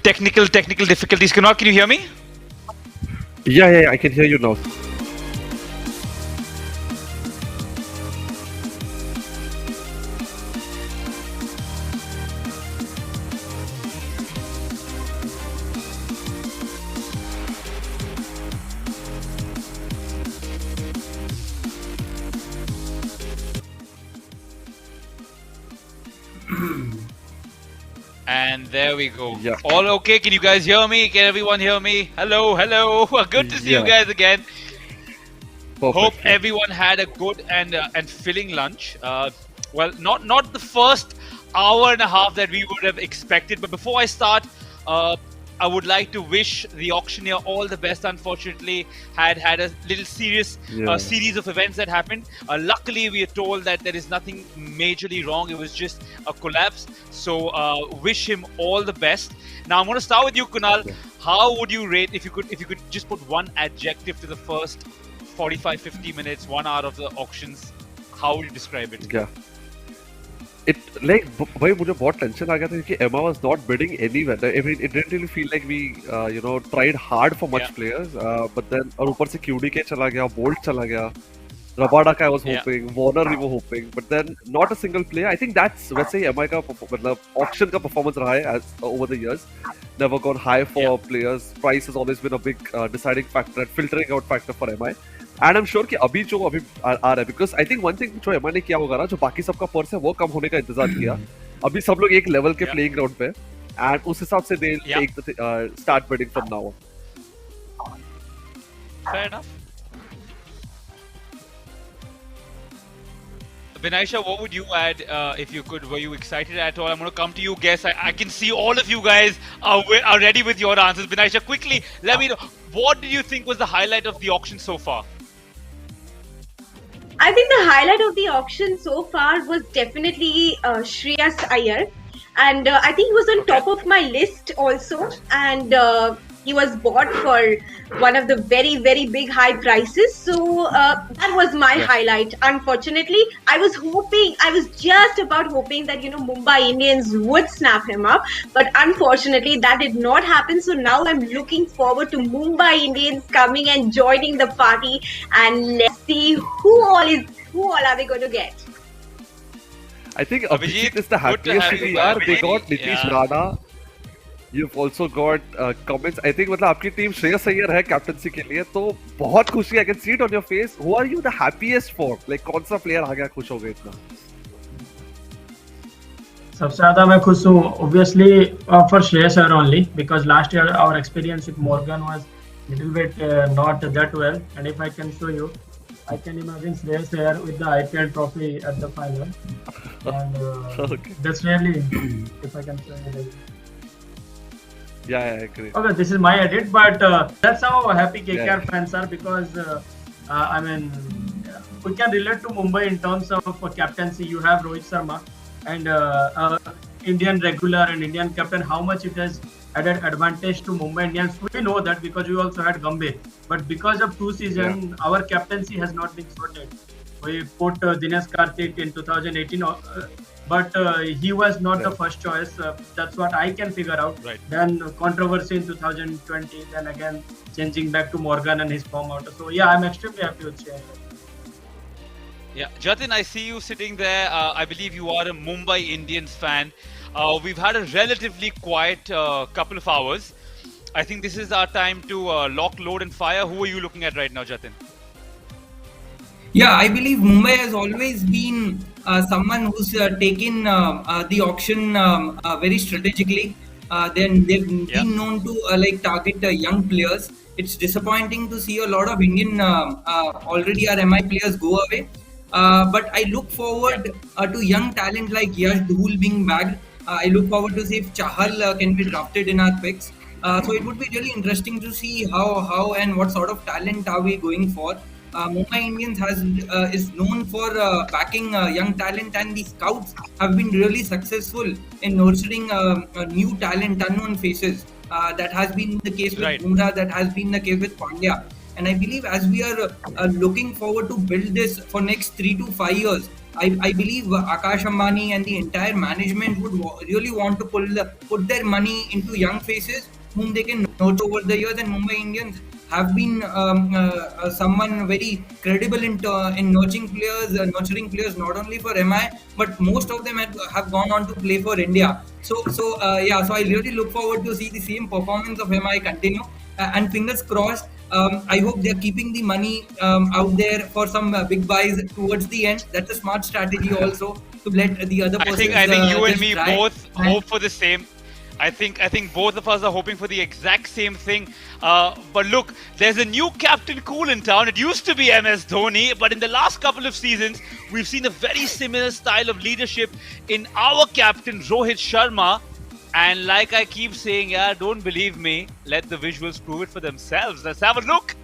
Technical difficulties. Kunal, can you hear me? Yeah, I can hear you now. And there we go. Yeah. All okay? Can you guys hear me? Can everyone hear me? Hello. Good to see you guys again. Perfect. Hope everyone had a good and filling lunch. Well, not the first hour and a half that we would have expected. But before I start, I would like to wish the auctioneer all the best. Unfortunately, had a little serious series of events that happened. Luckily, we are told that there is nothing majorly wrong. It was just a collapse. So wish him all the best. Now I'm going to start with you, Kunal. How would you rate if you could just put one adjective to the first 45-50 minutes, 1 hour of the auctions? How would you describe it? Yeah. It like भाई मुझे बहुत tension आ गया था क्योंकि Emma was not bidding anywhere. I mean, it didn't really feel like we tried hard for much players. But then और ऊपर से QDK चला गया, Bolt चला गया, Rabada का I was hoping, Warner we were hoping, but then not a single player. I think that's वैसे ही MI का मतलब auction का performance रहा है as over the years. Never gone high for players. Price has always been a big deciding factor and filtering out factor for MI. And I'm sure कि अभी आ रहा है because I think one thing जो MI ने किया होगा ना जो बाकी सबका पर्स है वो कम होने का इंतजार किया. अभी सब लोग एक लेवल के प्लेइंग ग्राउंड पे and उस हिसाब से they take the start bidding from now on. Fair enough. Binaisha, what would you add if you could? Were you excited at all? I'm going to come to you, guess. I can see all of you guys are ready with your answers. Binaisha, quickly, let me know. What did you think was the highlight of the auction so far? I think the highlight of the auction so far was definitely Shreyas Iyer. And I think he was on top of my list also. And he was bought for one of the very, very big high prices. So that was my highlight. Unfortunately, I was just about hoping that, Mumbai Indians would snap him up. But unfortunately, that did not happen. So now I'm looking forward to Mumbai Indians coming and joining the party. And let's see who all are they going to get. I think Abhijit is the happiest CTR. They got Nitish Rana. You've also got comments. I think मतलब आपकी team Shreyas Iyer है captaincy के लिए तो बहुत खुशी. I can see it on your face. Who are you the happiest for? Like कौन सा player आ गया खुश हो गए इतना? सबसे ज़्यादा मैं खुश हूँ obviously for Shreyas Iyer only because last year our experience with Morgan was little bit not that well, and if I can show you, I can imagine Shreyas Iyer with the IPL trophy at the final, and that's really if I can show you. Yeah, I agree. Okay, this is my edit, but that's how happy KKR fans are because I mean we can relate to Mumbai in terms of captaincy. You have Rohit Sharma and Indian regular and Indian captain. How much it has added advantage to Mumbai Indians? We know that because we also had Gambhir, but because of 2 seasons, our captaincy has not been sorted. We put Dinesh Karthik in 2018. But he was not the first choice. That's what I can figure out. Right. Then controversy in 2020. Then again changing back to Morgan and his form out. So yeah, I'm extremely happy with Shreyas. Yeah, Jatin, I see you sitting there. I believe you are a Mumbai Indians fan. We've had a relatively quiet couple of hours. I think this is our time to lock, load, and fire. Who are you looking at right now, Jatin? Yeah, I believe Mumbai has always been someone who's taken the auction very strategically. Then they've been known to target young players. It's disappointing to see a lot of Indian already our MI players go away. But I look forward to young talent like Yash Dhul being bagged. I look forward to see if Chahal can be drafted in our picks. So it would be really interesting to see how and what sort of talent are we going for. Mumbai Indians is known for backing young talent, and the scouts have been really successful in nurturing new talent, unknown faces. That has been the case with Bumrah, that has been the case with Pandya. And I believe as we are looking forward to build this for next 3 to 5 years, I believe Akash Ambani and the entire management would really want to put their money into young faces whom they can nurture over the years. And Mumbai Indians have been someone very credible in nurturing players not only for MI but most of them have gone on to play for India. So I really look forward to see the same performance of MI continue. And fingers crossed. I hope they're keeping the money out there for some big buys towards the end. That's a smart strategy also to let the other persons I think you and just me try. both hope for the same. I think both of us are hoping for the exact same thing. But look, there's a new captain cool in town. It used to be MS Dhoni, but in the last couple of seasons, we've seen a very similar style of leadership in our captain Rohit Sharma. And like I keep saying, yeah, don't believe me. Let the visuals prove it for themselves. Let's have a look.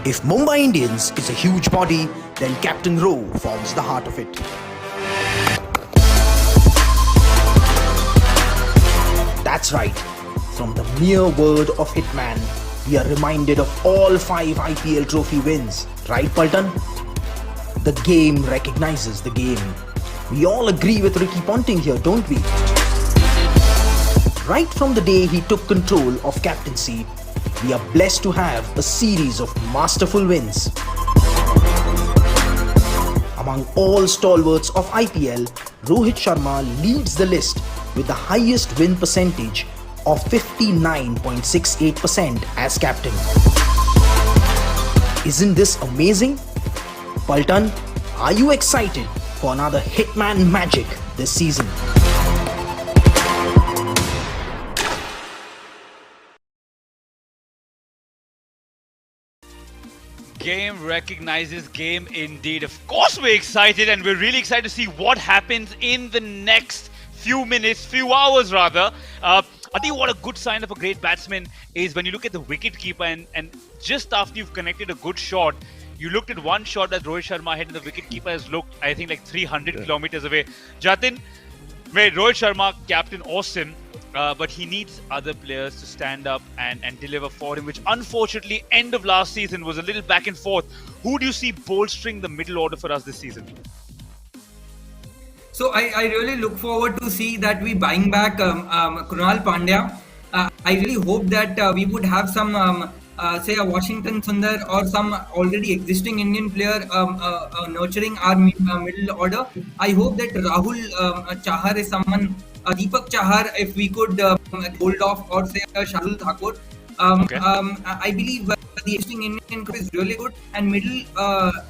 If Mumbai Indians is a huge body, then Captain Rowe forms the heart of it. That's right. From the mere word of Hitman, we are reminded of all 5 IPL trophy wins. Right, Paltan? The game recognizes the game. We all agree with Ricky Ponting here, don't we? Right from the day he took control of captaincy, we are blessed to have a series of masterful wins. Among all stalwarts of IPL, Rohit Sharma leads the list with the highest win percentage of 59.68% as captain. Isn't this amazing? Paltan, are you excited for another Hitman magic this season? Game recognizes game indeed. Of course we're excited, and we're really excited to see what happens in the next few minutes, few hours rather. I think what a good sign of a great batsman is when you look at the wicket keeper and just after you've connected a good shot, you looked at one shot that Rohit Sharma hit and the wicket keeper has looked, I think, like 300 kilometers away. Jatin, Rohit Sharma, captain, awesome. But he needs other players to stand up and deliver for him, which unfortunately end of last season was a little back and forth. Who do you see bolstering the middle order for us this season? So I really look forward to see that we buying back Krunal Pandya. I really hope that we would have some, say a Washington Sundar or some already existing Indian player nurturing our middle order. I hope that Rahul Chahar is someone, Deepak Chahar, if we could hold off, or say Shardul Thakur. I believe the existing Indian group is really good, and middle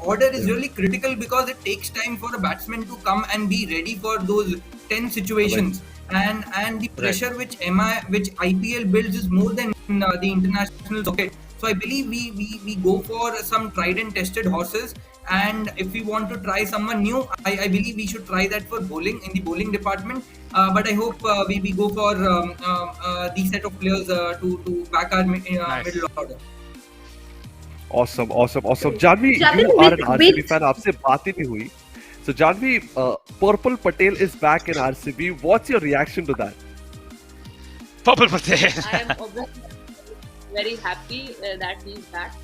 order is really critical because it takes time for a batsman to come and be ready for those 10 situations. And the pressure which IPL builds is more than the international circuit. So I believe we go for some tried and tested horses, and if we want to try someone new, I believe we should try that for bowling, in the bowling department. But I hope we go for these set of players to back our middle order. Awesome. Janvi, you are an RCB fan. आपसे बात ही नहीं हुई. So Janvi, Purple Patel is back in RCB. What's your reaction to that? Purple Patel. I am obviously very happy that he's back.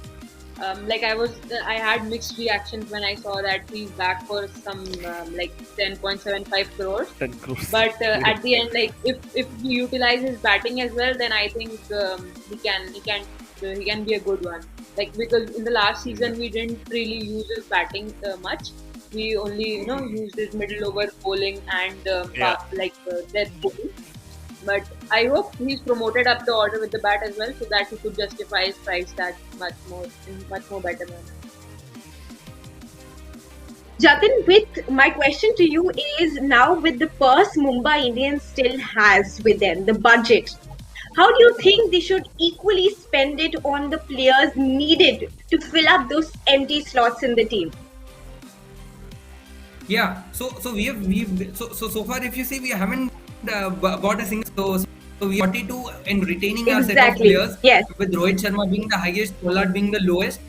I had mixed reactions when I saw that he's back for some 10.75 crores. 10 crores. But at the end, if he utilizes batting as well, then I think he can be a good one. Because in the last season we didn't really use his batting much. We only used his middle over bowling and death bowling. But I hope he's promoted up the order with the bat as well, so that he could justify his price tag much more better manner. Jatin, my question to you is, now with the purse Mumbai Indians still has with them, the budget, how do you think they should equally spend it on the players needed to fill up those empty slots in the team? Yeah, so far, if you see, we haven't bought a single. So we are 42 in retaining our set of players. Yes. With Rohit Sharma being the highest, Pollard being the lowest.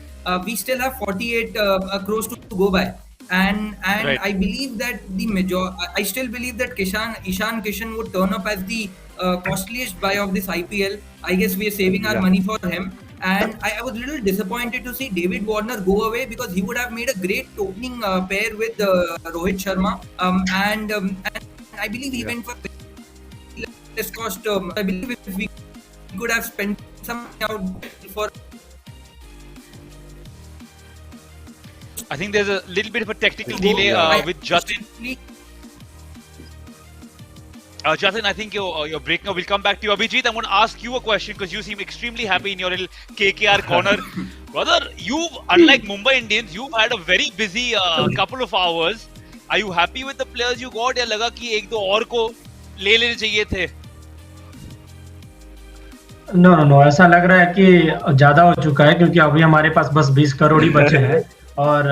we still have 48 crores to go by. And Right. I believe that I still believe that Ishan Kishan would turn up as the costliest buy of this IPL. I guess we are saving our Yeah. money for him. And I was a little disappointed to see David Warner go away because he would have made a great opening pair with Rohit Sharma. And I believe he Yeah. went for less cost. I believe if we could have spent some out for. I think there's a little bit of a technical Go- delay I- with Jatin. Jatin, I think you're breaking up. We'll come back to you. Abhijit, I'm going to ask you a question because you seem extremely happy in your little KKR corner. Brother, unlike Mumbai Indians, you've had a very busy couple of hours. Are you happy with the players you got? या लगा कि एक दो और को ले लेने चाहिए थे? नो ऐसा लग रहा है कि ज्यादा हो चुका है क्योंकि अभी हमारे पास बस 20 करोड़ ही बचे हैं और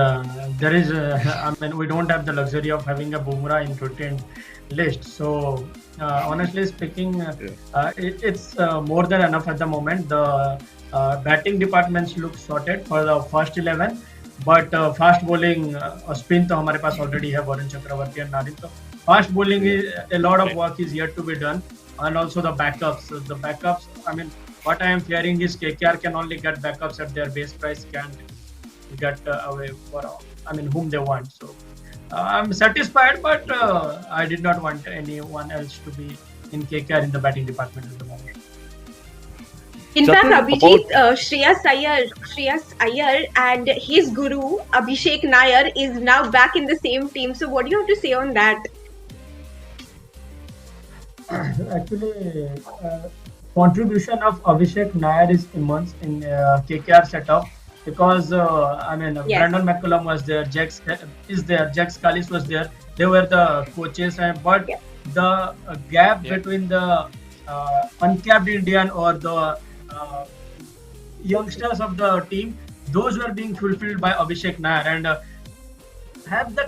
there is I mean we don't have the luxury of having a Bumrah included list. So honestly speaking, it's more than enough at the moment. The batting departments look sorted for the first 11, but fast bowling spin तो हमारे पास already है Varun Chakravarthy and Narin. So fast bowling is a lot of work is yet to be done, and also the backups. The backups, I mean, what I am hearing is KKR can only get backups at their base price, can't get away for whom they want. So. I'm satisfied, but I did not want anyone else to be in KKR in the batting department at the moment. In fact, Jatin, Abhijit, Shreyas Iyer and his guru Abhishek Nair is now back in the same team. So, what do you have to say on that? Actually, contribution of Abhishek Nair is immense in KKR setup because Yes. Brandon McCullum was there, Jack Scalise was there. They were the coaches, but Yeah. the gap between the uncapped Indian or the youngsters of the team, those were being fulfilled by Abhishek Nair, and have the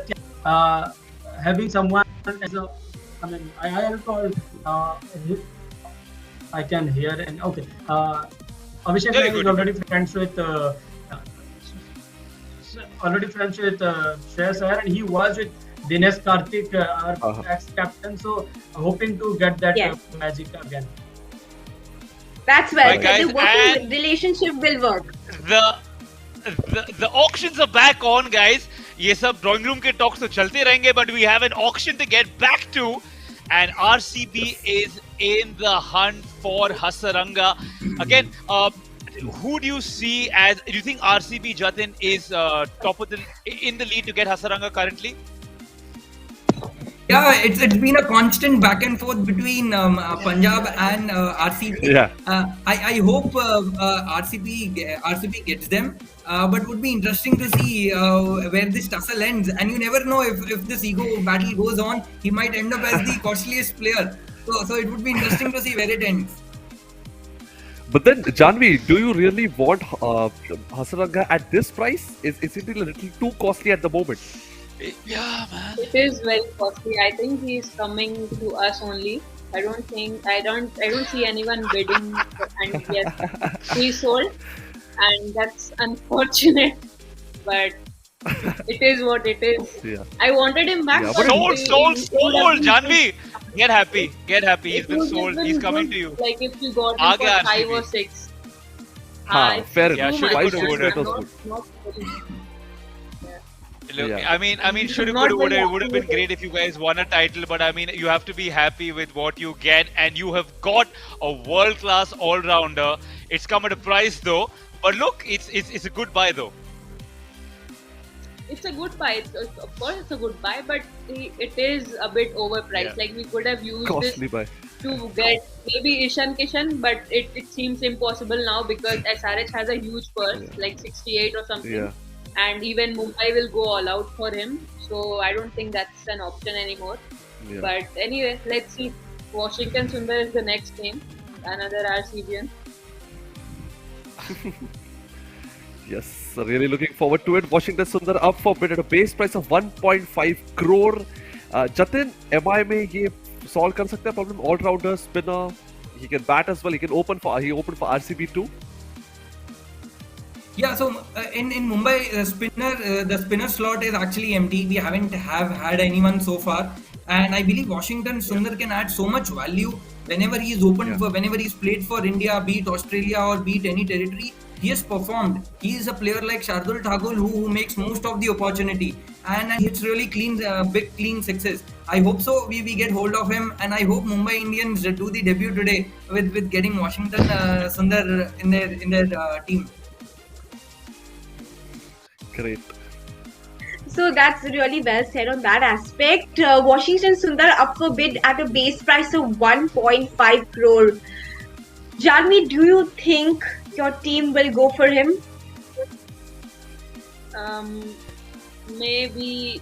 having someone as a, I'll call I can hear and okay. Abhishek Very Nair good. is already friends with Shreyas Iyer, and he was with Dinesh Karthik, our ex-captain. So hoping to get that Yes. magic again. That's well. Right, guys, The working and- relationship will work. The auctions are back on, guys. ये सब drawing room के talks तो चलते रहेंगे, but we have an auction to get back to, and RCB is in the hunt for Hasaranga again. Who do you see as? Do you think RCB Jatin is top of in the lead to get Hasaranga currently? Yeah, it's been a constant back and forth between Punjab and RCB. Yeah. I hope RCB gets them, but would be interesting to see where this tussle ends. And you never know if this ego battle goes on, he might end up as the costliest player. So it would be interesting to see where it ends. But then, Janvi, do you really want Hasaranga at this price? Is it a little too costly at the moment? Yeah, man. It is very costly. I think he is coming to us only. I don't see anyone bidding, and yes, he sold, and that's unfortunate. But it is what it is. Yeah. I wanted him back. Yeah, but but Sold, Janvi. Get happy. He's been would sold. have been He's coming good, to you. Like if you got uh him गया for 5 RCB. or 6. Fair Yeah, enough. should Five, have six, good. that was not, good. not very, Look, Yeah. I mean, should have Not could very would have been great if you guys won a title, but I mean, you have to be happy with what you get, and you have got a world-class all-rounder. It's come at a price though, but look, it's a good buy though. it's a good buy. Of course, it's a good buy, but it is a bit overpriced. Yeah. Like we could have used Costly buy. this to get maybe Ishan Kishan, but it seems impossible now because SRH has a huge purse, like 68 or something, Yeah. and even Mumbai will go all out for him. So I don't think that's an option anymore. Yeah. But anyway, let's see. Washington Sundar is the next name, another RCBian. Yes, really looking forward to it. Washington Sundar up for bid at a base price of 1.5 crore. Jatin, MI में ये solve कर सकता है problem? All-rounder, spinner, he can bat as well. He opened for RCB too. Yeah, so in Mumbai, the spinner slot is actually empty. We haven't have had anyone so far, and I believe Washington Sundar can add so much value whenever he is open Yeah. for whenever he's played for India, be it Australia or be it any territory. He has performed. He is a player like Shardul Thakur who makes most of the opportunity and he hits really clean, big clean sixes. I hope so. We get hold of him, and I hope Mumbai Indians do the debut today with getting Washington Sundar in their team. Great. So that's really well said on that aspect. Washington Sundar up for bid at a base price of 1.5 crore. Janvi, do you think your team will go for him? Maybe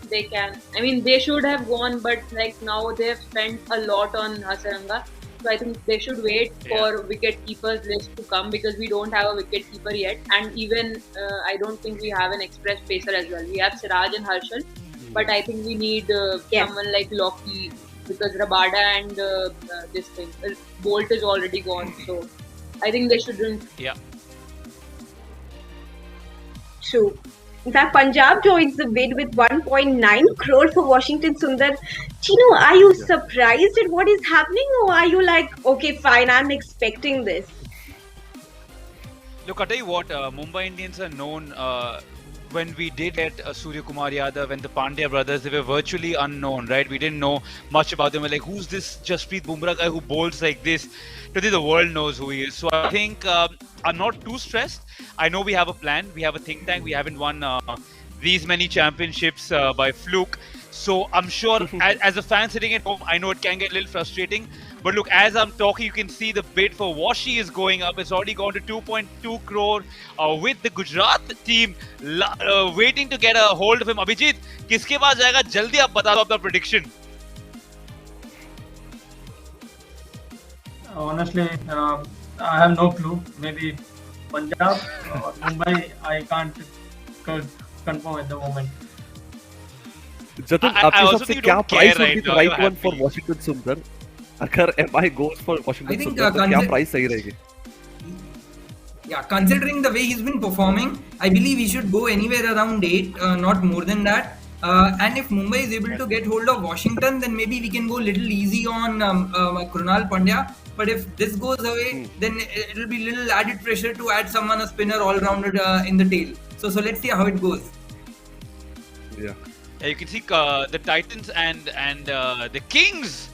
they can. I mean, they should have gone, but like now they've spent a lot on Hasaranga. So I think they should wait for wicket keepers list to come because we don't have a wicket keeper yet, and even I don't think we have an express pacer as well. We have Siraj and Harshal, but I think we need someone like Loki because Rabada and this thing Bolt is already gone. So I think they shouldn't. Yeah. True. In fact, Punjab joins the bid with 1.9 crore for Washington Sundar. Chino, are you surprised at what is happening, or are you like, okay, fine, I'm expecting this? Look, I'll tell you what, Mumbai Indians are known when we did get Surya Kumar Yadav and the Pandya brothers, they were virtually unknown, right? We didn't know much about them. We're like, who's this Jasprit Bumrah guy who bowls like this? Today the world knows who he is. So I think I'm not too stressed. I know we have a plan. We have a think tank. We haven't won these many championships by fluke. So I'm sure as a fan sitting at home, I know it can get a little frustrating. But look, as I'm talking, you can see the bid for Washi is going up. It's already gone to 2.2 crore with the Gujarat team waiting to get a hold of him. Abhijit, किसके पास जाएगा? जल्दी आप बता दो अपना prediction. Honestly, I have no clue. Maybe Punjab or Mumbai. I can't confirm at the moment. जतन I आपके also हिसाब से think you क्या don't price care would be right the now, right you're one for happy. Washington Sundar? अगर MI goes for I Washington think, Sundar, तो क्या consider- price सही रहेगी? Yeah, considering the way he's been performing, I believe he should go anywhere around 8, not more than that. And if Mumbai is able to get hold of Washington, then maybe we can go a little easy on Krunal Pandya. But if this goes away, then it'll be little added pressure to add someone a spinner all rounded in the tail. So let's see how it goes. Yeah. You can see the Titans and the Kings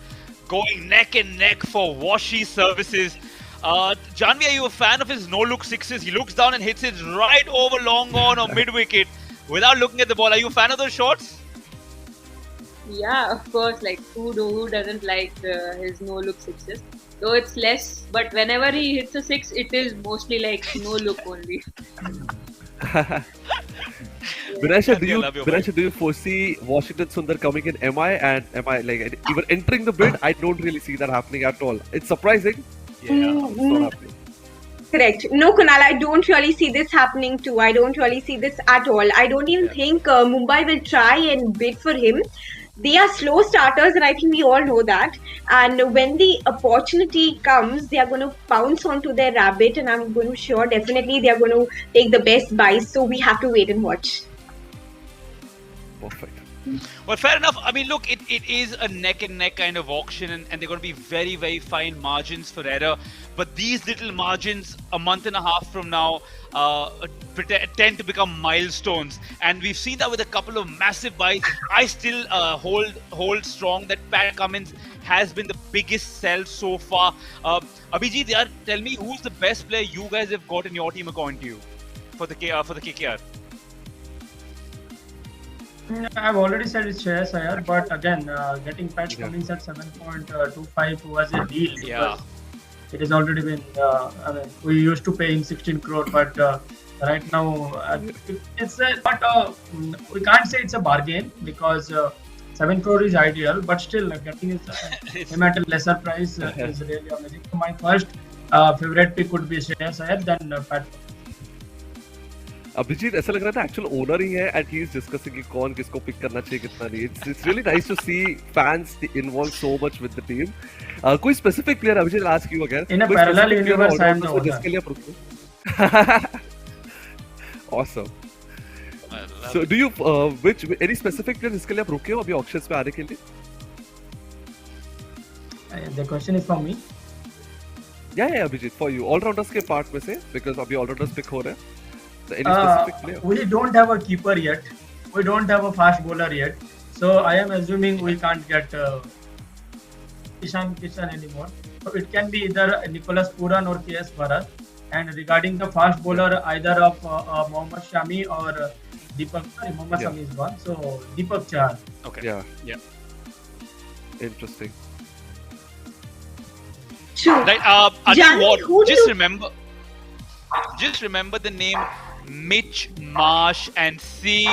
going neck and neck for Washi services. Janvi, are you a fan of his no-look sixes? He looks down and hits it right over long on or mid-wicket without looking at the ball. Are you a fan of those shots? Yeah, of course. Like who doesn't like his no-look sixes? Though it's less, but whenever he hits a six, it is mostly like no-look only. Vinasha, I love your do you foresee Washington Sundar coming in MI and MI like even entering the bid? I don't really see that happening at all. It's surprising. It's not happening. Correct. No, Kunal, I don't really see this happening too. I don't really see this at all. I don't even think Mumbai will try and bid for him. They are slow starters, and I think we all know that. And when the opportunity comes, they are going to pounce onto their rabbit, and I'm going to sure definitely they are going to take the best buys. So we have to wait and watch. Perfect. Well, fair enough. I mean, look, it is a neck and neck kind of auction, and they're going to be very, very fine margins for error. But these little margins, a month and a half from now, tend to become milestones. And we've seen that with a couple of massive buys. I still hold strong that Pat Cummins has been the biggest sell so far. Abhijit, tell me who's the best player you guys have got in your team according to you for the KKR? I've already said it's Shreyas Iyer, but again, getting Pat Cummins at 7.25 was a deal because it has already been. I mean, we used to pay him 16 crore, but right now it's not. We can't say it's a bargain because 7 crore is ideal, but still getting him at a lesser price is really amazing. So my first favorite pick would be Shreyas Iyer, then Pat. Abhijit ऐसा लग रहा था actual owner ही है and he is discussing कि कौन किसको pick करना चाहिए कितना नहीं. It's really nice to see fans involve so much with the team. कोई specific player Abhijit ask you again in a parallel universe I am the जिसके लिए Awesome. I love So it. do you which any specific player जिसके लिए आप रुके हो अभी auctions में आने के लिए? The question is from me. Yeah, Abhijit, for you. All-rounders के part में से because अभी all-rounders pick हो रहे हैं. So any specific player? We don't have a keeper yet. We don't have a fast bowler yet. So I am assuming we can't get Ishan Kishan anymore. So it can be either Nicholas Puran or KS Bharat. And regarding the fast bowler, either of Mohammad Shami or Deepak. Sorry, Mohammad Yeah. Shami is gone. So Deepak Chahar. Okay. Yeah. Yeah. Interesting. True. Right. I tell you Jani, what. who do Just remember the name Mitch Marsh and see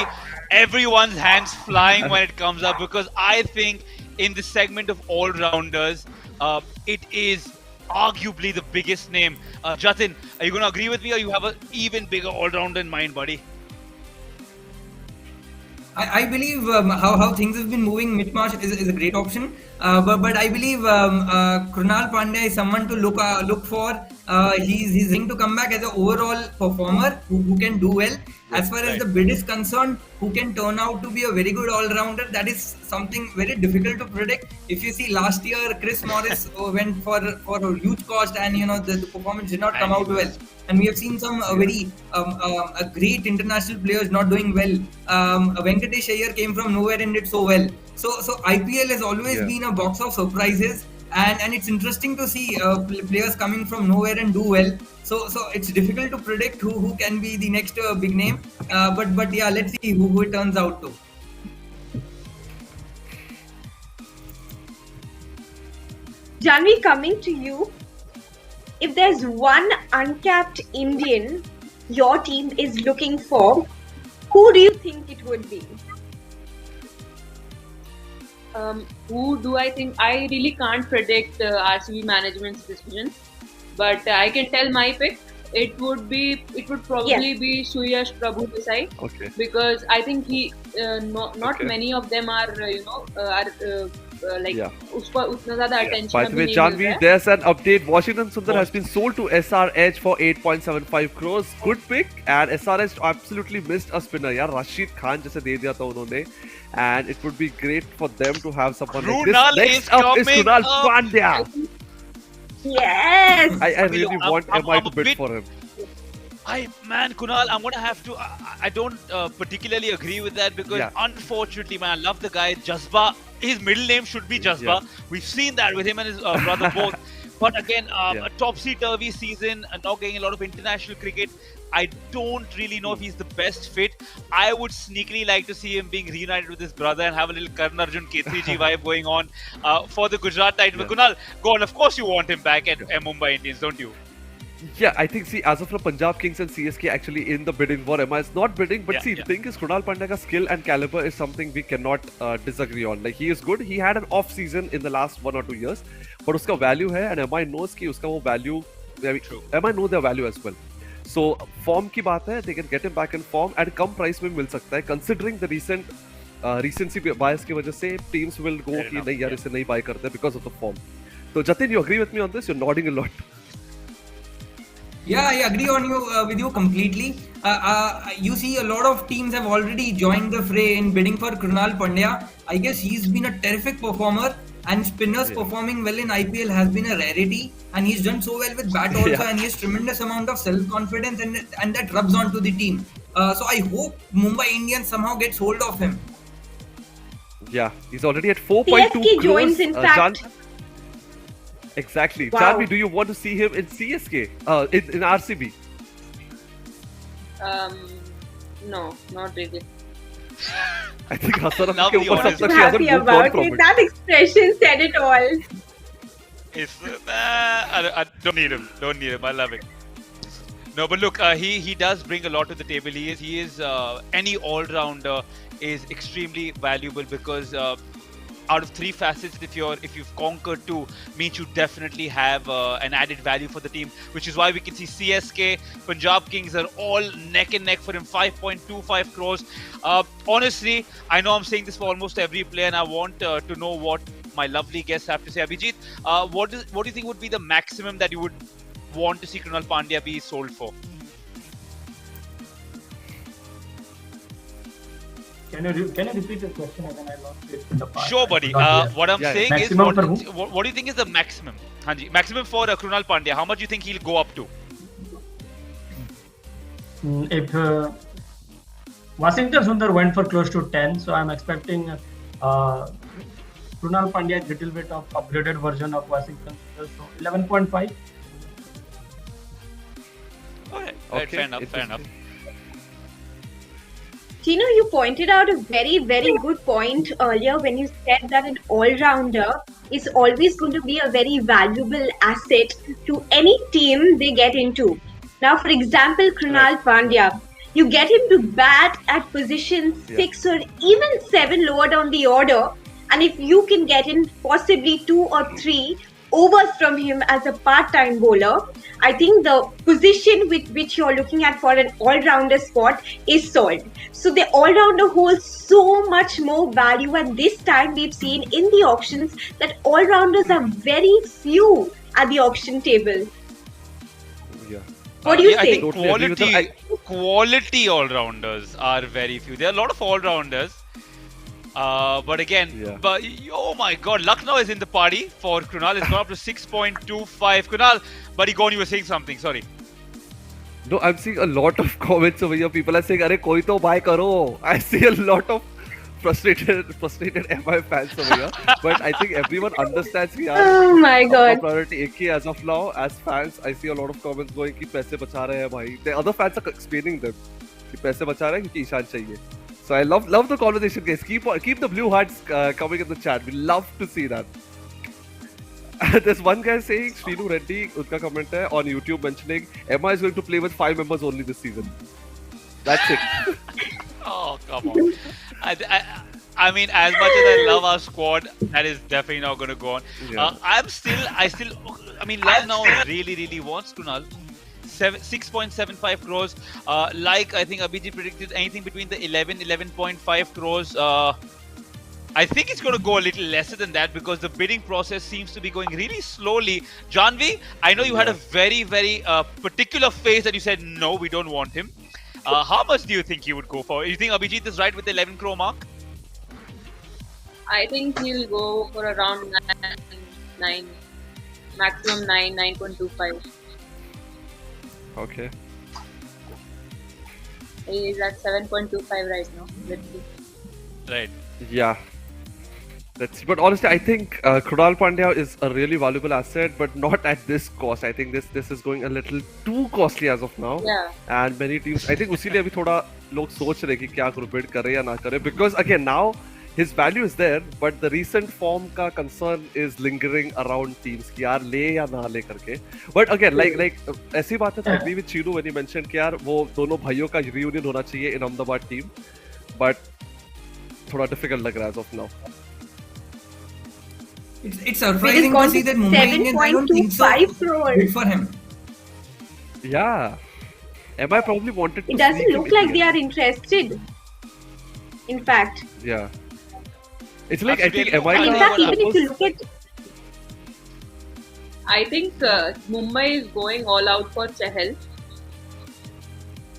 everyone's hands flying when it comes up, because I think in the segment of all-rounders, it is arguably the biggest name. Jatin, are you going to agree with me, or you have an even bigger all-rounder in mind, buddy? I believe how things have been moving, Mitch Marsh is a great option. But I believe Krunal Pandya is someone to look for. He's going to come back as an overall performer who can do well. As far as the bid is concerned, who can turn out to be a very good all-rounder, that is something very difficult to predict. If you see last year, Chris Morris went for a huge cost, and the performance did not come out well. And we have seen some very great international players not doing well. Venkatesh Iyer came from nowhere and did so well. So IPL has always been a box of surprises, and it's interesting to see players coming from nowhere and do well. So it's difficult to predict who can be the next big name. But yeah, let's see who it turns out to. Janvi, coming to you, if there's one uncapped Indian your team is looking for, who do you think it would be? Who do I think? I really can't predict RCB management's decision, but I can tell my pick. It would probably be Suyash Prabhu Desai, because I think not many of them are उसको उतना ज़्यादा attention By the way, Janvi, there's an update. Washington Sundar has been sold to SRH for 8.75 crores. Good pick, and SRH absolutely missed a spinner. यार Rashid Khan जैसे दे दिया था उन्होंने, and it would be great for them to have someone like Krunal this. Next up is Krunal Pandya. Yes. I really want MI to bid for him. Kunal, I'm gonna have to. I don't particularly agree with that, because unfortunately, man, I love the guy. Jazba, his middle name should be Jazba. We've seen that with him and his brother both. But again, a topsy-turvy season, not getting a lot of international cricket. I don't really know if he's the best fit. I would sneakily like to see him being reunited with his brother and have a little Karan Arjun K3G vibe going on for the Gujarat title. But Kunal, go on. Of course, you want him back at Mumbai Indians, don't you? Yeah, I think, see, as of now, Punjab Kings and CSK actually in the bidding war. MI is not bidding, but the thing is, Krunal Pandya's skill and caliber is something we cannot disagree on. Like, he is good. He had an off season in the last 1 or 2 years, but uska value hai, and MI knows ki uska wo value. MI know their value as well. So form की बात है, they can get him back in form at come price में मिल सकता है. Considering the recency bias की वजह से teams will go कि नहीं यार इसे नहीं buy करते because of the form. So Jatin, you agree with me on this? You're nodding a lot. Yeah, I agree with you completely. You see, a lot of teams have already joined the fray in bidding for Krunal Pandya. I guess he's been a terrific performer, and spinners performing well in IPL has been a rarity. And he's done so well with bat also, and he has tremendous amount of self-confidence, and that rubs onto the team. So I hope Mumbai Indians somehow gets hold of him. Yeah, he's already at 4.2 crores. Joins in fact. Exactly. Wow. Janvi, do you want to see him in CSK? In RCB? No, not really. I think Hassan Now के we ऊपर honest. सब तक she hasn't Happy moved on about from it. it. That expression said it all. I don't need him. Don't need him. I love it. No, but look, he does bring a lot to the table. He is any all-rounder is extremely valuable, because out of 3 facets, if you've conquered 2, means you definitely have an added value for the team, which is why we can see CSK, Punjab Kings are all neck and neck for him, 5.25 crores. Honestly, I know I'm saying this for almost every player, and I want to know what my lovely guests have to say. Abhijit, what do you think would be the maximum that you would want to see Krunal Pandya be sold for? Can you repeat the question again? I lost it in the part. Sure, buddy. What I'm saying is, Maximum for who? what do you think is the maximum? Hanji, maximum for Krunal Pandya. How much do you think he'll go up to? If Washington Sundar went for close to 10, so I'm expecting Krunal Pandya little bit of upgraded version of Washington Sundar, so 11.5. Okay, Okay, fair enough. Tino, you pointed out a very, very good point earlier when you said that an all-rounder is always going to be a very valuable asset to any team they get into. Now, for example, Krunal Pandya, you get him to bat at position 6 or even 7 lower down the order, and if you can get in possibly 2 or 3 overs from him as a part-time bowler, I think the position with which you're looking at for an all-rounder spot is solved. So the all-rounder holds so much more value, and this time we've seen in the auctions that all-rounders are very few at the auction table. Yeah. What do you I say? think Totally agree with them. quality all-rounders are very few. There are a lot of all-rounders. But again, oh my God, Lucknow is in the party for Krunal. It's gone up to 6.25. Krunal, buddy, go on, you were saying something. Sorry. No, I'm seeing a lot of comments over here. People are saying, "Arey, koi to buy karo." I see a lot of frustrated MI fans over here. But I think everyone understands कि यार Oh my God. priority एक ही as of now. As fans, I see a lot of comments going कि पैसे बचा रहे हैं भाई. The other fans are explaining them कि पैसे बचा रहे हैं क्योंकि ईशान चाहिए. So I love the conversation, guys. Keep the blue hearts coming in the chat. We love to see that. There's one guy saying Srinu Reddy, unka comment hai on YouTube mentioning Emma is going to play with 5 members only this season. That's it. Oh, come on. I mean, as much as I love our squad, that is definitely not going to go on. Yeah. I mean, Lucknow really wants Krunal. 6.75 crores. Like I think Abhijit predicted, anything between the 11.5 crores. I think it's going to go a little lesser than that because the bidding process seems to be going really slowly. Janvi, I know you had a very particular phase that you said no, we don't want him. How much do you think he would go for? You think Abhijit is right with the 11 crore mark? I think he'll go for around 9, maximum 9.25. Okay. He is at 7.25 right now. Let's see. Right. Yeah. But honestly, I think Krunal Pandya is a really valuable asset, but not at this cost. I think this is going a little too costly as of now. Yeah. And many teams, I think उसीलिए अभी थोड़ा लोग सोच रहे कि क्या करो, bid करे या ना करे, because again now his value is there, but the recent form का concern is lingering around teams कि यार ले या ना ले करके. But again, like ऐसी बात है, I agree with Chinu when he mentioned कि यार वो दोनों भाइयों का reunion होना चाहिए in Ahmedabad team, but थोड़ा difficult लग रहा है as of now. It's surprising to see that Mumbai Indians, I don't think so, bid for him. Yeah. MI probably wanted to. It doesn't look like they are interested. In fact. Yeah. It's like Absolutely. I think MI. And in fact, even if you look at. I think Mumbai is going all out for Chahal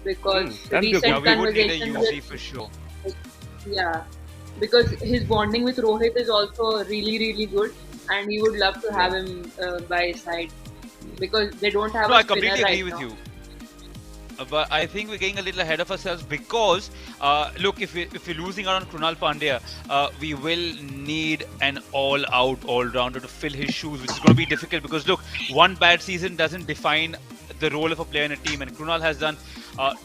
because recent we would need a conversations UC for sure. Yeah, because his bonding with Rohit is also really good, and he would love to have him by his side because they don't have No, a I spinner completely right agree with now. you. But I think we're getting a little ahead of ourselves because, look, if we're losing out on Krunal Pandya, we will need an all-out all-rounder to fill his shoes, which is going to be difficult because, look, one bad season doesn't define the role of a player in a team, and Krunal has done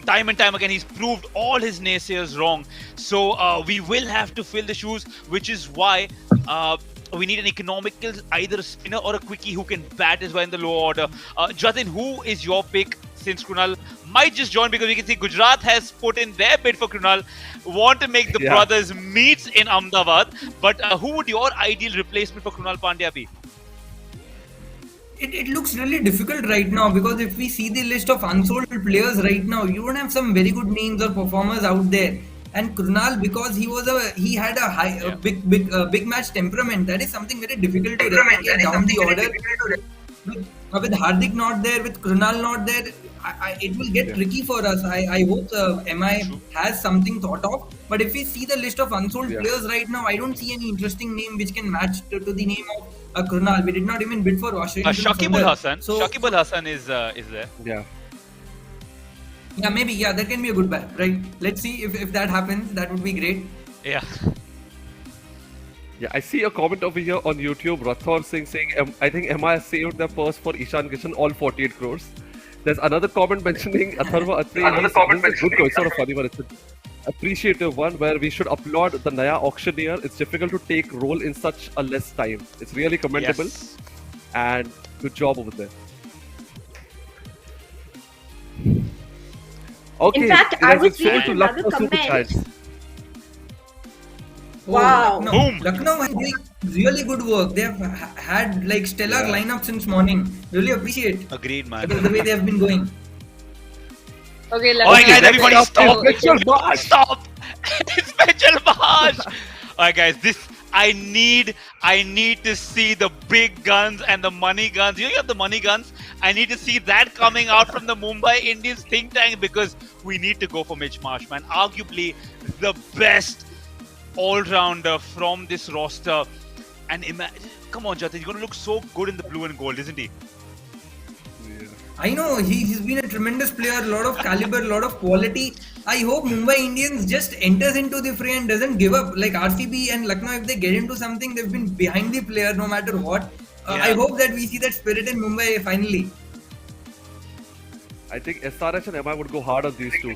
time and time again. He's proved all his naysayers wrong. So we will have to fill the shoes, which is why we need an economical, either a spinner or a quickie who can bat as well in the lower order. Jatin, who is your pick? Since Krunal might just join, because we can see Gujarat has put in their bid for Krunal, want to make the brothers meet in Ahmedabad. But who would your ideal replacement for Krunal Pandya be? It looks really difficult right now because if we see the list of unsold players right now, you don't have some very good names or performers out there. And Krunal, because he had a big match temperament, that is something very difficult to replicate down the order. With Hardik not there, with Krunal not there, it will get tricky for us. I hope MI has something thought of. But if we see the list of unsold Yeah. players right now, I don't see any interesting name which can match to the name of Krunal. We did not even bid for Washington Shakib Al Hasan. So, Shakib Al Hasan is there. Yeah. yeah, maybe, yeah, that can be a good bet, right? Let's see if that happens. That would be great. Yeah. Yeah, I see a comment over here on YouTube. Rathor Singh saying, I think MI has saved their purse for Ishan Kishan, all 48 crores. There's another comment mentioning Atharva Atri. This is a good question, it's not a funny one. It's an appreciative one where we should applaud the Naya auctioneer. It's difficult to take role in such a less time. It's really commendable Yes. and good job over there. Okay, In fact, it I has been was sold reading to another Lucknow Super comment. Giants. Wow. Lucknow. Boom. Lucknow has doing really good work. They have had like stellar Yeah. lineup since morning. Really appreciate Agreed, man. the way they have been going. Okay, let's Alright, guys, everybody Next stop! up is Special Bash. Stop! Special Bash! Alright, guys, I need to see the big guns and the money guns. You have the money guns. I need to see that coming out from the Mumbai Indians think tank because we need to go for Mitch Marsh, man. Arguably the best all-rounder from this roster. And imagine, come on, Jatin, he's going to look so good in the blue and gold, isn't he? I know he's been a tremendous player, a lot of caliber, a lot of quality. I hope Mumbai Indians just enters into the fray and doesn't give up. Like RCB and Lucknow, if they get into something, they've been behind the player no matter what. I hope that we see that spirit in Mumbai finally. I think SRH and MI would go hard on these two.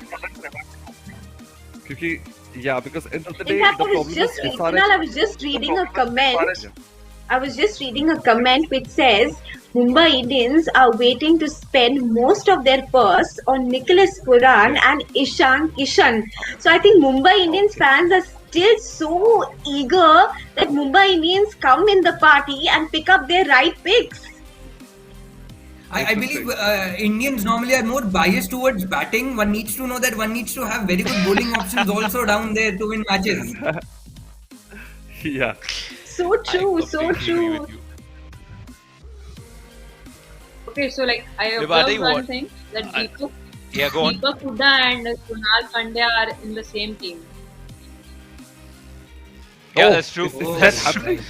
Because end of the day, In fact, the problem is I was just reading a comment. I was just reading a comment which says Mumbai Indians are waiting to spend most of their purse on Nicholas Puran and Ishan Kishan. So I think Mumbai Indians fans are still so eager that Mumbai Indians come in the party and pick up their right picks. I believe Indians normally are more biased towards batting. One needs to know that one needs to have very good bowling options also down there to win matches. Yeah. So true, so Completely agree true. with you. Okay, so like I Vibha, observed tell you one what, thing that Deepak, Yeah, go on. Deepak Hooda and Kunal Pandya are in the same team. Yeah, Oh, that's true. is That's that true. happening?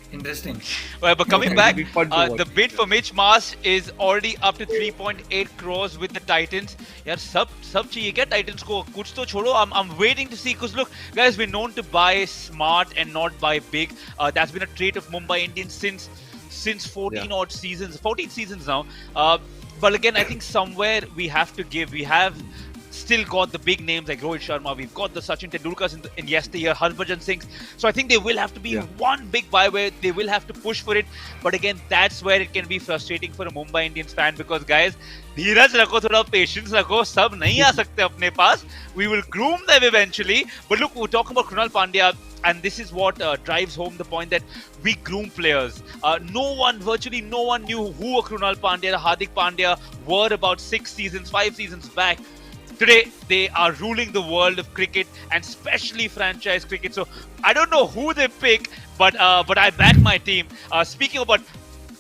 Interesting. Well, but coming back, It'll be fun to watch. the bid for Mitch Marsh is already up to 3.8 crores with the Titans. यार सब चाहिए क्या Titans को? कुछ तो छोड़ो. I'm waiting to see because look, guys, we're known to buy smart and not buy big. That's been a trait of Mumbai Indians since 14 odd seasons, 14 seasons now. But again, I think somewhere we have to give. We have still got the big names like Rohit Sharma. We've got the Sachin Tendulkars in yesteryear, Harbhajan Singhs. So I think there will have to be one big buy where they will have to push for it. But again, that's where it can be frustrating for a Mumbai Indians fan because guys, धीरज रखो, थोड़ा patience रखो. सब नहीं आ सकते अपने पास. We will groom them eventually. But look, we're talking about Krunal Pandya. And this is what drives home the point that we groom players. Virtually no one knew who a Krunal Pandya, a Hardik Pandya were about 5 seasons back. Today, they are ruling the world of cricket and especially franchise cricket. So I don't know who they pick, but I back my team. Speaking about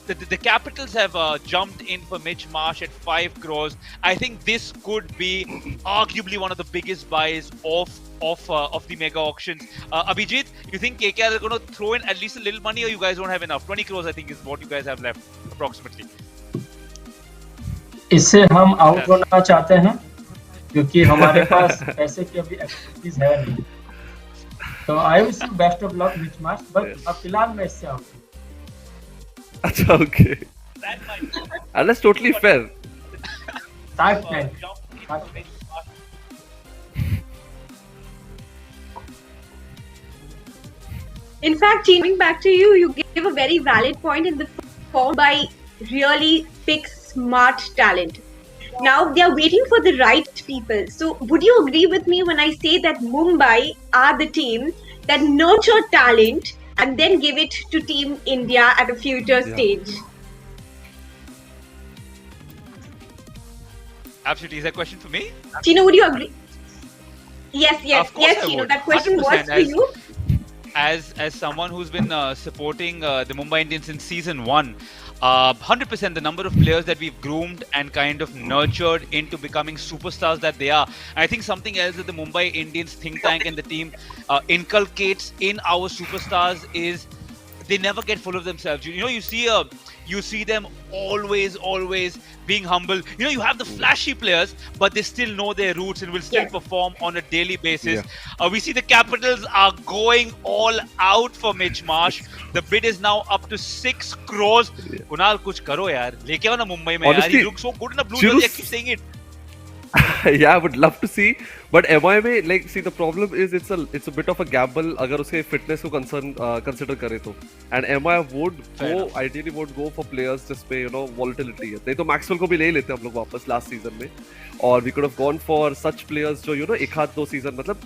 the Capitals have jumped in for Mitch Marsh at 5 crores. I think this could be arguably one of the biggest buys of the mega auctions. Abhijit, you think KKR are going to throw in at least a little money, or you guys don't have enough? 20 crores, I think, is what you guys have left, approximately. इससे हम out होना चाहते हैं क्योंकि हमारे पास पैसे की अभी एक्सपर्टीज है नहीं तो I wish you best of luck which match but अब फिलहाल मैं इससे आउट अच्छा, okay. And that's totally fair. In fact, coming back to you, you gave a very valid point in the form by really pick smart talent. Now they are waiting for the right people. So would you agree with me when I say that Mumbai are the team that nurture talent and then give it to Team India at a future stage? Absolutely. Is that a question for me? Chino, would you agree? Yes, Of course I Chino. would. That question 100% was for you. As someone who's been supporting the Mumbai Indians since season 1, 100% the number of players that we've groomed and kind of nurtured into becoming superstars that they are. I think something else that the Mumbai Indians think tank and the team inculcates in our superstars is they never get full of themselves. You see them always being humble. You have the flashy players, but they still know their roots and will still perform on a daily basis. We see the Capitals are going all out for Mitch Marsh. The bid is now up to 6 crores. Kunal, kuch karo yaar. Leke aao na Mumbai mein yaar. He looks so good in a blue jersey. I keep saying it. Yeah, I would love to see, but MI में like see the problem is it's a bit of a gamble अगर उसके fitness को consider करे तो, and MI would go ideally would go for players जिसमें volatility है. नहीं तो Maxwell को भी ले लेते हम लोग वापस last season में, और we could have gone for such players जो एक हाथ 2 season मतलब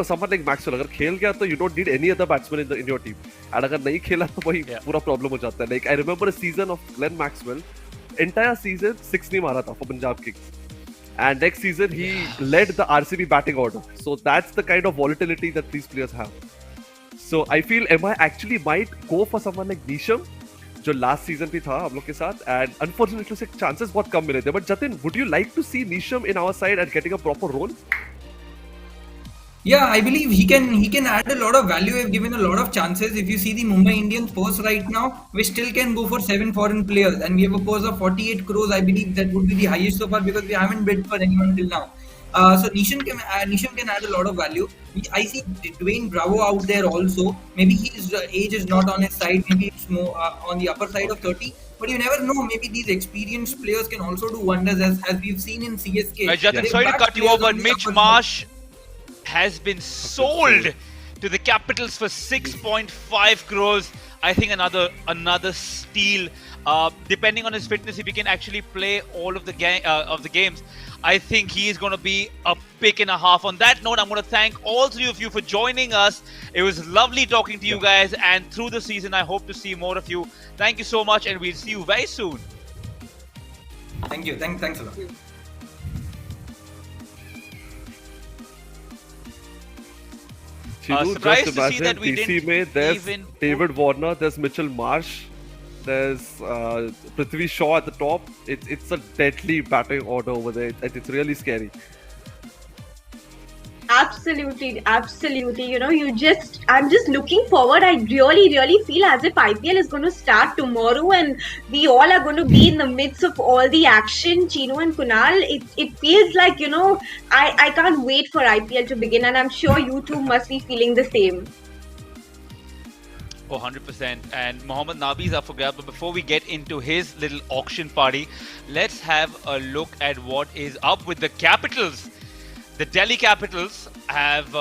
someone like Maxwell अगर खेल गया तो you don't need any other batsman in your team, and अगर नहीं खेला तो वही पूरा problem हो जाता है. Like I remember a season of Glenn Maxwell, entire season 6 नहीं मारा था for Punjab Kings. And next season, he led the RCB batting order. So that's the kind of volatility that these players have. So I feel MI actually might go for someone like Nisham, जो last season भी था हम लोग के साथ, and unfortunately उसे chances बहुत कम मिले थे. But Jatin, would you like to see Nisham in our side and getting a proper role? Yeah, I believe he can add a lot of value. We've given a lot of chances. If you see the Mumbai Indians purse right now, we still can go for 7 foreign players, and we have a purse of 48 crores. I believe that would be the highest so far because we haven't bid for anyone till now. So Nisham can add a lot of value. I see Dwayne Bravo out there also. Maybe his age is not on his side. Maybe it's more on the upper side of 30. But you never know. Maybe these experienced players can also do wonders, as we've seen in CSK. Jatin, sorry to cut you off, but Mitch Marsh has been sold to the Capitals for 6.5 crores. I think another steal. Depending on his fitness, if he can actually play all of the games, I think he is going to be a pick and a half. On that note, I'm going to thank all 3 of you for joining us. It was lovely talking to you guys, and through the season, I hope to see more of you. Thank you so much, and we'll see you very soon. Thank you. Thanks a lot. Surprised to see that we didn't में there's even David Warner, there's Mitchell Marsh, there's Prithvi Shaw at the top. It's a deadly batting order over there. It's really scary. Absolutely. I'm just looking forward. I really feel as if IPL is going to start tomorrow and we all are going to be in the midst of all the action. Chino and Kunal, it feels like, I can't wait for IPL to begin, and I'm sure you two must be feeling the same. Oh, 100%. And Mohammad Nabi is up for grabs. But before we get into his little auction party, let's have a look at what is up with the Capitals. The Delhi Capitals have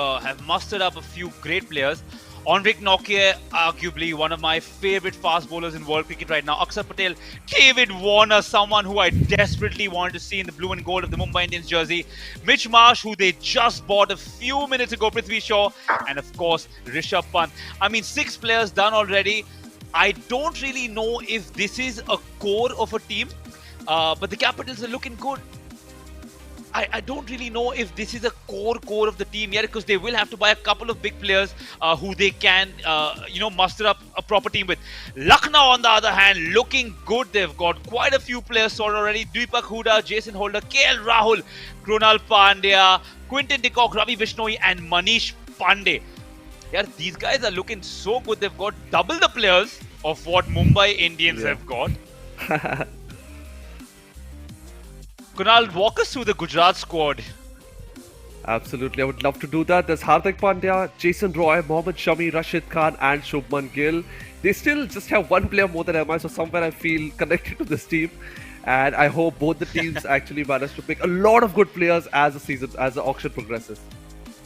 mustered up a few great players. Enrique Nokia, arguably one of my favorite fast bowlers in world cricket right now. Akshar Patel, David Warner, someone who I desperately wanted to see in the blue and gold of the Mumbai Indians jersey. Mitch Marsh, who they just bought a few minutes ago. Prithvi Shaw, and of course Rishabh Pant. I mean, 6 players done already. I don't really know if this is a core of a team, but the Capitals are looking good. I don't really know if this is a core of the team yet, because they will have to buy a couple of big players who they can, muster up a proper team with. Lucknow, on the other hand, looking good. They've got quite a few players sold already. Deepak Hooda, Jason Holder, KL Rahul, Krunal Pandya, Quinton de Kock, Ravi Bishnoi, and Manish Pandey. Yeah, these guys are looking so good. They've got double the players of what Mumbai Indians have got. Kunal, walk us through the Gujarat squad. Absolutely, I would love to do that. There's Hardik Pandya, Jason Roy, Mohammad Shami, Rashid Khan, and Shubman Gill. They still just have one player more than MI, so somewhere I feel connected to this team. And I hope both the teams actually manage to pick a lot of good players as the auction progresses.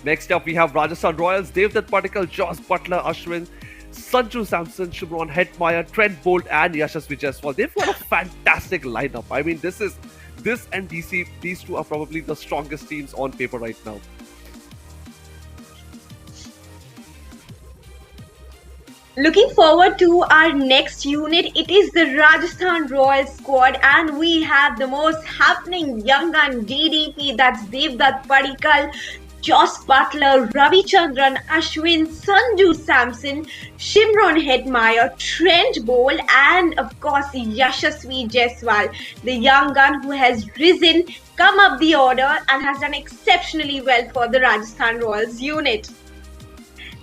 Next up, we have Rajasthan Royals, Devdutt Padikkal, Josh Butler, Ashwin, Sanju Samson, Shimron Hetmeyer, Trent Bolt, and Yashasvi Jaiswal. They've got a fantastic lineup. I mean, this and DC, these two are probably the strongest teams on paper right now. Looking forward to our next unit. It is the Rajasthan Royals squad, and we have the most happening young gun DDP. That's Devdutt Padikkal. Joss Butler, Ravichandran Ashwin, Sanju Samson, Shimron Hetmeyer, Trent Bolt, and of course Yashasvi Jaiswal, the young gun who has risen, come up the order, and has done exceptionally well for the Rajasthan Royals unit.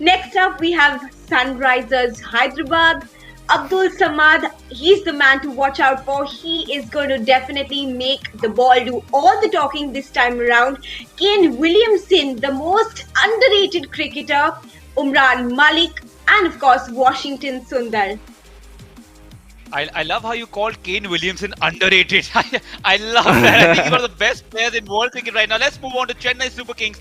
Next up, we have Sunrisers Hyderabad. Abdul Samad, he's the man to watch out for. He is going to definitely make the ball do all the talking this time around. Kane Williamson, the most underrated cricketer. Umran Malik, and of course, Washington Sundar. I love how you called Kane Williamson underrated. I love that. I think he's one of the best players in world cricket right now. Let's move on to Chennai Super Kings.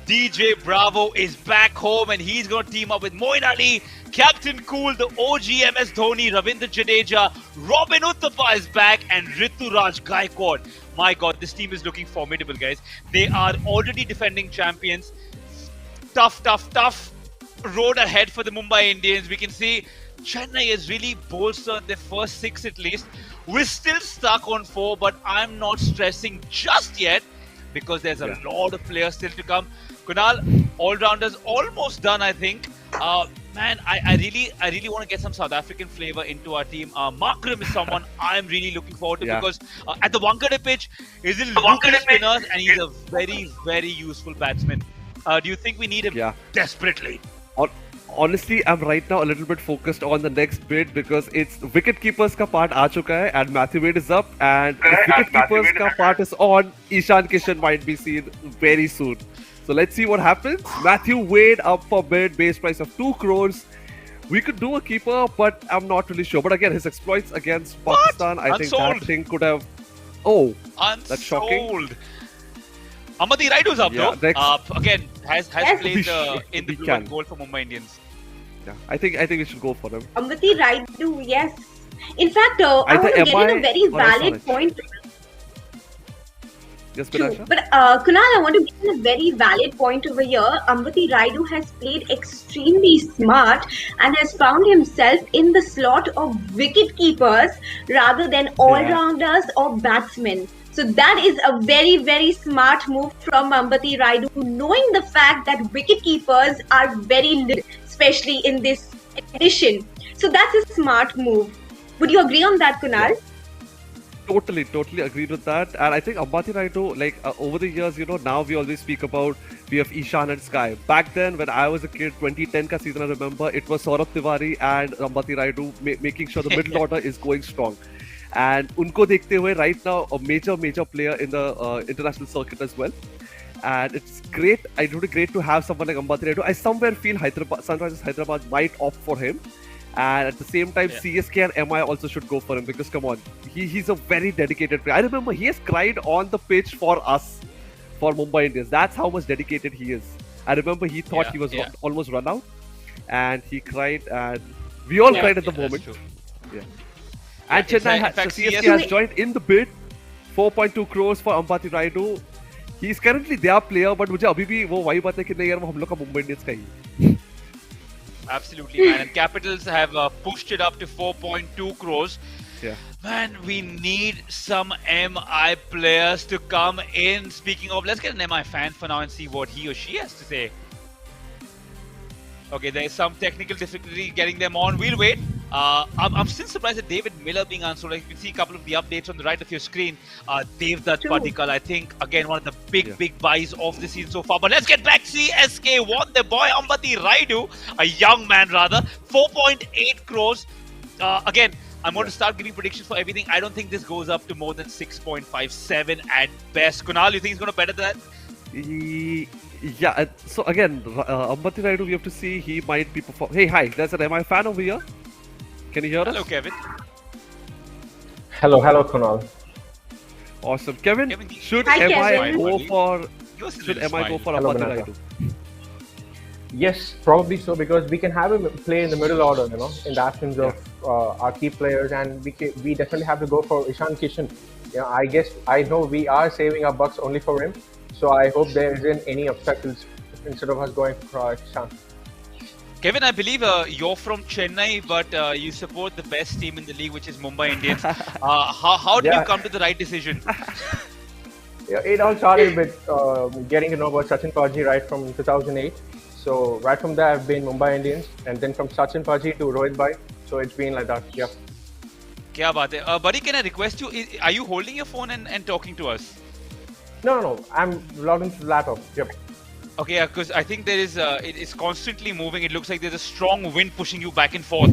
DJ Bravo is back home and he's going to team up with Moin Ali, Captain Cool, the OG MS Dhoni, Ravindra Jadeja, Robin Uthappa is back, and Rituraj Gaikwad. My God, this team is looking formidable, guys. They are already defending champions. Tough road ahead for the Mumbai Indians. We can see Chennai has really bolstered their first 6 at least. We're still stuck on 4, but I'm not stressing just yet because there's a lot of players still to come. Kunal, all-rounders almost done, I think. Man, I really want to get some South African flavor into our team. Markram is someone I'm really looking forward to because at the Wankhede pitch, he's in Lucas spinners and he's a very, very useful batsman. Do you think we need him desperately? Honestly, I'm right now a little bit focused on the next bid because it's wicket keepers ka part aa chuka hai and Matthew Wade is up, and if wicket keepers ka part is on, Ishan Kishan might be seen very soon. So let's see what happens. Matthew Wade up for bid, base price of 2 crores. We could do a keeper, but I'm not really sure. But again, his exploits against Pakistan, I think that thing could have. Oh, that's shocking. Amati Raidu's up though. Again, has played in the blue and gold for Mumbai Indians. Yeah, I think we should go for him. Amati Raidu, yes. In fact, I want to get in a very valid point. Yes, true. But Kunal, I want to get in a very valid point over here. Ambati Raidu has played extremely smart and has found himself in the slot of wicket keepers rather than all-rounders or batsmen. So that is a very, very smart move from Ambati Raidu, knowing the fact that wicket keepers are very little, especially in this edition. So that's a smart move. Would you agree on that, Kunal? Yeah. Totally agreed with that. And I think Ambati Raidu, like over the years, now we always speak about we have Ishan and Sky. Back then, when I was a kid, 2010 ka season, I remember it was Saurabh Tiwari and Ambati Raidu making sure the middle order is going strong. And unko dekhte hue, right now, a major player in the international circuit as well. And it's great. It would be great to have someone like Ambati Raidu. I somewhere feel Sunrisers Hyderabad might opt for him. And at the same time, CSK and MI also should go for him because, come on, he's a very dedicated player. I remember he has cried on the pitch for us, for Mumbai Indians. That's how much dedicated he is. I remember he thought he was almost run out, and he cried, and we all cried at the moment. Yeah. And Chennai CSK has joined in the bid, 4.2 crores for Ambati Raidu. He's currently their player, but मुझे अभी भी वो वही बात है कि नहीं यार वो हम लोग का Mumbai Indians का ही. Absolutely, man. And Capitals have pushed it up to 4.2 crores. Yeah. Man, we need some MI players to come in. Speaking of, let's get an MI fan for now and see what he or she has to say. Okay, there is some technical difficulty getting them on. We'll wait. I'm still surprised at David Miller being answered. Like you can see a couple of the updates on the right of your screen. Devdutt Padikkal, I think, again, one of the big buys of the season so far. But let's get back. CSK won their boy Ambati Raidu, a young man rather, 4.8 crores. Again, I'm going to start giving predictions for everything. I don't think this goes up to more than 6.57 at best. Kunal, you think it's going to better than that? Yeah, so again, Ambati Raidu, we have to see, he might be perform. Hey, hi, there's an MI fan over here. Can you hear us? Hello, Kevin. Hello, Kunal. Awesome. Kevin, should MI go for Ambati Raidu? Yes, probably so, because we can have him play in the middle order, in the absence of our key players, and we definitely have to go for Ishan Kishan. I know we are saving our bucks only for him. So I hope there isn't any obstacles instead of us going for Ishan. Kevin, I believe you're from Chennai, but you support the best team in the league, which is Mumbai Indians. How did you come to the right decision? Yeah, it all started with getting to know about Sachin Paji right from 2008. So right from there, I've been Mumbai Indians, and then from Sachin Paji to Rohit Bhai. So it's been like that. Yep. Kya baat hai? Buddy, can I request you? Are you holding your phone and talking to us? No. I'm logged into the laptop. Yep. Okay, yeah, because I think there is it's constantly moving. It looks like there's a strong wind pushing you back and forth.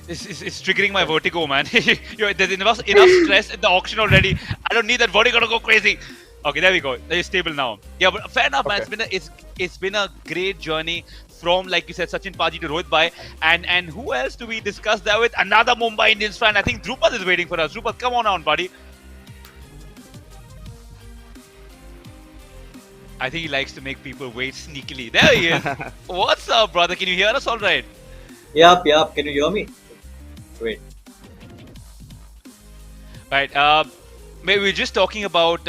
It's triggering my vertigo, man. There's enough stress at the auction already. I don't need that vertigo to go crazy. Okay, there we go. They're stable now. Yeah, but fair enough, man. Okay. It's been a great journey from, like you said, Sachin Paji to Rohit Bhai. And who else do we discuss that with? Another Mumbai Indians fan. I think Drupad is waiting for us. Drupad, come on, buddy. I think he likes to make people wait sneakily. There he is. What's up, brother? Can you hear us all right? Yup. Can you hear me? Wait. Right. Maybe we're just talking about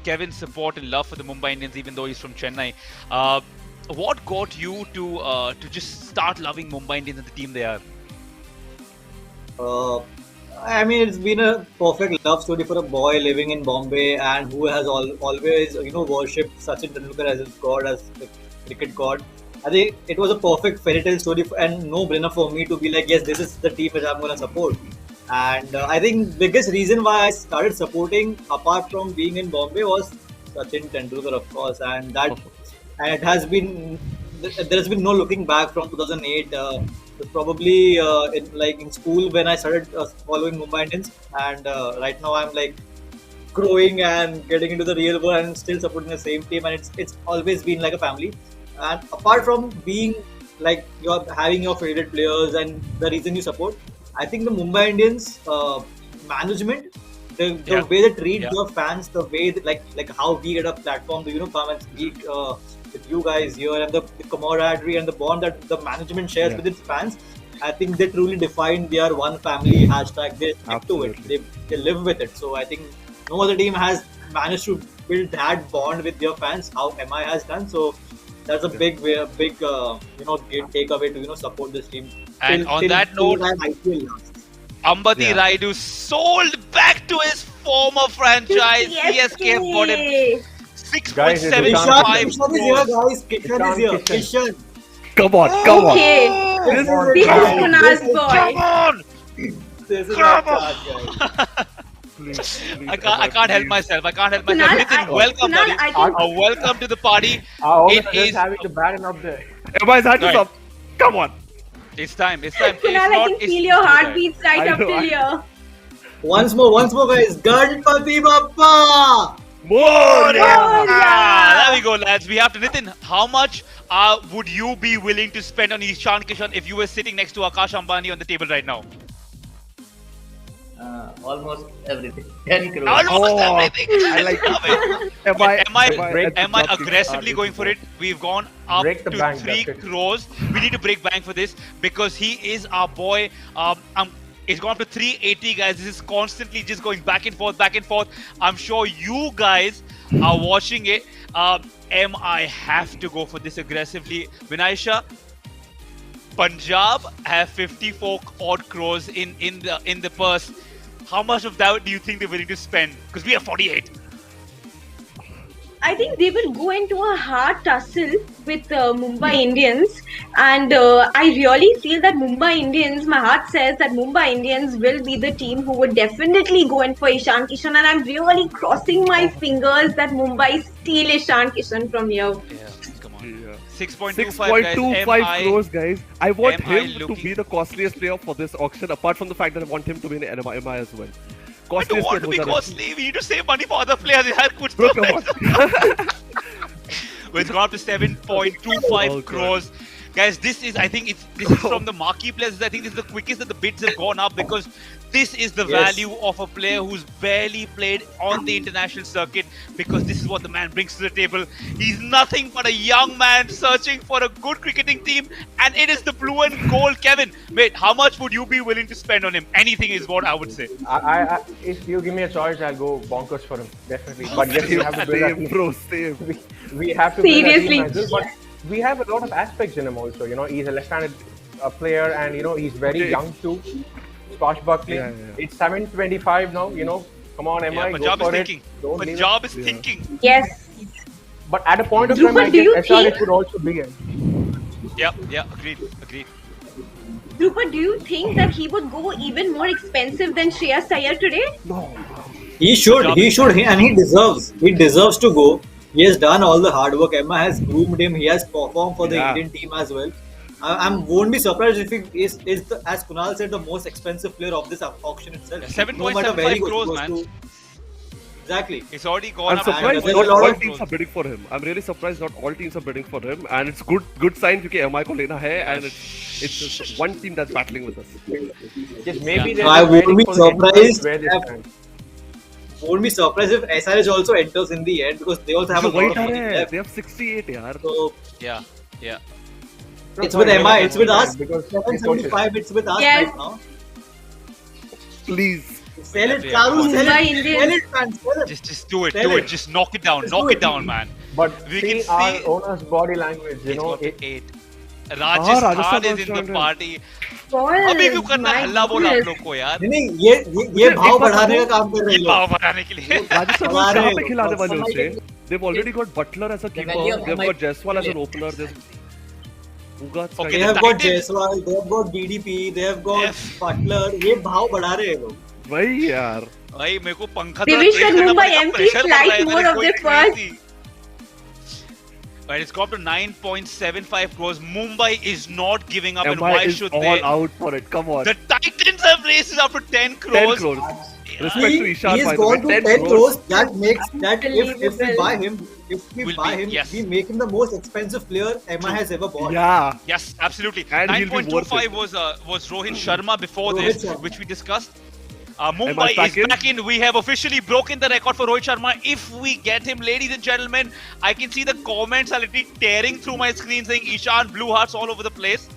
Kevin's support and love for the Mumbai Indians, even though he's from Chennai. What got you to just start loving Mumbai Indians and the team they are? I mean, it's been a perfect love story for a boy living in Bombay and who has always, worshipped Sachin Tendulkar as his god, as the cricket god. I think it was a perfect fairy tale story and no brainer for me to be like, yes, this is the team which I'm going to support. And I think biggest reason why I started supporting, apart from being in Bombay, was Sachin Tendulkar, of course, and it has been there has been no looking back from 2008. Probably in school when I started following Mumbai Indians, and right now I'm like growing and getting into the real world and still supporting the same team, and it's always been like a family. And apart from being like you're having your favorite players and the reason you support, I think the Mumbai Indians management, the way they treat their fans, the way that, like how we get a platform to come and speak with you guys here, and the camaraderie and the bond that the management shares with its fans. I think they truly define their one family hashtag. They stick to it. They live with it. So I think no other team has managed to build that bond with their fans how MI has done. So that's a big great takeaway to support this team. And on that note, Ambati Raidu sold back to his former franchise. CSK bought him 6.75 crores. Kishan is here. Kishan. Come on. Okay. This is Kunal's boy. Come on! This is our guys. Please, I can't help myself. Kunal, Nitin, welcome, Kunal, buddy. Welcome to the party. It It is. is having the baton up there. Everybody's had to Right. stop. Come on. It's time. Kunal, I can feel your heartbeats right up till here. Once more, guys. Ganpati Bappa. More. There we go, lads. We have to. Nitin, how much would you be willing to spend on Ishan Kishan if you were sitting next to Akash Ambani on the table right now? Almost everything. 10 crores. Almost everything. I like it. Am I aggressively going for it? We've gone up Break the to bank, 3 that's it. crores. We need to break bank for this because he is our boy. It's gone up to 380, guys. This is constantly just going back and forth. I'm sure you guys are watching it. I have to go for this aggressively. Vinaisha, Punjab have 54 odd crores in the purse. How much of that do you think they're willing to spend? Because we have 48. I think they will go into a hard tussle with Mumbai Indians, and I really feel that Mumbai Indians, my heart says that Mumbai Indians will be the team who would definitely go in for Ishan Kishan, and I'm really crossing my fingers that Mumbai steal Ishan Kishan from here. Yeah, come on. Yeah. 6.25 6.25 crores, guys. I want MI him to looking- be the costliest player for this auction, apart from the fact that I want him to win an MI as well. I don't want to be costly. We need to save money for other players. Bro, come on. It's gone up to 7.25 Oh, crores. Guys, this is from the marquee players. I think this is the quickest that the bids have gone up because this is the value of a player who's barely played on the international circuit, because this is what the man brings to the table. He's nothing but a young man searching for a good cricketing team, and it is the blue and gold. Kevin, mate, how much would you be willing to spend on him? Anything is what I would say. I if you give me a choice, I'll go bonkers for him, definitely. But yes, we have to build our Same, team. bro, same. We have to build our Seriously. team as well, but we have a lot of aspects in him also. He's a left-handed player, and he's very Okay. young too. Swashbuckling. Yeah. It's 7:25 now. Come on, Yeah, MI, go Punjab is for it. thinking. Don't leave it. Punjab is thinking. Yes. But at a point of Drupal, time, I do you guess think- SRH would also be in. Yeah, agreed. Rupert, do you think that he would go even more expensive than Shreyas Iyer today? He should, and he deserves. He deserves to go. He has done all the hard work. Emma has groomed him. He has performed for the Indian team as well. I won't be surprised if he is the, as Kunal said, the most expensive player of this auction itself. 7.75 crores, man. Exactly. It's already gone I'm up. surprised there's not a lot all of teams are bidding for him. I'm really surprised not all teams are bidding for him, and it's good sign because MI ko lena hai, and it's just one team that's battling with us. Yes, maybe Yeah. they're I won't waiting be for the end surprised where they if- stand. Won't be surprised if SRH also enters in the end because they also have a So lot wait, of money left. they have 68 yaar. So Yeah. it's with MI, it's with us. Because 775, it's with us Yes. right now. Please. Sell it, Yeah. Charu, sell Mumbai it. Indians. Sell it, man. Sell it. Just do it. Tell Do it. it. Just knock it down. Just Knock do it it. down, man. But We see can our see- owner's body language, you know. It's got It, 8. Rajasthan Rajasthan is was in the joined in. party. Balls, अभी क्यों करना my हल्ला बोल आप goodness. लोग को यार? नहीं ये भाव बढ़ाने का काम कर रहे ये हैं भाव लोग। बढ़ाने के लिए. Rajasthan हमारे was कहाँ पे लोग, खिलाने वाले हमारे उसे? They've already got Butler as a keeper. value of They've my- got Jaiswal as an opener. There's Uga. Okay, They the have got Titans- Jaiswal, they have got DDP, they have got Yes. Butler. ये भाव बढ़ा रहे हैं लोग। वही यार. भाई मेरे को पंखा They थोड़ा wish तेज that करना Mumbai पड़ेगा, MPs pressure पड़ रहा है like इधर, more it's of going their first. crazy. Right, it's got up to 9.75 crores. Mumbai is not giving up, and MI why is should all they? out for it. Come on. The Titans have raised it up to 10 10 crores. crores. Respect to Ishan, He's by the way. gone to 10 crores. That makes that if we Unbelievable. buy him, if we Will buy be- him, yes. we make him the most expensive player Emma has ever bought. Yeah. Yes, absolutely. And he'll be worth 9.25 was Rohit Sharma before Rohit this, Sharma. which we discussed. Mumbai back is in? back in. We have officially broken the record for Rohit Sharma. If we get him, ladies and gentlemen, I can see the comments are literally tearing through my screen saying Ishan, blue hearts all over the place.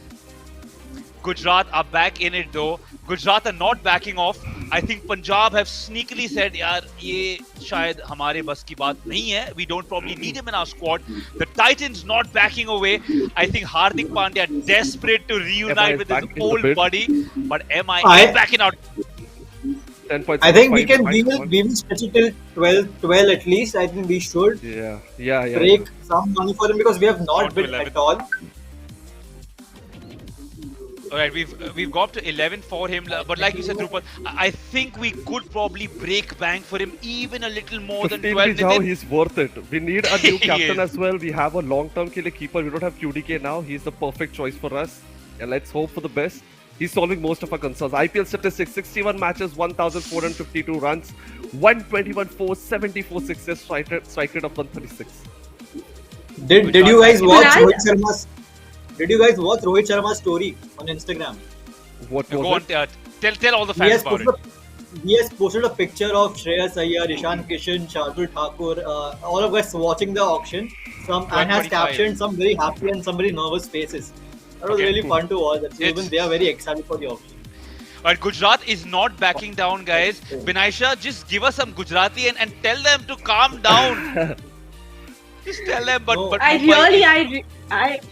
Gujarat are back in it though. Gujarat are not backing off. I think Punjab have sneakily said, यार ये शायद हमारे बस की बात नहीं है. We don't probably need him in our squad. The Titans not backing away. I think Hardik Pandya desperate to reunite is with back his in the old bid. buddy, but MI I- is backing out. 10.75. I think we will stretch it till 12 at least. I think we should Yeah. break some money for him because we have Not not to bid 11. at all. All right, we've got up to 11 for him, but like you said, Drupal, I think we could probably break bank for him even a little more than 15 12. भी जाओ, Nitin? he's worth it. We need a new He captain is. as well. We have a long-term के लिए keeper. We don't have QDK now. He's the perfect choice for us. And let's hope for the best. He's solving most of our concerns. IPL statistics: 61 matches, 1,452 runs, 121 4, 74 sixes, strike rate of 136. Did you guys watch Kunal? Rohit Sharma's? Did you guys watch Rohit Sharma's story on Instagram? What Go was on, it? tell all the He fans has, about it. he has posted a picture of Shreyas Iyer, Ishan Kishan, Shardul Thakur, all of us watching the auction. And has 125. captioned some very happy and some very nervous faces. That was Okay. really fun to watch. So It's- even they are very excited for the auction. But Gujarat is not backing down, guys. Binaisha, just give us some Gujarati and tell them to calm down. Just tell them, but No. but I Mumbai really, is-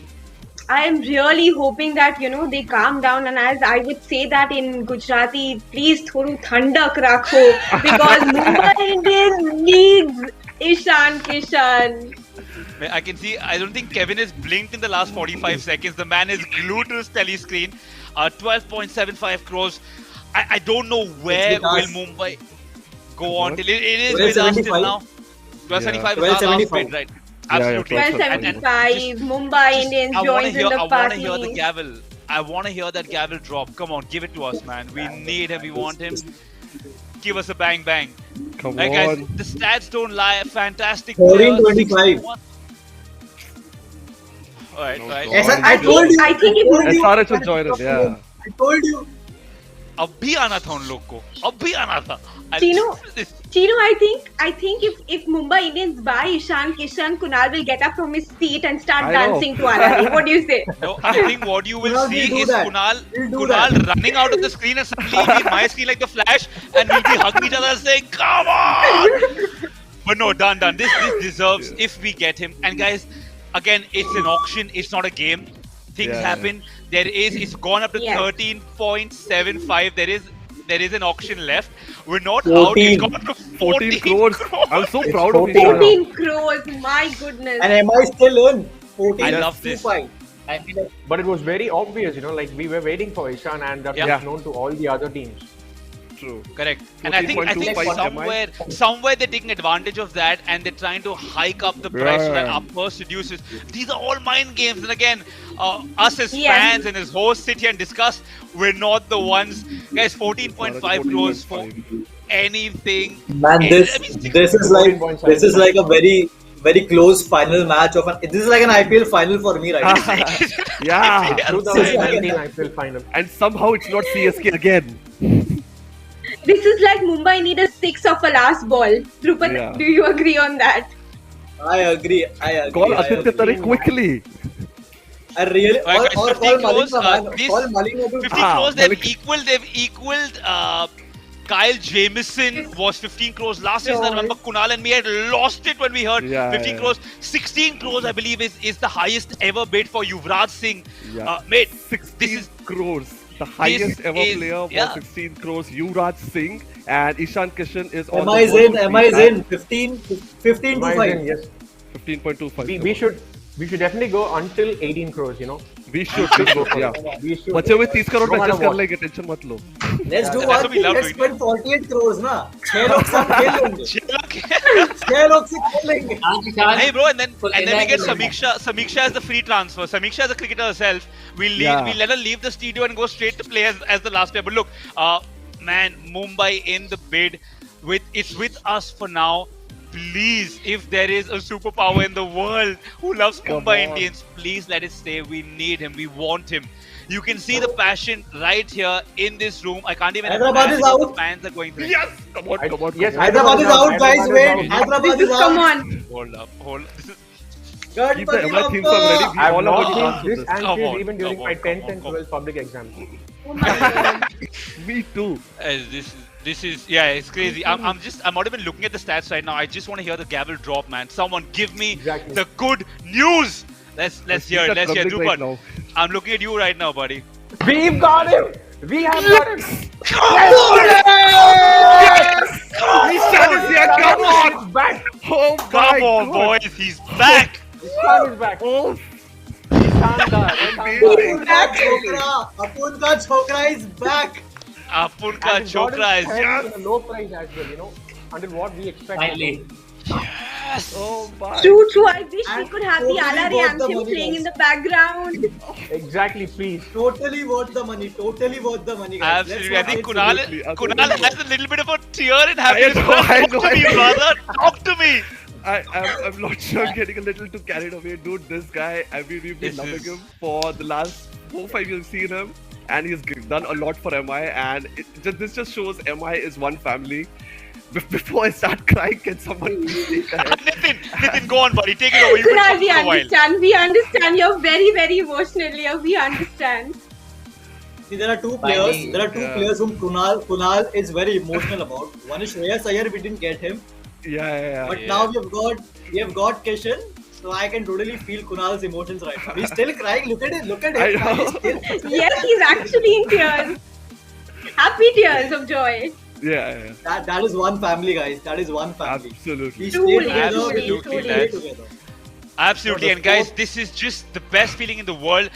I am really hoping that they calm down, and as I would say that in Gujarati, please thodu thandak rakho because Mumbai Indians needs Ishan Kishan. I can see. I don't think Kevin has blinked in the last 45 seconds. The man is glued to his telly screen. 12.75 crores. I don't know where with us. will Mumbai go on till. It is with us 12.75. till now. 12.75 is our last 12.75. bid, right? Yeah, Absolutely. 1275, Mumbai Indians joins in the I want to party. hear the gavel. I want to hear that gavel drop. Come on, give it to us, man. We need him. We want him. Give us a bang bang. Come Right, guys, on. the stats don't lie. Fantastic. 14.25. Alright, No, right. God. Yes, I think it would. SRH will join it, yeah. I told you. अब भी आना था उन लोग को. अब भी आना था. Chino, I think if Mumbai Indians buy Ishan Kishan, Kunal will get up from his seat and start I know. dancing to RRA. What do you say? No, I think what you will Kunal see will do is that. Kunal He'll do that. running out of the screen and suddenly he'll be in my screen like the Flash and we'll be hugging each other saying, "Come on!" But no, done. This deserves if we get him. And guys, again, it's an auction. It's not a game. Things Yeah, happen. It's gone up to Yes. 13.75. There is there is an auction left. We're not out. It's 14. gone to 14 14 crores. I'm so It's proud of 14 you. now. 14 crores, my goodness. And am I still in? 14 I is love this. 2-5. I mean, But it was very obvious, like we were waiting for Ishan, and that Yeah. was known to all the other teams. True. Correct. And I think 14.25 somewhere they're taking advantage of that and they're trying to hike up the price so that Yeah. our purse reduces. These are all mind games. And again, us as Yes. fans and as hosts sit here and discuss. We're not the ones. Guys, 14.5 crores for 14.5. anything. Man, I this mean, this is like 14.7. a very close final match of this is like an IPL final for me right now. Yeah. 2019 IPL final. And somehow it's not CSK again. This is like Mumbai need a 6 of a last ball. Drupad, Yeah. do you agree on that? I agree. Call I Aditya agree. Tare quickly. I really Alright, guys, or 15 call crores, Malinga, man. this- Call Malinga to 50 crores, they've Malik- equaled Kyle Jamieson was 15 crores last season. I remember Kunal and me had lost it when we heard Yeah, 15 yeah. crores. 16 crores, I believe, is the highest ever bid for Yuvraj Singh. Yeah. Mate, 16 this is crores. The highest ever is- player was yeah. 16 crores. Yuvraj Singh and Ishan Kishan is on MI the is in, board MI is at in 15 to 5. Yes. 15.25. We should definitely go until 18 crores, We should go for Yeah. it. We should. बचे हुए 30 crore No matter adjust कर what. लेंगे, tension मत लो. Let's do that's one what we thing. love Let's doing. spend 48 crores ना. 6 लोग सब खेल लेंगे. 6 लोग से खेल लेंगे. hey bro, and then we enjoy get the Samiksha as the free transfer. Samiksha as a cricketer herself. We'll let her leave the studio and go straight to play as the last player. But look, man, Mumbai in the bid it's with us for now. Please, if there is a superpower in the world who loves Mumbai Indians, please let it stay. We need him. We want him. You can see the passion right here in this room. I can't even Hyderabad imagine is what the out. fans are going through. Yes! Come on, come on. Yes, Hyderabad is out, guys. Wait. Hyderabad is Come out. on. Hold up. This is Keep the Ganpati MI theme song ready. Bappa. We I have all are not going to dance seen to this this. Come angle on, even during come my on, 10th come and on. 12th public exams. Oh my God. Me too. This is yeah, it's crazy. I'm not even looking at the stats right now. I just want to hear the gavel drop, man. Someone give me Exactly. the good news. Let's hear it. Let's hear it. Trembling right Drupad, now. I'm looking at you right now, buddy. We've got him! We have got him! Ishan is here, come on! He's back! Oh my Come on, God. boys. He's back. Ishan is back! Oh, Shanda! amazing. Apun ka chokra is back. Apun ka And he's got chokra his is hand in a low price as well, until what we expect. finally. yes. Oh my. True. I wish we And could have the totally Alari worth the anthem money, playing in guys. the background. Exactly, please. Totally worth the money. Totally worth the money, guys. Absolutely. I Let's think not Kunal, say Absolutely. Kunal has a little bit of a tear in happiness. I know, Talk to me, brother. Talk to me. I'm not sure I'm getting a little too carried away. Dude, this guy, I mean, we've been This loving is- him for the last 4-5 years. Seen him, and he's done a lot for MI. And this just shows MI is one family. Before I start crying, can someone please take a head? Nitin, go on, buddy. Take it over. You've been Kunal, talking we for a while. understand. We understand. You're very, very emotional here. We understand. See, there are two Finally, players. There are two yeah. players whom Kunal is very emotional about. One is Shreyas Iyer. We didn't get him, Yeah. but now we have got Kishan. So I can totally feel Kunal's emotions right now. He's still crying. Look at it. Look at I him. know. He's still- Yes, he's actually in tears. Happy tears of joy. Yeah. That is one family, guys. That is one family. Absolutely. We stay Truly, together. absolutely, We stay lads. together. Absolutely, No, and the guys, sport- this is just the best feeling in the world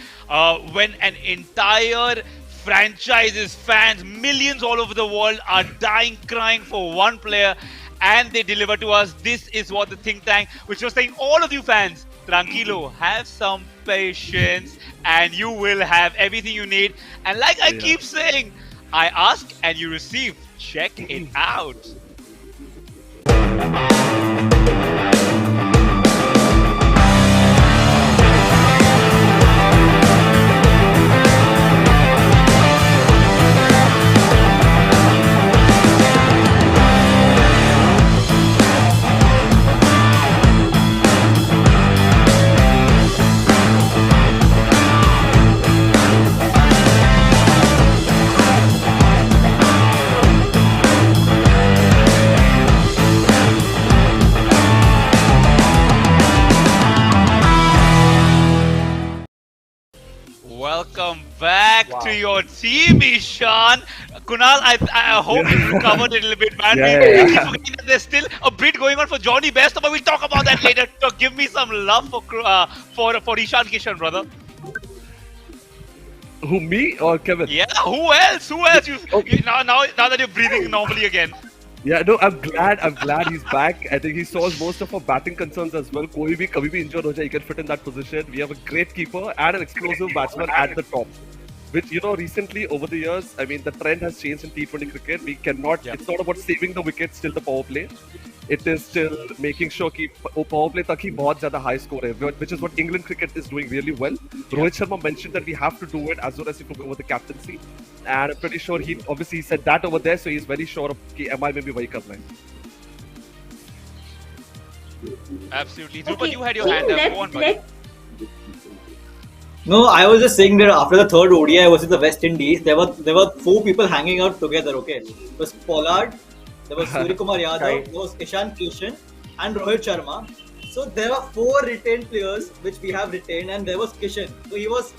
when an entire franchise's fans, millions all over the world, are dying, crying for one player, and they deliver to us. This is what the think tank, which was saying, all of you fans, tranquilo, have some patience, and you will have everything you need. And like I keep saying, I ask and you receive. Check it out. Welcome back to your team, Ishan. Kunal, I hope you've recovered a little bit, man. Yeah, We yeah, keep yeah. forgetting that there's still a bid going on for Johnny Best, but we'll talk about that later. So give me some love for Ishan Kishan, brother. Who, me or Kevin? Yeah, who else? Who else? Okay. Now that you're breathing normally again. Yeah, no, I'm glad he's back. I think he solves most of our batting concerns as well. Koi bhi kabhi bhi injured ho jaye, he can fit in that position. We have a great keeper and an explosive batsman at the top. Which, recently over the years, I mean, the trend has changed in T20 cricket. We cannot, it's not about saving the wickets till the power play. It is still making sure कि power play तक ही बहुत ज़्यादा high score है, which is what England cricket is doing really well. Rohit Sharma mentioned that we have to do it as soon as he took over the captaincy, and I'm pretty sure he obviously said that over there, so he's very sure of कि MI में भी वही करना है. Absolutely. Drupad, you had your hand up. Go on, buddy. No, I was just saying that after the third ODI versus the West Indies, there were four people hanging out together. Okay, it was Pollard, there was Suryakumar Yadav, Right. there was Ishan Kishan, and Rohit Sharma. So there were four retained players which we have retained, and there was Kishan. So he was,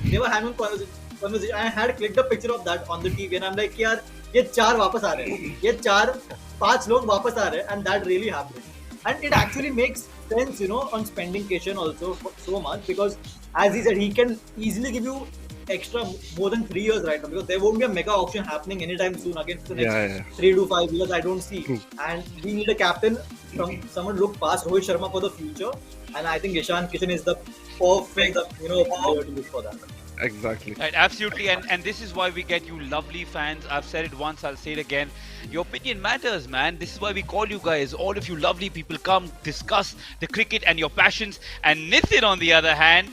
they were having conversation. I had clicked a picture of that on the TV, and I'm like, यार ये चार वापस आ रहे हैं, ये चार पांच लोग वापस आ रहे हैं, and that really happened. And it actually makes sense, on spending Kishan also so much, because as he said, he can easily give you extra more than 3 years right now, because there won't be a mega auction happening anytime soon again for the next 3 to 5 years. I don't see. True. And we need a captain from someone look past Rohit Sharma for the future. And I think Ishan Kishan is the perfect, player to look for that. Exactly. Right, absolutely, and this is why we get you lovely fans. I've said it once, I'll say it again. Your opinion matters, man. This is why we call you guys. All of you lovely people come discuss the cricket and your passions. And Nitin, on the other hand,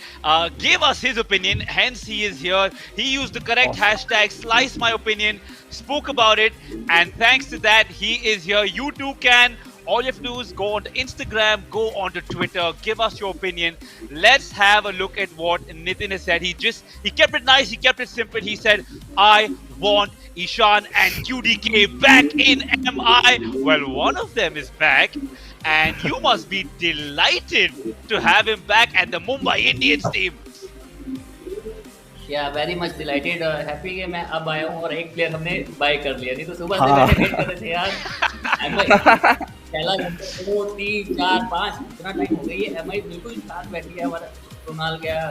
gave us his opinion. Hence, he is here. He used the correct hashtag, slice my opinion, spoke about it, and thanks to that, he is here. You too can. All you have to do is go onto Instagram, go onto Twitter, give us your opinion. Let's have a look at what Nitin has said. He kept it nice, he kept it simple. He said, I want Ishan and QDK back in MI. Well, one of them is back, and you must be delighted to have him back at the Mumbai Indians team. या very much dilated happy कि मैं अब आया हूँ और एक player हमने bye कर लिया, नहीं तो सुबह से बैठे वेट कर रहे थे यार। पहला घंटे 2 3 4 5 इतना टाइम हो गई है, एमआई बिल्कुल शांत बैठी है। हमारा कुणाल गया,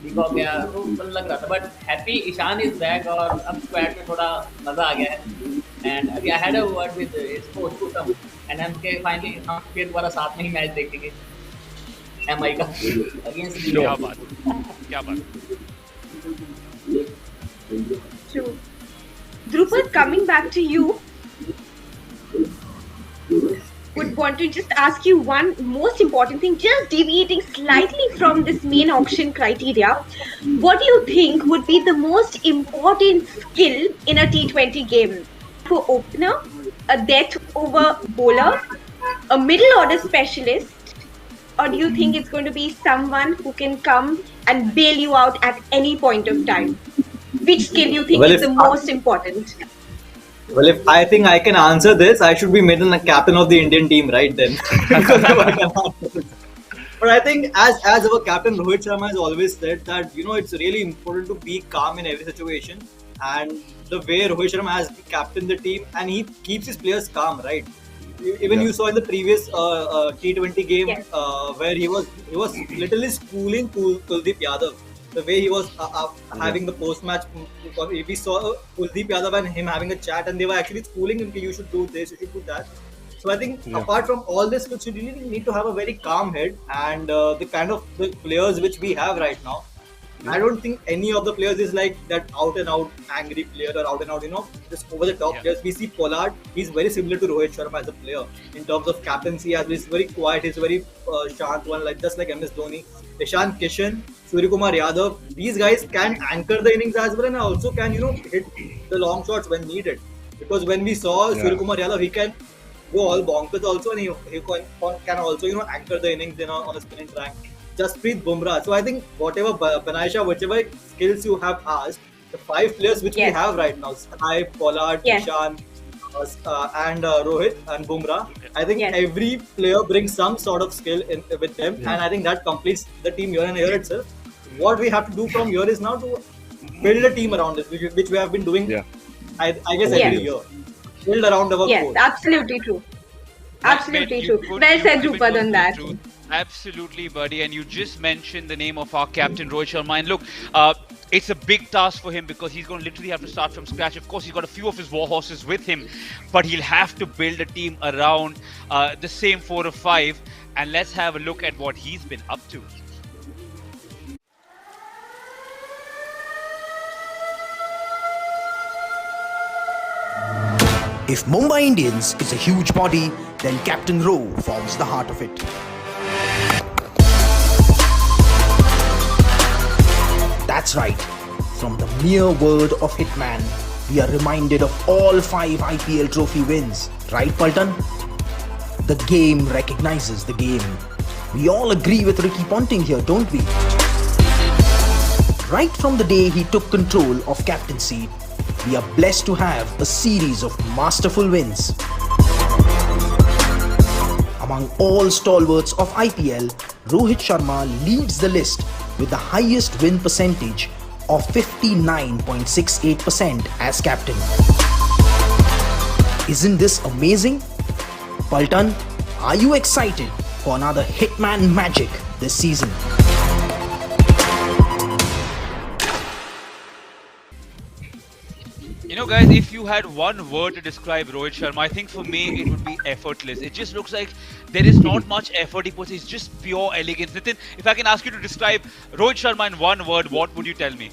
दीपक गया, तो मन लग रहा था, but happy Ishan is back और अब स्क्वाड में थोड़ा मजा आ गया है। And I had a word with sports to come and हम के फाइनली हम फिर दोबारा साथ में ही मैच देखेंगे एमआई का अगेंस्ट। क्या बात, क्या बात। True. Drupad, coming back to you, would want to just ask you one most important thing, just deviating slightly from this main auction criteria. What do you think would be the most important skill in a T20 game? For opener, a death over bowler, a middle order specialist, or do you think it's going to be someone who can come and bail you out at any point of time? Which skill you think is the most important? Well, if I think I can answer this, I should be made a captain of the Indian team right then. Because I can answer this. But I think as our captain Rohit Sharma has always said that it's really important to be calm in every situation, and the way Rohit Sharma has captained the team, and he keeps his players calm, right? Even you saw in the previous T20 game, Yes. where he was literally schooling Kuldeep Yadav. The way he was having the post-match, we saw Kuldeep Yadav and him having a chat, and they were actually schooling him, you should do this, you should do that. So I think apart from all this, you really need to have a very calm head, and the kind of the players which we have right now, I don't think any of the players is like that out and out angry player or out and out, just over the top players. We see Pollard, he's very similar to Rohit Sharma as a player in terms of captaincy. He's very quiet, he's very shant one, just like MS Dhoni. Ishan Kishan, Suryakumar Yadav, these guys can anchor the innings as well, and also can hit the long shots when needed. Because when we saw Suryakumar Yadav, he can go all bonkers also, and he can also anchor the innings on a spinning track. Jasprit Bumrah. So I think whatever Benaisha, whichever skills you have asked, the 5 players which we have right now, Sky, Pollard, Ishan, and Rohit and Bumrah, I think every player brings some sort of skill with them, and I think that completes the team year and year itself. What we have to do from here is now to build a team around it, which we have been doing I guess Yes. every year. Build around our Yes, coach. absolutely true. Absolutely true. Well said, Drupad, on that. Absolutely, buddy. And you just mentioned the name of our captain, Rohit Sharma. And look, it's a big task for him because he's going to literally have to start from scratch. Of course, he's got a few of his war horses with him, but he'll have to build a team around the same 4 or 5. And let's have a look at what he's been up to. If Mumbai Indians is a huge body, then Captain Rowe forms the heart of it. That's right. From the mere word of Hitman, we are reminded of all 5 IPL trophy wins. Right, Paltan? The game recognizes the game. We all agree with Ricky Ponting here, don't we? Right from the day he took control of captaincy, we are blessed to have a series of masterful wins. Among all stalwarts of IPL, Rohit Sharma leads the list with the highest win percentage of 59.68% as captain. Isn't this amazing? Paltan, are you excited for another Hitman magic this season? You know, guys, if you had one word to describe Rohit Sharma, I think for me it would be effortless. It just looks like there is not much effort he puts. It's just pure elegance. Nitin, if I can ask you to describe Rohit Sharma in one word, what would you tell me?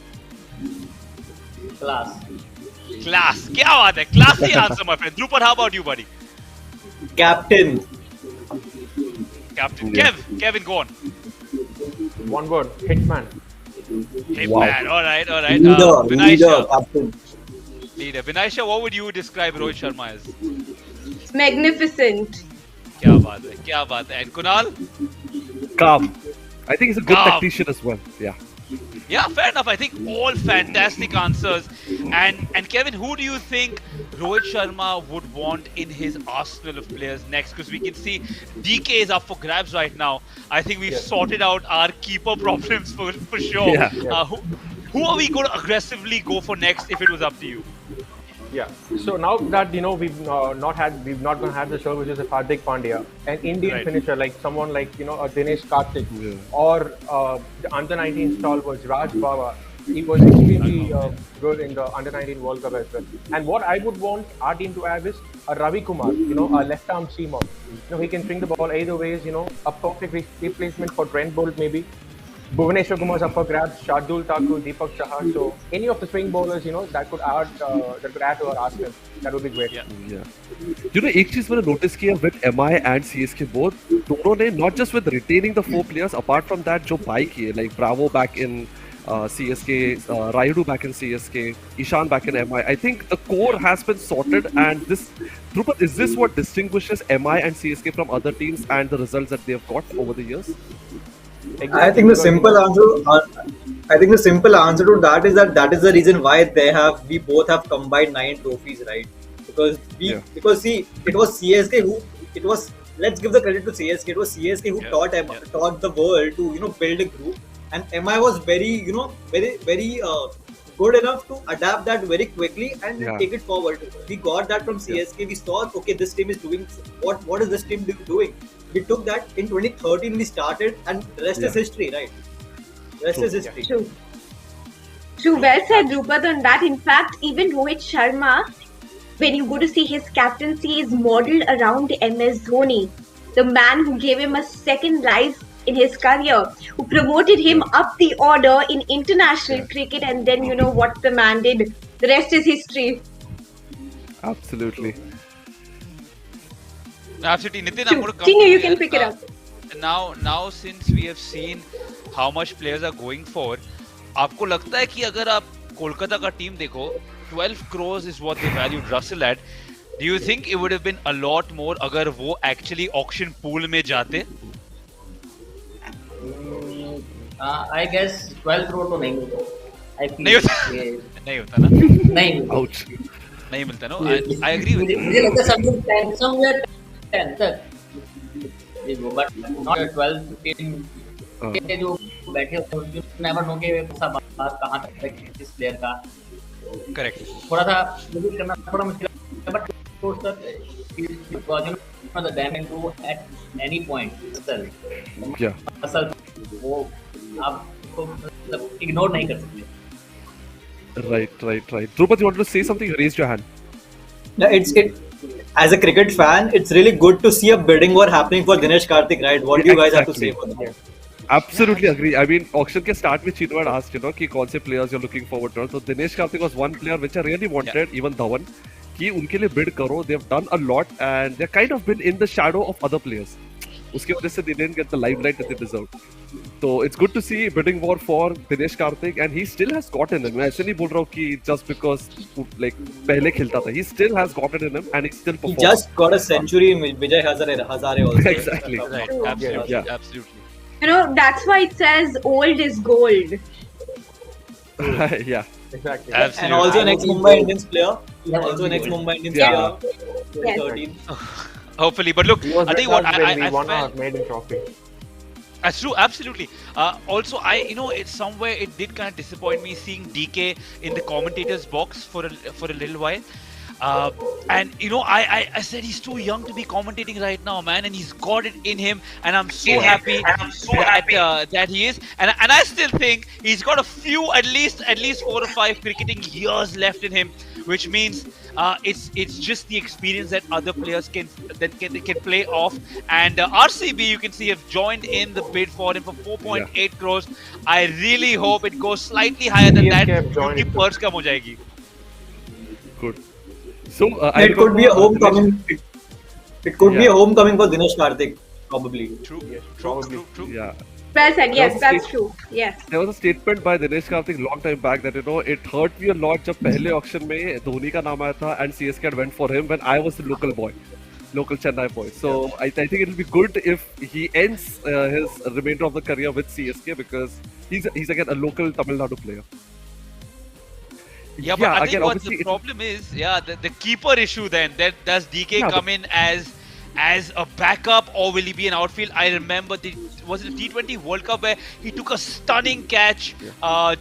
Class. Class. Kya baat hai? Classy answer, my friend. Drupad, how about you, buddy? Captain. Captain. Yeah. Kevin, go on. One word, Hitman. Hey, Wow. man. All right. Leader. Vinaysha. Captain. Leader. Vinaysha, what would you describe Rohit Sharma as? Magnificent. Kya baat hai? Kya baat hai? And Kunal? Calm. I think he's a good Calm. tactician as well. Yeah. Yeah, fair enough. I think all fantastic answers. And Kevin, who do you think Rohit Sharma would want in his arsenal of players next? Because we can see DK is up for grabs right now. I think we've sorted out our keeper problems for sure. Yeah. Who are we going to aggressively go for next if it was up to you? Yeah. So now that we've not going to have the show, which is a Hardik Pandya, an Indian Right. finisher like someone like a Dinesh Karthik, Yeah. or the under 19 stalwarts Raj Baba. He was extremely good in the under 19 World Cup as well. And what I would want our team to have is a Ravi Kumar, a left arm seamer. He can swing the ball either ways. A perfect replacement for Trent Bolt maybe. Bhuvaneshwar Kumar's up for grabs, Shardul Thakur, Deepak Chahar. So any of the swing bowlers, that could add to our arsenal. That would be great. Yeah. Yeah. एक चीज मैंने notice किया with MI and CSK both, दोनों ने not just with retaining the 4 players, apart from that जो buy किए, like Bravo back in CSK, Rayudu back in CSK, Ishan back in MI. I think the core has been sorted, and this, Drupad, is this what distinguishes MI and CSK from other teams and the results that they have got over the years? I think the simple answer. I think the simple answer to that is that is the reason why we both have combined 9 trophies, right? Because see, it was CSK who it was. Let's give the credit to CSK. It was CSK who taught the world to build a group, and MI was very very good enough to adapt that very quickly and take it forward. We got that from CSK. We saw, okay, this team is doing what is this team doing? We took that in 2013. We started, and the rest is history, right? The rest is history. True. Well said, Drupad, on that. In fact, even Rohit Sharma, when you go to see his captaincy, is modeled around MS Dhoni, the man who gave him a second life in his career, who promoted him up the order in international cricket, and then you know what the man did. The rest is history. Absolutely. Absolutely. Nitin, I'm going to come Tinu, to you can pick it up. Now since we have seen how much players are going for, आपको लगता है कि अगर आप कोलकाता का team देखो, 12 crores is what they valued Russell at. Do you think it would have been a lot more अगर वो actually auction pool में जाते? I guess 12 crore तो नहीं होता. I feel नहीं होता. ये- नहीं होता ना? नहीं मिलता. Ouch. नहीं मिलता ना? I agree with you. मुझे लगता है somewhere 10 तक. But not 12, 15 के जो बैठे होते हैं, never know कि बात कहाँ तक है किस प्लेयर का. Correct. थोड़ा सा predict करना थोड़ा मुश्किल है, but those are because you know the damn can go at any point असल Yeah. असल वो आप उसको मतलब इग्नोर नहीं कर सकते. Right. Drupad, you wanted to say something? You raised your hand. Yeah, it as a cricket fan, it's really good to see a bidding war happening for Dinesh Karthik, right? What do you guys have to say Exactly. about that? Absolutely agree. I mean, auction के start में Chino had asked, कि कौन से players you're looking forward to. So Dinesh Karthik was one player which I really wanted, even Dhawan, कि उनके लिए bid करो. They've done a lot and they've kind of been in the shadow of other players. उसकी वजह से they didn't get the limelight that they deserved. So it's good to see bidding war for Dinesh Karthik and he still has got it in him. मैं ऐसे नहीं बोल रहा हूँ कि just because like पहले खेलता था. He still has got it in him and he still He performs. just got a century in Vijay Hazare also. Exactly. Right. True. Absolutely. Yeah. Absolutely. You know, that's why it says old is gold. Yeah. Exactly. Absolutely. And also an ex-Mumbai Indians player. Also an ex-Mumbai Indians Yeah. player. 2013. Hopefully, but look, He was I think with what us when we I won our felt. maiden trophy. That's true, absolutely. Also, it's somewhere it did kind of disappoint me seeing DK in the commentators box for a little while. And I said he's too young to be commentating right now, man, and he's got it in him, and I'm so happy that he is, and I still think he's got a few at least 4 or 5 cricketing years left in him, which means it's just the experience that other players can play off, and RCB you can see have joined in the bid for him for 4.8 crores. I really hope it goes slightly higher than that. CSK have joined क्योंकि it. Purse कम हो जाएगी. Good. So It could be a homecoming. It could be Yeah. a homecoming for Dinesh Karthik, probably. True. probably. True. Yeah. Well said. Yes, Just that's it- true. Yes. There was a statement by Dinesh Karthik long time back that it hurt me a lot जब पहले auction में धोनी का नाम आया था and CSK had went for him when I was the local boy, local Chennai boy. So I think it'll be good if he ends his remainder of the career with CSK because he's again a local Tamil Nadu player. Yeah, but I think again, what obviously the problem is, the keeper issue then. Does DK Yeah, come in as a backup or will he be an outfield? I remember was it the T20 World Cup where he took a stunning catch,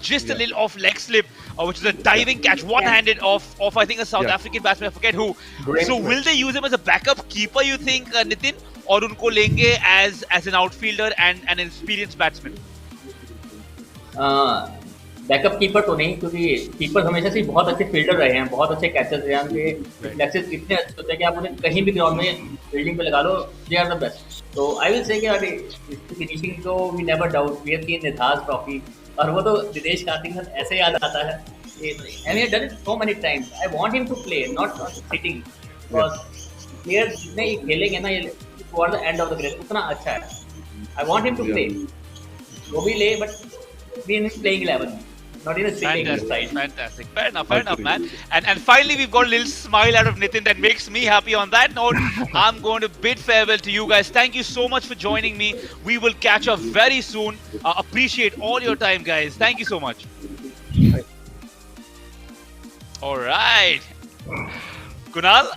just a little off leg slip, which is a diving catch, one-handed off I think a South Yeah. African batsman, I forget who. Great So match. will they use him as a backup keeper, you think, Nitin? Or उनको लेंगे as an outfielder and an experienced batsman? Backup keeper तो नहीं, क्योंकि keeper हमेशा से बहुत अच्छे fielder रहे हैं, बहुत अच्छे कैचर्स रहे हैं, उनके रिफ्लेक्सेस इतने अच्छे होते हैं कि आप उन्हें कहीं भी ग्राउंड में फील्डिंग पे लगा लो, दे आर द बेस्ट. तो आई विल से कि अरे इसकी फिनिशिंग तो we never doubt, we have seen Nidahas trophy, और वो तो दिनेश कार्तिक के साथ ऐसे याद आता है, and he has done it so many times. I want him to play, not sitting, because player जितने ही खेलेंगे ना ये toward the end of the career उतना अच्छा है. I want him to play, वो भी ले but be in playing 11. Not in a sitting side. Fantastic. Fair enough, man. And finally, we've got a little smile out of Nitin that makes me happy. On that note, I'm going to bid farewell to you guys. Thank you so much for joining me. We will catch up very soon. Appreciate all your time, guys. Thank you so much. All right. Kunal,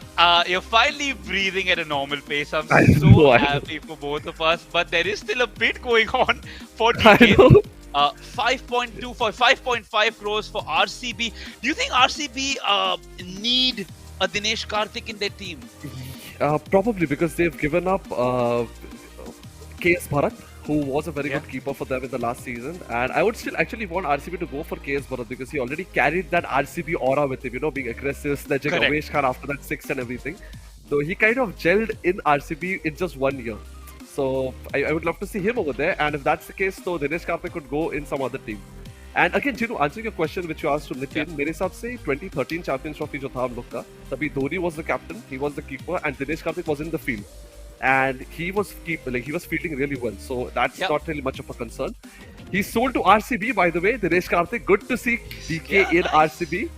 you're finally breathing at a normal pace. I'm I so know. happy for both of us. But there is still a bid going on for I DK. know. 5.2 for 5.5 crores for RCB. Do you think RCB need a Dinesh Karthik in their team? Probably because they've given up KS Bharat, who was a very good keeper for them in the last season. And I would still actually want RCB to go for KS Bharat because he already carried that RCB aura with him, being aggressive, sledging Correct. Avesh Khan after that 6 and everything. So he kind of gelled in RCB in just 1 year. So I would love to see him over there. And if that's the case, so Dinesh Karthik could go in some other team. And again, Jinu, answering your question which you asked to Nitin, मेरे हिसाब से 2013 Champions Trophy जो था हम लोग का, तभी Dhoni was the captain, he was the keeper, and Dinesh Karthik was in the field. And he was fielding really well. So that's not really much of a concern. He's sold to RCB, by the way. Dinesh Karthik, good to see DK in nice. RCB.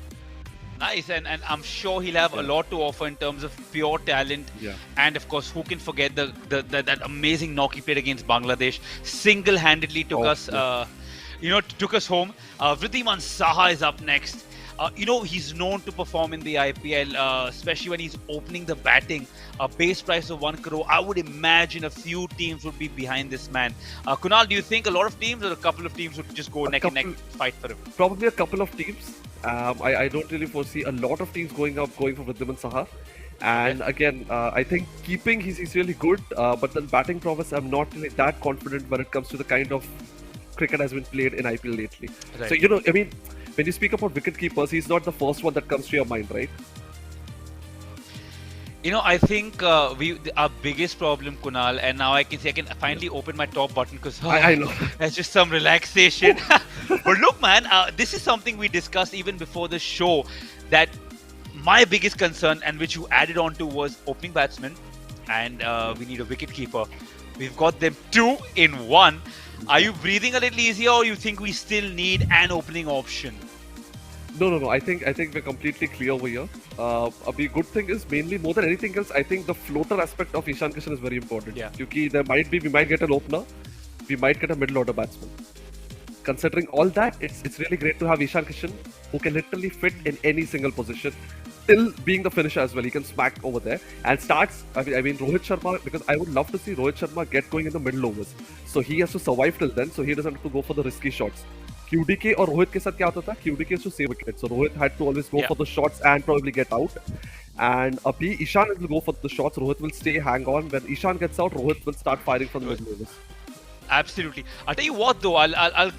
Nice, and I'm sure he'll have a lot to offer in terms of pure talent. Yeah. And of course, who can forget that amazing knock he played against Bangladesh? Single-handedly took us, took us home. Vridhiman Saha is up next. He's known to perform in the IPL, especially when he's opening the batting. A base price of 1 crore. I would imagine a few teams would be behind this man. Kunal, do you think a lot of teams or a couple of teams would just go neck and neck fight for him? Probably a couple of teams. I don't really foresee a lot of teams going for Vridhiman Saha. And again, I think keeping he's really good, but then batting prowess, I'm not really that confident when it comes to the kind of cricket has been played in IPL lately. Right. So I mean, when you speak about wicket keepers, he's not the first one that comes to your mind, right? I think our biggest problem, Kunal, and now I can finally open my top button because I know. there's just some relaxation. But look, man, this is something we discussed even before the show, that my biggest concern, and which you added on to, was opening batsman, and we need a wicket keeper. We've got them 2 in 1. Are you breathing a little easier, or you think we still need an opening option? No. I think we're completely clear over here. The good thing is, mainly more than anything else, I think the floater aspect of Ishan Kishan is very important. Yeah. Because we might get an opener, we might get a middle order batsman. Considering all that, it's really great to have Ishan Kishan, who can literally fit in any single position, till being the finisher as well. He can smack over there and starts. I mean Rohit Sharma, because I would love to see Rohit Sharma get going in the middle overs. So he has to survive till then. So he doesn't have to go for the risky shots. QDK और रोहित के साथ क्या होता था? QDK used to save wickets, so Rohit had to always go for the shots and probably get out. And abhi Ishan will go for the shots. Rohit will stay, hang on. When Ishan gets out, Rohit will start firing from the middle overs. Absolutely. I'll tell you what, though. I'll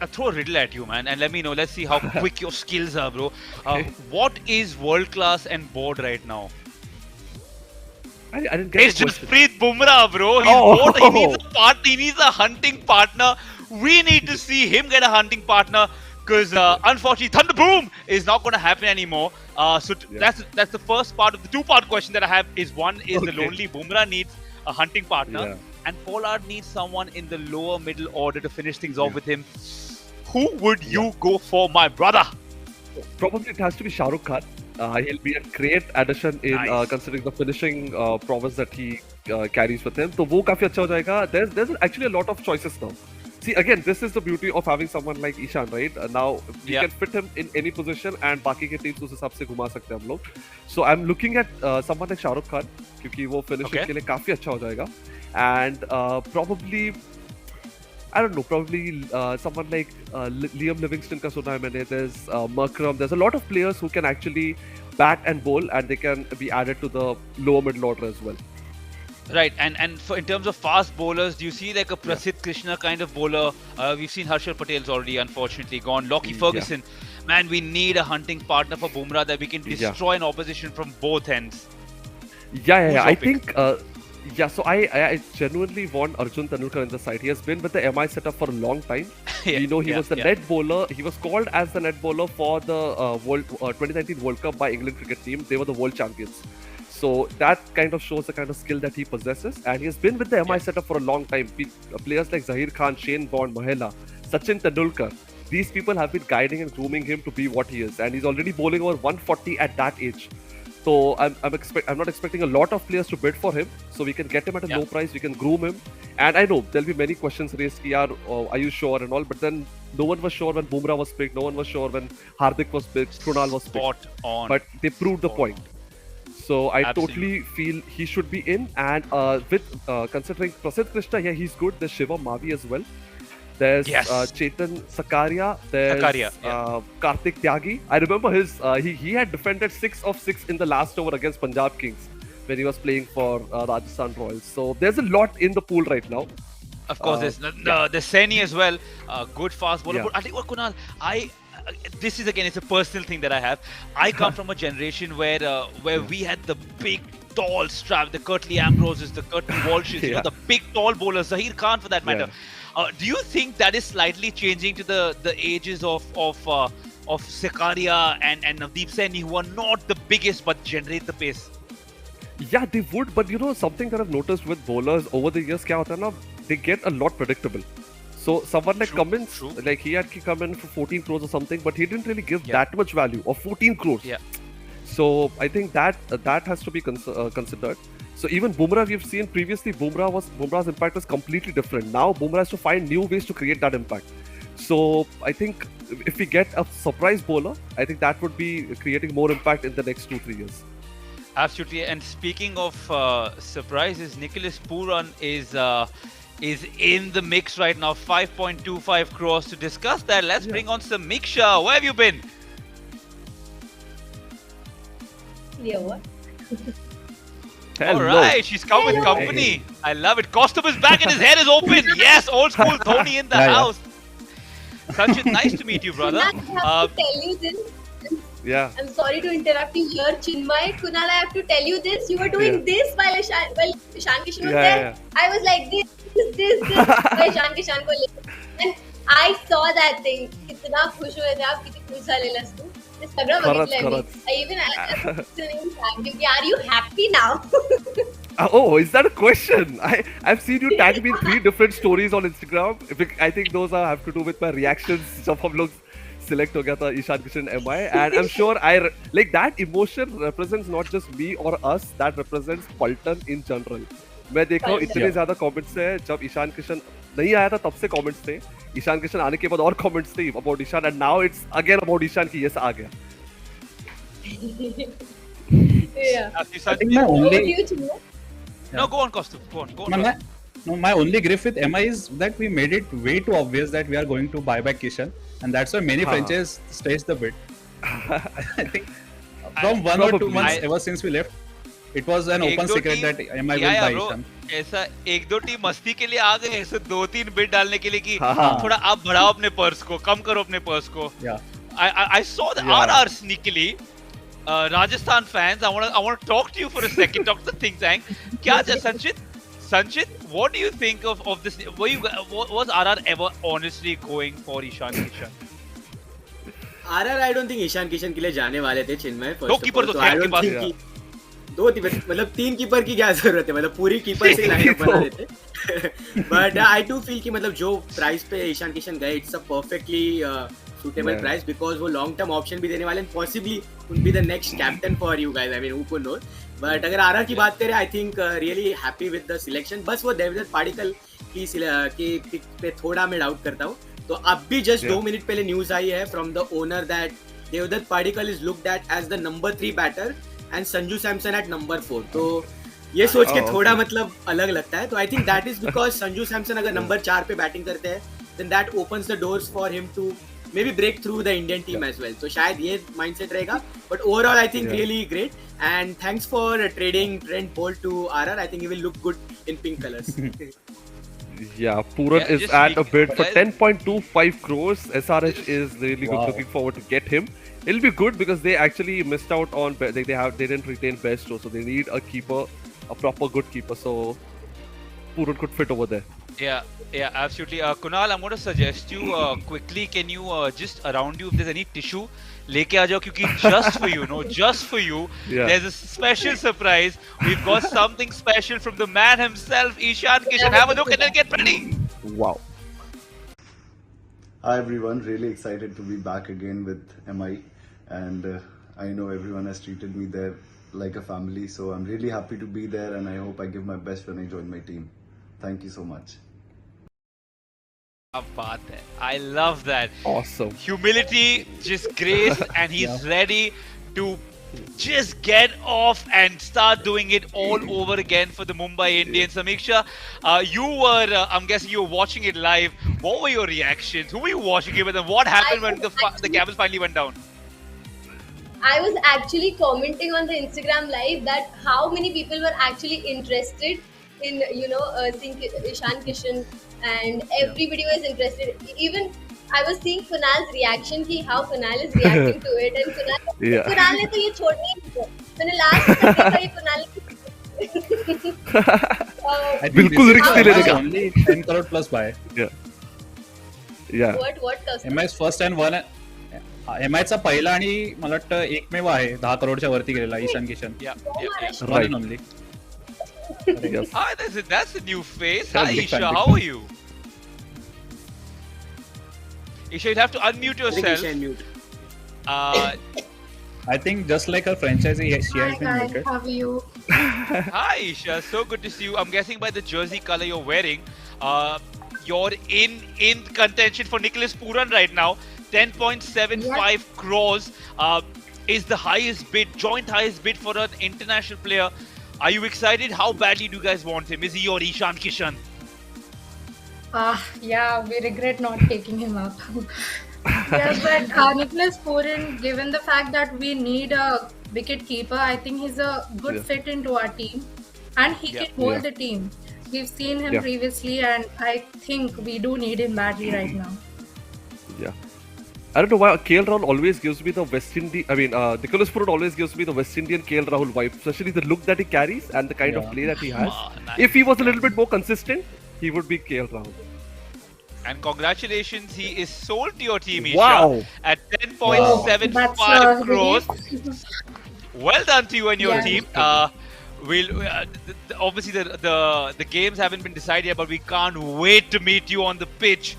throw a riddle at you, man, and let me know. Let's see how quick your skills are, bro. What is world class and bored right now? I didn't get It's the just question. Preet Bumrah, bro. He's bored. He needs a partner. He needs a hunting partner. We need to see him get a hunting partner, because unfortunately, Thunder Boom is not going to happen anymore. That's the first part of the 2-part question that I have. One is the lonely Bumrah needs a hunting partner, and Pollard needs someone in the lower middle order to finish things off with him. Who would you go for, my brother? Probably it has to be Shah Rukh Khan. He'll be a great addition in considering the finishing prowess that he carries with him. So वो काफी अच्छा हो जाएगा. There's actually a lot of choices now. See, again, this is the beauty of having someone like Ishan, right? Now we can fit him in any position, and बाकी के teams उस हिसाब से घुमा सकते हैं हम लोग. So I'm looking at someone like Shah Rukh Khan, क्योंकि वो finishing के लिए काफी अच्छा हो जाएगा. And probably, I don't know, probably someone like Liam Livingston का सुना है मैंने. There's Markram. There's a lot of players who can actually bat and bowl, and they can be added to the lower middle order as well. Right, and in terms of fast bowlers, do you see like a Prasidh Krishna kind of bowler? We've seen Harshal Patel's already unfortunately gone. Lockie Ferguson, man, we need a hunting partner for Bumrah that we can destroy an opposition from both ends. Yeah. I think, so I genuinely want Arjun Tendulkar in the side. He has been with the MI setup for a long time. We know he was the net bowler. He was called as the net bowler for the 2019 World Cup by England cricket team. They were the world champions. So that kind of shows the kind of skill that he possesses, and he has been with the MI setup for a long time. Players like Zahir Khan, Shane Bond, Mahela, Sachin Tendulkar, these people have been guiding and grooming him to be what he is, and he's already bowling over 140 at that age. So I'm not expecting a lot of players to bid for him, so we can get him at a low price, we can groom him. And I know there'll be many questions raised, are you sure and all, but then no one was sure when Bumrah was picked, no one was sure when Hardik was picked, Krunal was picked. Spot on. But they proved the point. So I totally feel he should be in, and with considering Prasidh Krishna, he's good. There's Shivam Mavi as well. There's Chetan Sakaria. There's Kartik Tyagi. I remember he had defended 6 of 6 in the last over against Punjab Kings when he was playing for Rajasthan Royals. So there's a lot in the pool right now. Of course, there's Saini as well. Good fast bowler. But I think what, Kunal, this is again, it's a personal thing that I have. I come from a generation where we had the big, tall strap, the Curtly Ambroses, the Curtly Walshes, the big, tall bowlers, Zahir Khan for that matter. Do you think that is slightly changing to the ages of Sekaria and Navdeep Saini, who are not the biggest but generate the pace? Yeah, they would, but something that I've noticed with bowlers over the years, kya hota na, they get a lot predictable. So someone like Cummins, like he had to come in for 14 crores or something, but he didn't really give that much value, of 14 crores. So I think that has to be considered. So even Bumrah, we've seen previously, Bumrah's impact was completely different. Now Bumrah has to find new ways to create that impact. So I think if we get a surprise bowler, I think that would be creating more impact in the next 2-3 years. Absolutely. And speaking of surprises, Nicholas Pooran is in the mix right now. 5.25 crores to discuss that. Let's bring on Samik Shah. Where have you been? इसलिए हुआ. All right, she's come with company. I love it. Costume is back and his hair is open. Yes, old school Dhoni in the house. Sanchit, nice to meet you, brother. I have to tell you this. Yeah. I'm sorry to interrupt you here, Chinmay. Kunal, I have to tell you this. You were doing this while Ishan Kishan was there. I was like this. while Ishan Kishan को लेकर. And I saw that thing. कितना खुश हुए थे आप, कितनी खुश झालेलास तू. ते सगळं बघितलंय मी. I even are you happy now? Oh, is that a question? I've seen you tag me in 3 different stories on Instagram. I think those have to do with my reactions. जब हम लोग select हो गया था Ishan Kishan MI, and I'm sure like that emotion represents not just me or us, that represents Paltan in general. मैं देख रहा हूँ इतने ज्यादा comments हैं. जब ईशान किशन नहीं आया था तब से comments थे. ईशान किशन आने के बाद और comments थे about Ishan, and now it's again about Ishan कि yes आ गया. Yeah. I think my only No, go on, Costume. Go on. no, my only grief with MI is that we made it way too obvious that we are going to buy back Kishan, and that's why many franchises staged the bid. I think from 1 or 2 months ever since we left, it was an open secret that MI will buy Kishan. ऐसा 1-2 team मस्ती के लिए आ गए, ऐसे 2-3 bid डालने के लिए कि थोड़ा आप बढ़ाओ अपने पर्स को, कम करो अपने पर्स को. I saw the RR sneakily. Rajasthan fans, I want to talk to you for a second. Talk to the think tank. क्या Sanchit, what do you think of this? Was RR ever honestly going for Ishan Kishan? RR, I don't think Ishan Kishan के लिए जाने वाले थे चिन्मय. दो keeper तो थे आपके पास. दो मतलब 3 कीपर की क्या जरूरत है, मतलब पूरी कीपर से लाइनअप बना देते. But I do feel कि मतलब जो प्राइस पे ईशान किशन गए, it's a perfectly suitable price because वो long term option भी देने वाले हैं, possibly could be the next captain for you guys. I mean, who could know? But अगर RR की बात करें, I think really happy with the selection. बस वो देवदत्त पाडिक्कल की पिक पे थोड़ा मैं डाउट करता हूँ. तो अब भी जस्ट 2 मिनट पहले न्यूज आई है from the owner that Devdutt Padikkal is looked at as the number 3 batter and Sanju Samson at number 4. तो ये सोच के थोड़ा मतलब अलग लगता है. तो I think that is because Sanju Samson अगर नंबर 4 पे बैटिंग करते हैं, then that opens the doors for him to maybe break through the Indian team as well. तो शायद ये mindset रहेगा. But overall, I think really great. And thanks for trading Trent Bolt to RR. I think he will look good in pink colors. Yeah, Puran is at a bid for 10.25 crores. SRH is really good, looking forward to get him. It'll be good because they actually missed out on they didn't retain Besto, so they need a keeper, a proper good keeper. So Puran could fit over there. Yeah, absolutely. Kunal, I'm going to suggest you quickly. Can you just around you if there's any tissue, लेके आ जाओ क्योंकि just for you, there's a special surprise. We've got something special from the man himself, Ishan Kishan. Have a look and then get ready. Wow. Hi everyone, really excited to be back again with MI, and I know everyone has treated me there like a family, so I'm really happy to be there, and I hope I give my best when I join my team. Thank you so much. I love that. Awesome. Humility, just grace, and he's ready to just get off and start doing it all over again for the Mumbai Indians. Samiksha, you were, I'm guessing you were watching it live. What were your reactions? Who were you watching it with, and what happened when the cameras finally went down? I was actually commenting on the Instagram live that how many people were actually interested in seeing Ishan Kishan, and everybody was interested. Even I was seeing Kunal's reaction ki how Kunal is reacting to it, and Kunal ने तो ये छोड़ना ही नहीं. मैंने last में देखा ये Kunal I think बिल्कुल रिस्क ले लेगा. Only 10 crore plus buy. Yeah. What customer? MI's first and one. MIचा पहिला आणि मला वाटतं एकमेव आहे 10 करोडच्या वरती गेलेला Ishan Kishan. Right. Only. Yes. Hi, that's a new face. Hi, Isha. How are you? Isha, you'll have to unmute yourself. I think just like her franchise, she has been muted. How are you? Hi, Isha. So good to see you. I'm guessing by the jersey color you're wearing, you're in contention for Nicholas Puran right now. 10.75 crores is the highest bid, joint highest bid for an international player. Are you excited? How badly do you guys want him? Is he your Ishan Kishan? Yeah, we regret not taking him up. Yes, but Nicholas Puran, given the fact that we need a wicket keeper. I think he's a good Yeah. fit into our team, and he Yeah. can hold Yeah. the team. We've seen him Yeah. previously, and I think we do need him badly right now. Yeah. I don't know why KL Rahul always gives me the West Indian. I mean, Nicholas Purohit always gives me the West Indian KL Rahul vibe, especially the look that he carries and the kind of Yeah. play that he has. Nice. If he was a little bit more consistent, he would be KL Rahul. And congratulations, he is sold to your team, Isha, Wow. at That's 10.75 crores. relief. Well done to you and your Yeah. team. Obviously the games haven't been decided yet, but we can't wait to meet you on the pitch.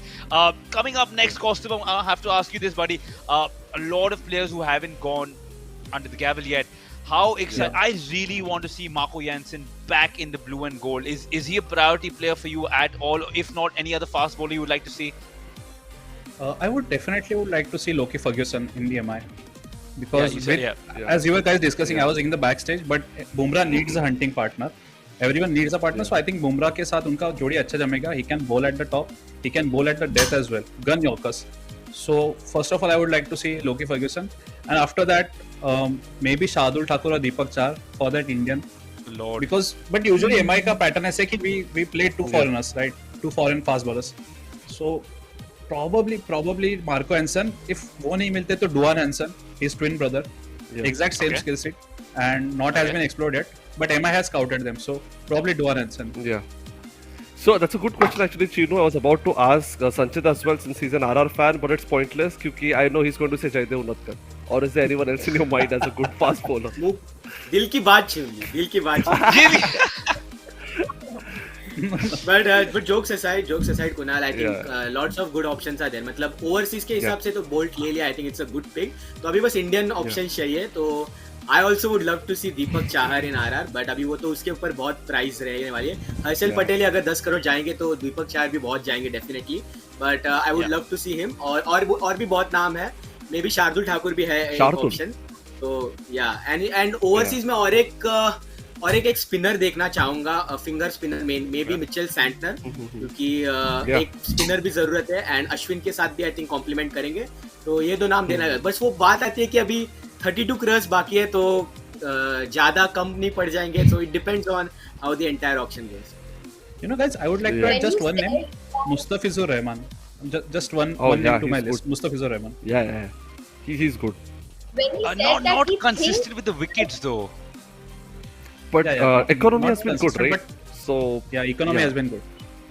Coming up next, Costume, I have to ask you this, buddy. A lot of players who haven't gone under the gavel yet. How excited! I really want to see Marco Jansen back in the blue and gold. Is he a priority player for you at all? If not, any other fast bowler you would like to see? I would definitely like to see Loki Ferguson in the MI because you said, as you were guys discussing, I was in the backstage, but Bumrah needs a hunting partner. Everyone needs a partner, so I think Bumrah के साथ उनका जोड़ी अच्छा जमेगा. He can bowl at the top, he can bowl at the death as well. Gun Yorkers. So first of all, I would like to see Loki Ferguson, and after that, maybe Shardul Thakur or Deepak Char for that Indian. Lord. Because but usually MI का pattern ऐसे कि we play two foreigners, right? Two foreign fast bowlers. So probably Marco Hansen. If वो नहीं मिलते तो Duan Hansen, his twin brother, exact same skill set, and not has been explored yet. But MI has scouted them, so probably Duan Hansen. Yeah. So that's a good question actually, Chino. I was about to ask Sanchit as well since he's an RR fan, but it's pointless because I know he's going to say Jaidev Unatkar. Or is there anyone else in your mind as a good fast bowler? दिल की बात छीन ली, दिल की बात छीन but jokes aside, Kunal, I think lots of good options are there. मतलब overseas के हिसाब से तो Bolt ले लिया. I think it's a good pick. तो अभी बस Indian options चाहिए. तो I also would love to see Deepak Chahar in RR, but अभी वो तो उसके ऊपर बहुत प्राइस रहने वाली है. हर्षल पटेल अगर 10 करोड़ जाएंगे तो दीपक चाहर भी बहुत जाएंगे definitely. But I would love to see him. और भी बहुत नाम है. Maybe शार्दुल ठाकुर भी है एक option. तो and overseas में और एक स्पिनर देखना चाहूंगा, finger spinner may be Mitchell Santner, क्योंकि एक स्पिनर भी जरूरत है एंड अश्विन के साथ भी आई थिंक कॉम्प्लीमेंट करेंगे. तो ये दो नाम देना है. बस वो बात आती है कि अभी 32 क्रॉस बाकी है तो ज्यादा कम नहीं पड़ जाएंगे. So it depends on how the entire auction goes. You know, guys, I would like to add just one name, Mustafizur Rahman. Just one name to my list, Mustafizur Rahman. Yeah. He's good. Not consistent with the wickets though. But economy has been good, right? So economy has been good.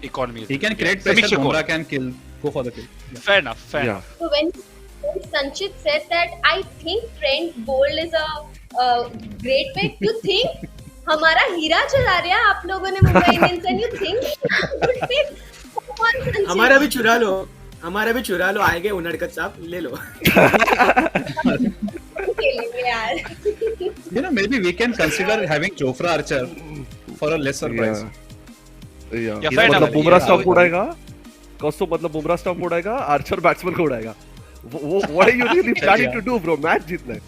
Economy. He can create pressure. Bumrah can go for the kill. Fair enough. So when Sanchit said that, I think Trent Bolt is a great pick. You think हमारा हीरा चला रहा है आप लोगों ने Mumbai Indians, and you think good pick. हमारा भी चुरा लो आएंगे उनड़कत साहब ले लो. You know, maybe we can consider having Jofra Archer for a lesser price. मतलब बुमराह स्टंप उड़ाएगा, कौस्तो मतलब बुमराह स्टंप उड़ाएगा, आर्चर बैट्समैन को उड़ाएगा. What are you really planning to do, bro? Match जीतना है.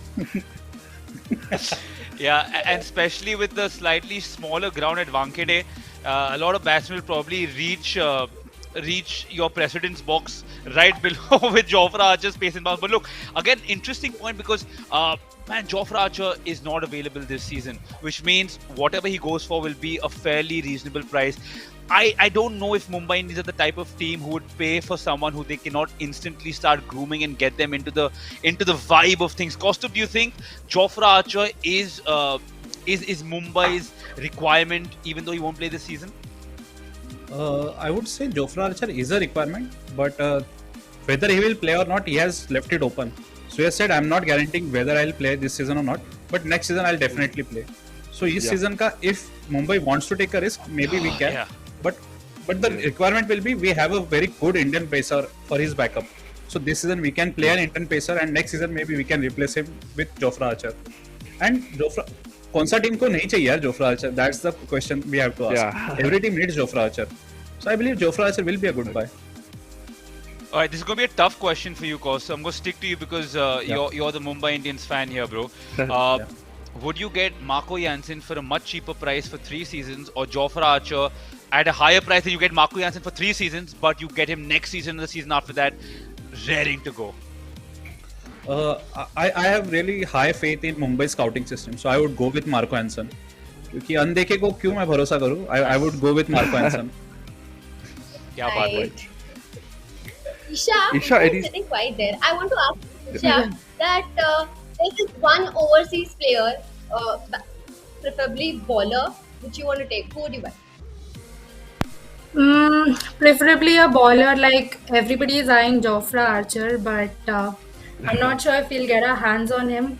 Yeah, and especially with the slightly smaller ground at Wankhede, a lot of batsmen will probably reach your precedence box right below with Jofra Archer's pace and bounce. But look, again, interesting point because Jofra Archer is not available this season, which means whatever he goes for will be a fairly reasonable price. I don't know if Mumbai Indians are the type of team who would pay for someone who they cannot instantly start grooming and get them into the vibe of things. Costa, do you think Jofra Archer is Mumbai's requirement, even though he won't play this season? I would say Jofra Archer is a requirement, but whether he will play or not, he has left it open. So he has said, I'm not guaranteeing whether I'll play this season or not, but next season I'll definitely play. So this season if Mumbai wants to take a risk, maybe we can. Yeah. But the requirement will be we have a very good Indian pacer for his backup. So this season we can play an Indian pacer, and next season maybe we can replace him with Jofra Archer. And Jofra, कौन सा team को नहीं चाहिए यार Jofra Archer? That's the question we have to ask. Yeah. Every team needs Jofra Archer. So I believe Jofra Archer will be a good buy. All right, this is going to be a tough question for you, Kos. So I'm going to stick to you because you're the Mumbai Indians fan here, bro. Would you get Marco Jansen for a much cheaper price for 3 seasons, or Jofra Archer at a higher price than you get Marco Jansen for 3 seasons, but you get him next season and the season after that, raring to go? I have really high faith in Mumbai scouting system, so I would go with Marco Hansen. क्योंकि अनदेखे को क्यों मैं भरोसा करूँ? I would go with Marco Hansen. क्या बात है? Isha, Isha, you're any- sitting quiet there. I want to ask Isha that there's this one overseas player, preferably bowler, which you want to take. Who would you buy? Preferably a bowler, like everybody is eyeing Jofra Archer, but I'm not sure if we'll get our hands on him.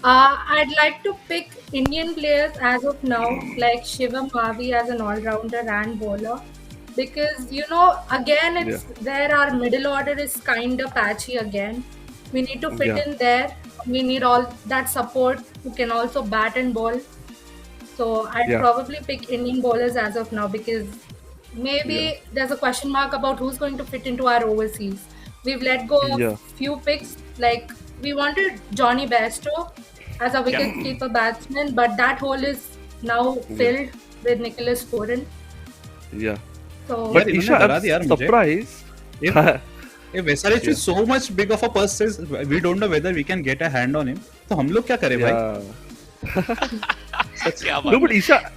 I'd like to pick Indian players as of now, like Shivam Mavi as an all-rounder and bowler, because again, it's there. Our middle order is kind of patchy again. We need to fit in there. We need all that support who can also bat and bowl. So I'd probably pick Indian bowlers as of now because maybe there's a question mark about who's going to fit into our overseas. We've let go of few picks. Like we wanted Johnny Bairstow as a wicket-keeper batsman, but that hole is now filled with Nicholas Foran. Yeah. So, but Isha, I'm surprised. If SRH is so much big of a purse, says we don't know whether we can get a hand on him. So हम लोग क्या करें भाई? No, but Isha,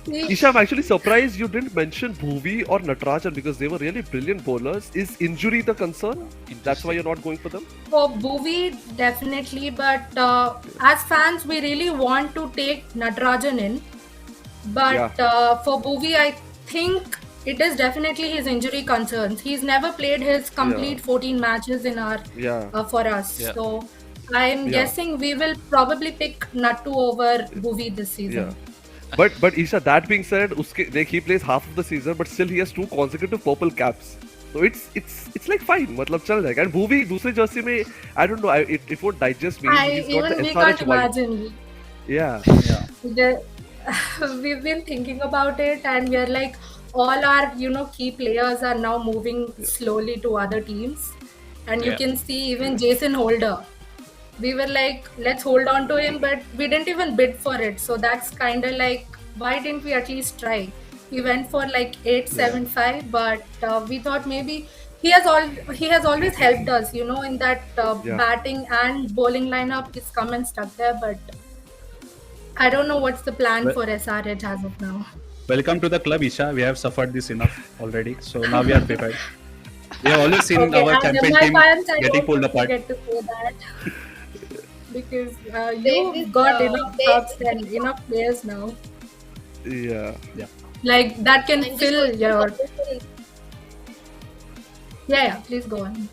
I'm actually surprised you didn't mention Bhuvi or Natarajan because they were really brilliant bowlers. Is injury the concern? That's why you're not going for them? For Bhuvi, definitely. But as fans, we really want to take Natarajan in. But for Bhuvi, I think it is definitely his injury concerns. He's never played his complete 14 matches in our for us. Yeah. So I'm guessing we will probably pick Nattu over Bhuvi this season. Yeah. But Isha, that being said, he plays half of the season, but still he has 2 consecutive purple caps. So it's like fine, matlab chal jayega. And Bhuvi, दूसरे jersey में, I don't know, it won't digest me. We can't imagine. Yeah. We've been thinking about it, and we're like, all our key players are now moving slowly to other teams, and you can see even Jason Holder. We were like, let's hold on to him, but we didn't even bid for it. So that's kind of like, why didn't we at least try? We went for like 875, but we thought maybe he has always helped us, in that batting and bowling lineup. He's come and stuck there, but I don't know what's the plan for SRH as of now. Welcome to the club, Isha. We have suffered this enough already, so now we are prepared. We have always seen our campaign team getting pulled apart. Get to say that. Because you've got enough clubs and enough players now. Yeah. Like that can fill your. Yeah. Please go on.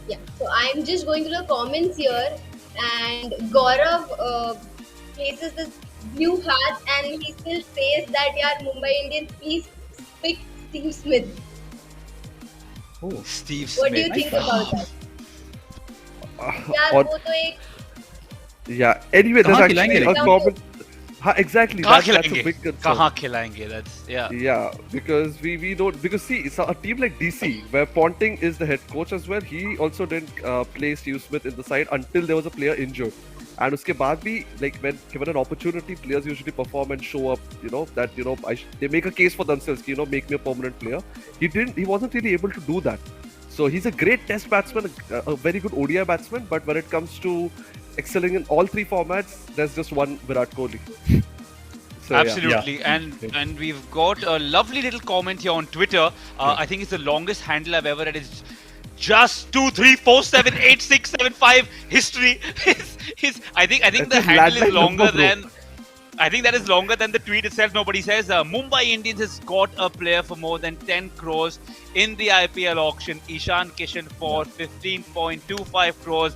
Yeah. So I'm just going through the comments here, and Gaurav places this blue hat, and he still says that Mumbai Indians, please pick Steve Smith. Oh, Steve What Smith. do you think about that? Anyway, there's actually a comment. Exactly. That's a big concern. कहाँ खिलाएंगे? That's Yeah, because we don't, because see, so a team like DC where Ponting is the head coach as well, he also didn't play Steve Smith in the side until there was a player injured. And uske baad bhi, like when given an opportunity, players usually perform and show up. They make a case for themselves. Make me a permanent player. He wasn't really able to do that. So he's a great test batsman, a very good ODI batsman. But when it comes to excelling in all 3 formats, there's just one Virat Kohli. So, absolutely, and we've got a lovely little comment here on Twitter. I think it's the longest handle I've ever read. It's just 2, 3, 4, 7, 8, 6, 7, 5 history. I think the handle is longer than. I think that is longer than the tweet itself. Nobody says Mumbai Indians has got a player for more than 10 crores in the IPL auction. Ishan Kishan for 15.25 crores.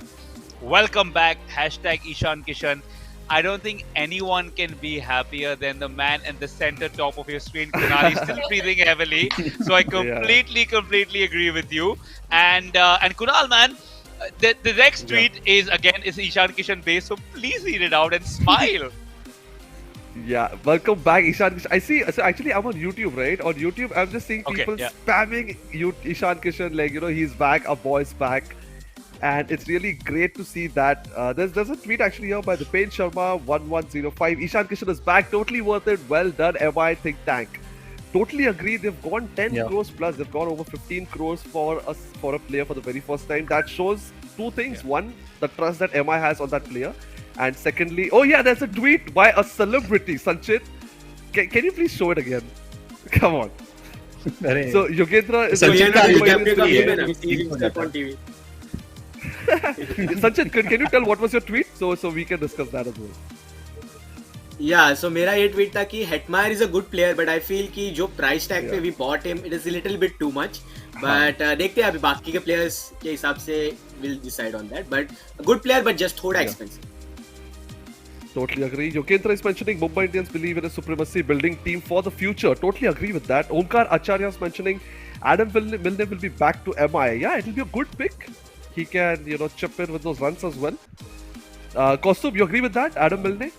Welcome back. Hashtag Ishan Kishan. I don't think anyone can be happier than the man in the center top of your screen. Kunal is still breathing heavily. So I completely agree with you. And Kunal, man, the next tweet is Ishan Kishan based. So please read it out and smile. Yeah, welcome back, Ishan. I see. So actually, I'm on YouTube, right? On YouTube, I'm just seeing people spamming Ishan Kishan, like he's back, our boy's back, and it's really great to see that. There's a tweet actually here by the Pain Sharma 1105. Ishan Kishan is back, totally worth it. Well done, MI Think Tank. Totally agree. They've gone 10 crores plus. They've gone over 15 crores for a player for the very first time. That shows two things. One, the trust that MI has on that player, and secondly, oh yeah, there's a tweet by a celebrity, Sanchit. Can you please show it again? Come on. So Yogendra is Sanchit ka captain का है, meme है ना, वो seeing click हो himself जाता on है। TV. Sanchit, can you tell what was your tweet so we can discuss that as well? Yeah, so मेरा ये tweet था कि Hetmyer is a good player, but I feel कि जो price tag पे we bought him, it is a little bit too much. But देखते हैं अभी बाकी के players के हिसाब से we'll decide on that. But a good player, but just थोड़ा expensive. Totally agree. Yogendra is mentioning Mumbai Indians believe in a supremacy building team for the future. Totally agree with that. Omkar Acharya is mentioning Adam Milne will be back to MI. Yeah, it will be a good pick. He can, chip in with those runs as well. Kaustubh, you agree with that? Adam Milne?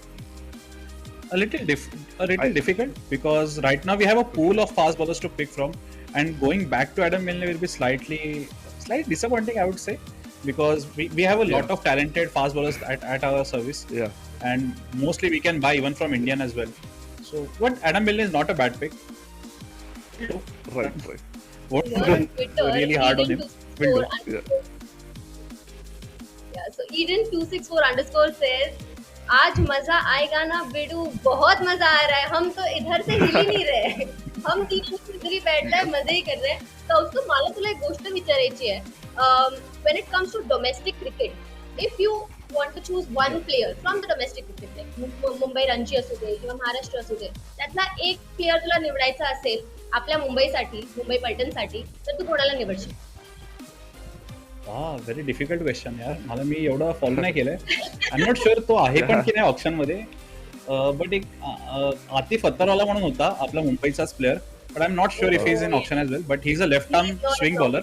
A little difficult because right now we have a pool of fast bowlers to pick from, and going back to Adam Milne will be slightly disappointing, I would say, because we have a lot of talented fast bowlers at our service. Yeah. And mostly we can buy even from Indian as well. So, what Adam Milne is not a bad pick. Right. What On Twitter, really hard on him. Will do. Yeah, so Eden264_ says, आज मजा आएगा ना बेडू, बहुत मजा आ रहा है, हम तो इधर से हिल ही नहीं रहे, हम तीनों इधर ही बैठ रहे हैं, मजे ही कर रहे हैं. तो उसको मला तुला एक गोष्ट विचारायची आहे. When it comes to domestic cricket, if you want to choose one player from the domestic cricket, like Mumbai Ranji असू दे किंवा महाराष्ट्र असू दे, त्यातला एक प्लेअर तुला निवडायचा असेल आपल्या मुंबईसाठी, मुंबई पल्टनसाठी, तर तू कोणाला निवडशील? व्हेरी डिफिकल्ट क्वेश्चन यार, मला मी एवढं फॉलो नाही केलंय. आय एम नॉट शुअर तो आहे पण की नाही ऑप्शन मध्ये. बट एक आतिफ अत्तरवाला म्हणून होता आपला मुंबईचाच player, but I'm not sure if he's in auction as well. But he's a left-arm swing bowler,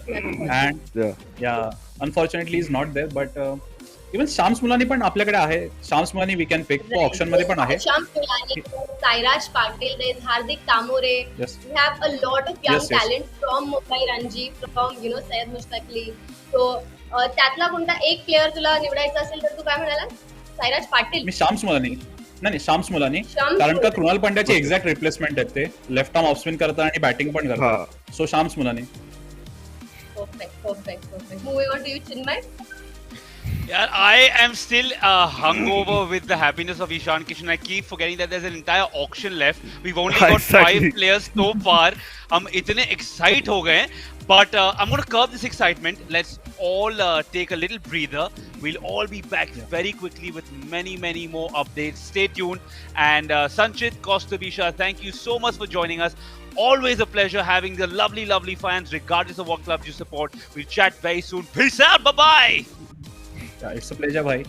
and unfortunately he's not there. But even Shams Mulani पण आपल्याकडे आहे. Shams Mulani we can pick. तो ऑप्शन मध्ये पण आहे. Shams Mulani, Sairaj Patil, there is Hardik Tamore. Yes. We have a lot of young Yes. talent from Mumbai Ranji, from Syed Mushtaq Ali. So त्यातला कोणता एक प्लेअर तुला निवडायचा असेल तर तू काय म्हणाला? सायराज पाटील. मी शाम्स मुलानी. नाही शाम्स मुलानी, कारण का कृणाल पांड्याची एक्झॅक्ट रिप्लेसमेंट आहेत ते. लेफ्ट आर्म ऑफ स्पिन करतात आणि बॅटिंग पण करतात. सो शाम्स Mulani. Perfect. Moving on to you, Chinmay. Yeah, I am still hungover with the happiness of Ishan Kishan. I keep forgetting that there's an entire auction left. We've only got 5 players so far. हम इतने excite हो गए, but I'm going to curb this excitement. Let's all take a little breather. We'll all be back very quickly with many more updates. Stay tuned. And Sanchit, Kostabisha, thank you so much for joining us. Always a pleasure having the lovely fans, regardless of what clubs you support. We'll chat very soon. Peace out. Bye-bye. Yeah, it's a pleasure, bhai.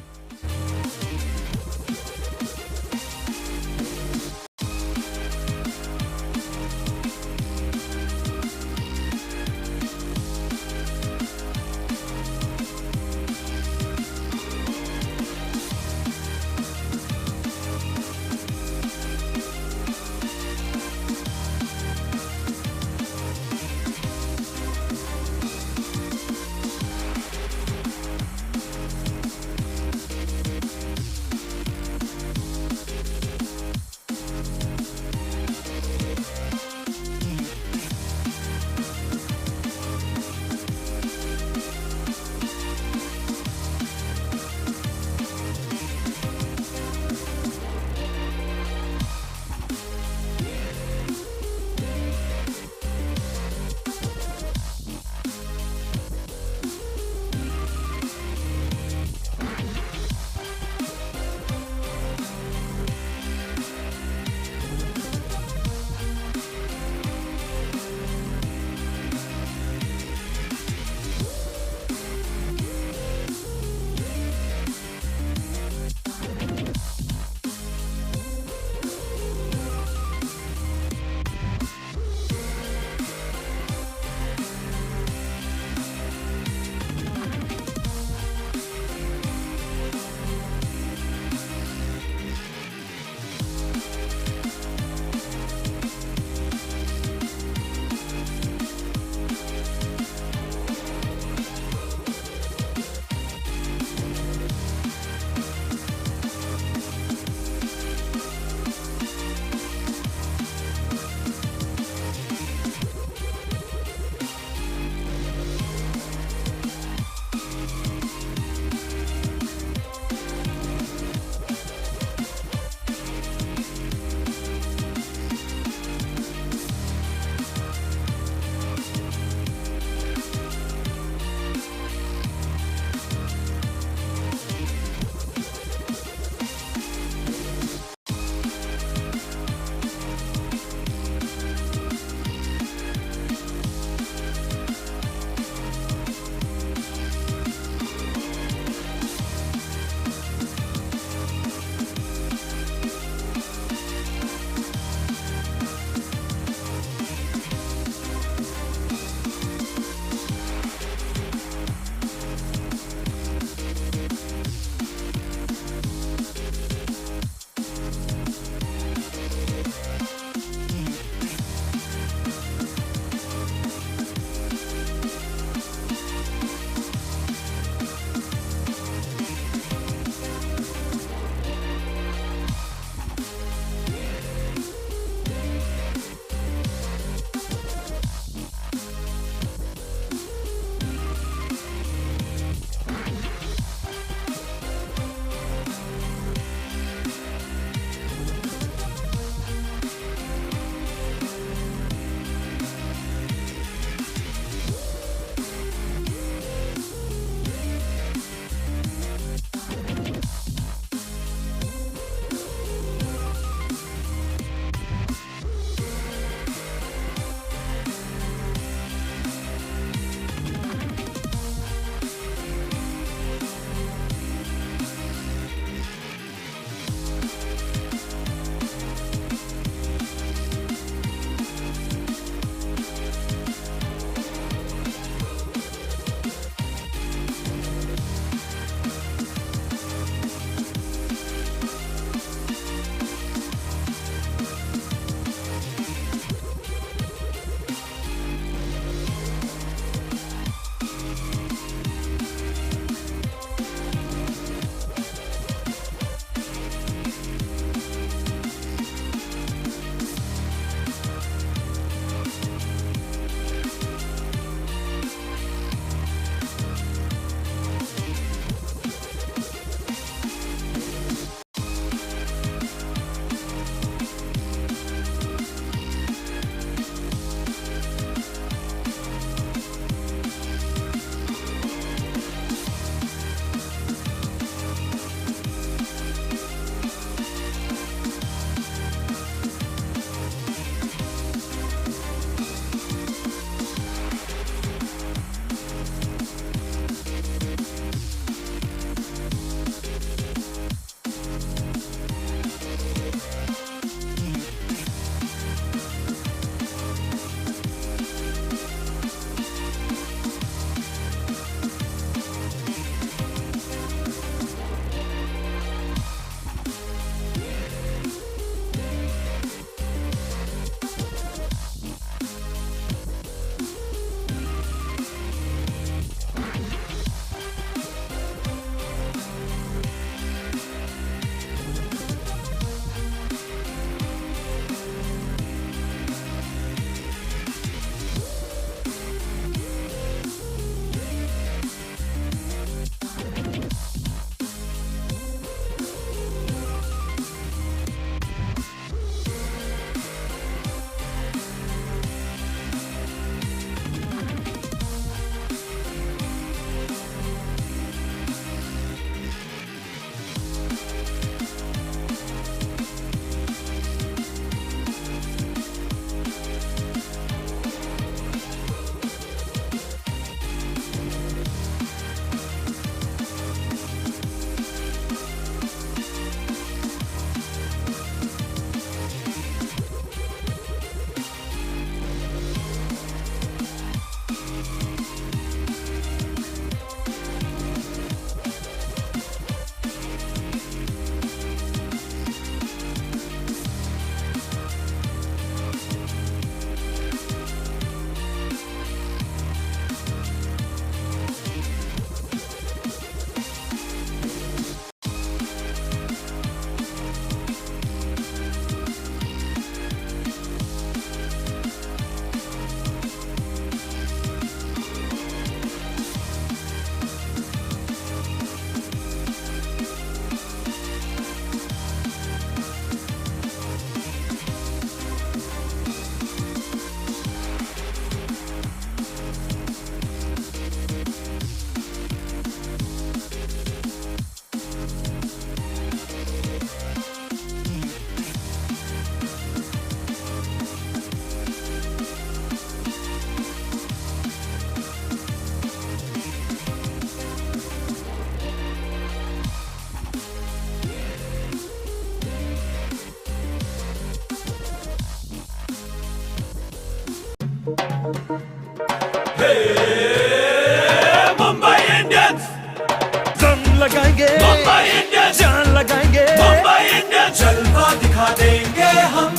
दिखाएंगे, Mumbai Indians जान लगाएंगे, Mumbai Indians जलवा दिखा देंगे हम,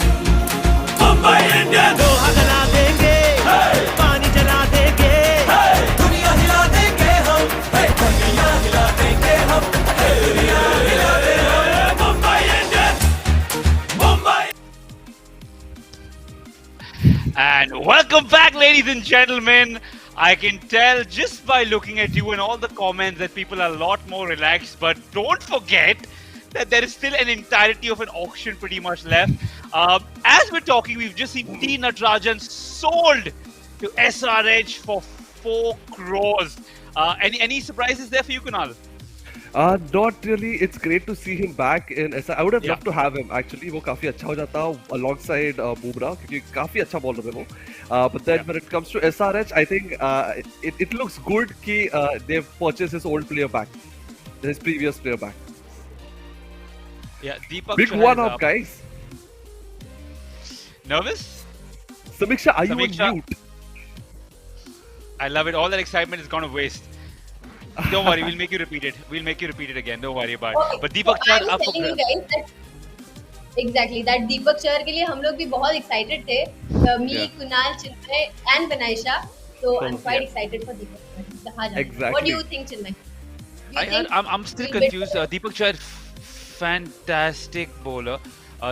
Mumbai Indians लोहा गला देंगे, पानी जला देंगे, दुनिया हिला देंगे हम, दुनिया हिला देंगे हम, दुनिया हिला देंगे हम, Mumbai Indians, Mumbai. And welcome back, ladies and gentlemen. I can tell just by looking at you and all the comments that people are a lot more relaxed. But don't forget that there is still an entirety of an auction pretty much left. As we're talking, we've just seen T. Natarajan sold to SRH for 4 crores. Any surprises there for you, Kunal? Not really. It's great to see him back in SR. I would have loved to have him actually. वो काफी अच्छा हो जाता alongside Bumrah क्योंकि काफी अच्छा bowler है वो. But then when it comes to SRH, I think it looks good कि they've purchased his old player back, his previous player back. Yeah, Deepak. Big one up, guys. Nervous? Samiksha, are you Samiksha, on mute? I love it. All that excitement is gone to waste. Don't worry, we'll make you repeat it. We'll make you repeat it again. Don't worry about it. But Deepak Chahar up for grabs. Exactly, that Deepak Chahar के लिए हम लोग भी बहुत excited थे. Me, Kunal, Chinmay, and Banaisha. So I'm quite excited for Deepak Chahar. Exactly. What do you think, Chinmay? I'm still confused. Deepak Chahar, fantastic bowler.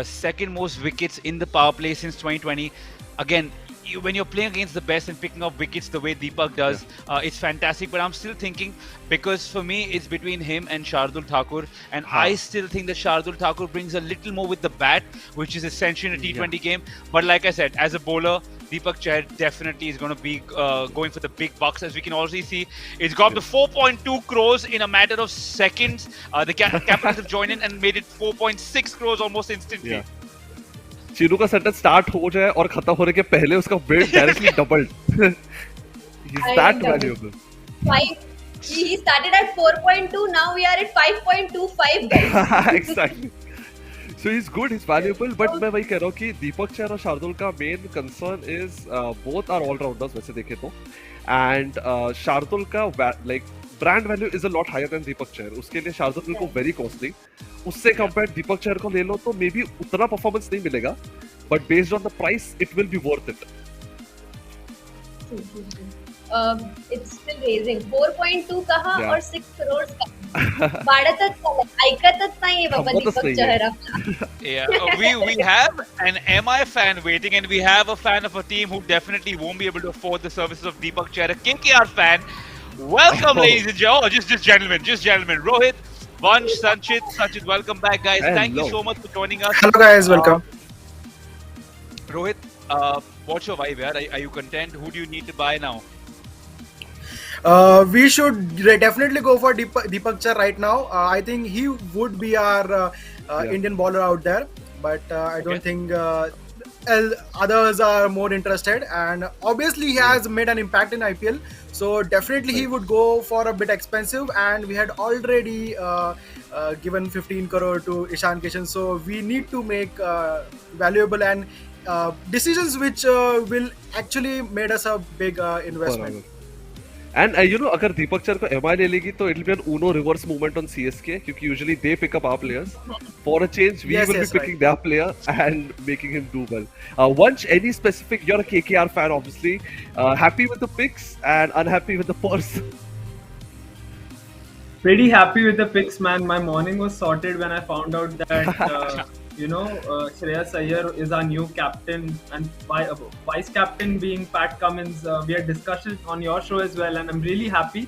Second most wickets in the power play since 2020. Again, when you're playing against the best and picking up wickets the way Deepak does, it's fantastic. But I'm still thinking, because for me it's between him and Shardul Thakur, and I still think that Shardul Thakur brings a little more with the bat, which is essential in a T20 game. But like I said, as a bowler, Deepak Chahar definitely is going to be going for the big bucks. As we can already see, it's got the 4.2 crores in a matter of seconds. The captains have joined in and made it 4.6 crores almost instantly. Yeah. Chinu का sentence start हो जाए और खत्म होने के पहले उसका bid directly doubled. He's that valuable. He started at 4.2. Now we are at 5.25, guys. Exactly. So he's good, he's valuable. But मैं वही कह रहा हूँ कि दीपक चहर और शार्दुल का main concern is both are allrounders वैसे देखे तो, एंड शार्दुल का like brand value is a lot higher than Deepak Chahar. उसके लिए शार्दुल बिल्कुल वेरी कॉस्टली. उससे कंपेयर दीपक चहर को ले लो तो मे बी उतना परफॉर्मेंस नहीं मिलेगा, but based on the price it will be worth it. It's still raising. 4.2 कहा और 6 crores का. वाढतच चाललंय. ऐकतच नाहीये बाबा दीपक चहर आपला. Yeah, we have an MI fan waiting, and we have a fan of a team who definitely won't be able to afford the services of Deepak Chahar, a KKR fan. Welcome, ladies and gentlemen. Just gentlemen. Rohit, Vansh, Sanchit, welcome back, guys. Hello. Thank you so much for joining us. Hello, guys. Welcome. Rohit, what's your vibe, yaar? Are you content? Who do you need to buy now? We should definitely go for Deepak Chahar right now. I think he would be our Indian bowler out there, but I don't think others are more interested. And obviously, he has made an impact in IPL, so definitely he would go for a bit expensive. And we had already given 15 crore to Ishan Kishan, so we need to make valuable and decisions which will actually made us a big investment. And अगर दीपक चहर को MI ले लेगी तो it'll be an Uno reverse movement on CSK, क्योंकि usually they pick up our players. For a change, we will be picking their player and making him do well. Vansh, any specific? You're a KKR fan, obviously. Happy with the picks and unhappy with the purse? Pretty happy with the picks, man. My morning was sorted when I found out that Shreyas Iyer is our new captain, and vice captain being Pat Cummins. We had discussion on your show as well, and I'm really happy.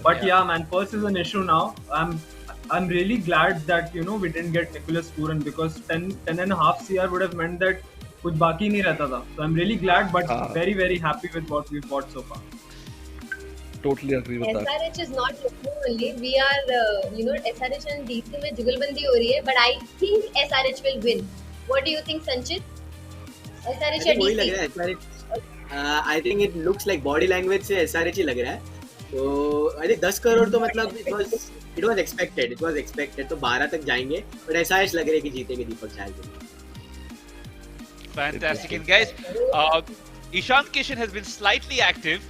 But yeah, man, purse is an issue now. I'm really glad that we didn't get Nicholas Pooran, because 10.5 CR would have meant that कुछ बाकी नहीं रहता था. So I'm really glad, but very very happy with what we've bought so far. Totally agree with that. SRH is not looking only. We are, SRH and DC में जुगलबंदी हो रही है, but I think SRH will win. What do you think, Sanchit? SRH या वही DC? लग रहा है SRH. I think it looks like body language से SRH ही लग रहा है. तो I think 10 करोड़ तो मतलब it was expected. It was expected. तो 12 तक जाएंगे, but SRH लग रहा है कि जीतेंगे Deepak Chahar. Fantastic. And guys, Ishan Kishan has been slightly active.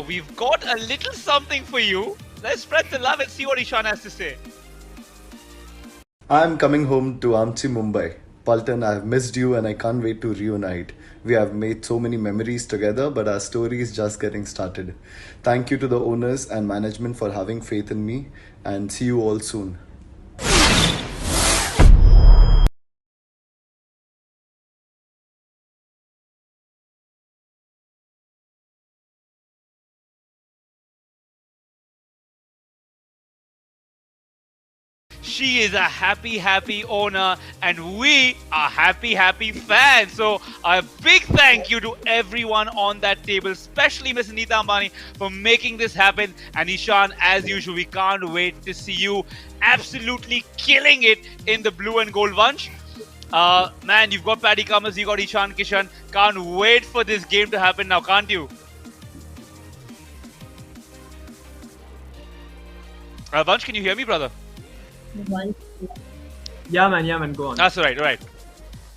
We've got a little something for you. Let's spread the love and see what Ishan has to say. I'm coming home to Amchi, Mumbai. Paltan, I've missed you and I can't wait to reunite. We have made so many memories together, but our story is just getting started. Thank you to the owners and management for having faith in me, and see you all soon. She is a happy, happy owner, and we are happy, happy fans. So, a big thank you to everyone on that table, especially Miss Neeta Ambani, for making this happen. And Ishan, as usual, we can't wait to see you absolutely killing it in the blue and gold bunch. Man, you've got Paddy Cummins, you got Ishan Kishan. Can't wait for this game to happen now, can't you? Vansh, can you hear me, brother? Yeah, man, go on. That's right, right.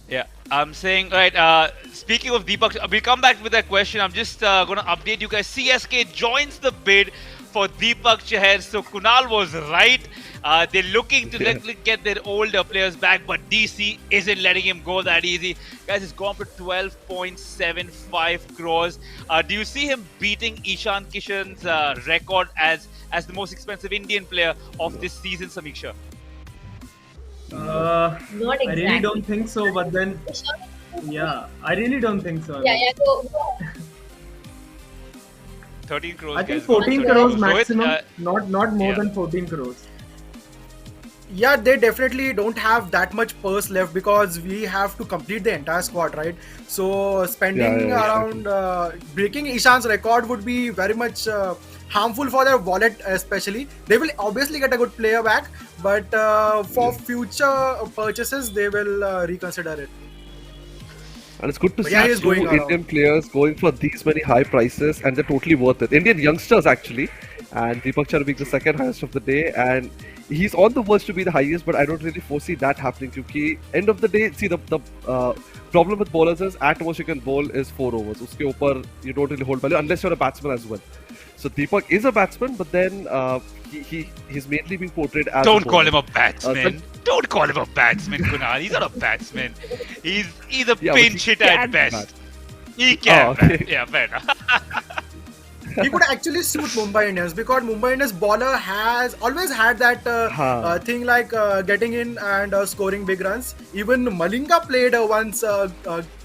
Yeah, I'm saying, right, speaking of Deepak, we'll come back with that question. I'm just going to update you guys. CSK joins the bid for Deepak Chahar. So Kunal was right. They're looking to get their older players back, but DC isn't letting him go that easy. Guys, it's gone for 12.75 crores. Do you see him beating Ishan Kishan's record as the most expensive Indian player of this season, Samiksha? Not exactly. I really don't think so, but then, yeah, I really don't think so. Yeah, go. 13 crores. I think guys. 14 crores maximum, Rohit, not more than 14 crores. Yeah, they definitely don't have that much purse left because we have to complete the entire squad, right? So spending around breaking Ishan's record would be very much harmful for their wallet, especially. They will obviously get a good player back, but for future purchases, they will reconsider it. And it's good to But see yeah, he's two going Indian players going for these many high prices, and they're totally worth it. Indian youngsters, actually, and Deepak Chahar being the second highest of the day, and he's on the verge to be the highest, but I don't really foresee that happening. Because end of the day, see the problem with bowlers is at most you can bowl is 4 overs. Uske upar you don't really hold value unless you're a batsman as well. So Deepak is a batsman, but then he's mainly being portrayed as. Don't call him a batsman. Don't call him a batsman, Kunal. He's not a batsman. He's a pinch hitter at best. He can. Yeah, fair enough. He could actually suit Mumbai Indians because Mumbai Indians bowler has always had that thing like getting in and scoring big runs. Even Malinga played once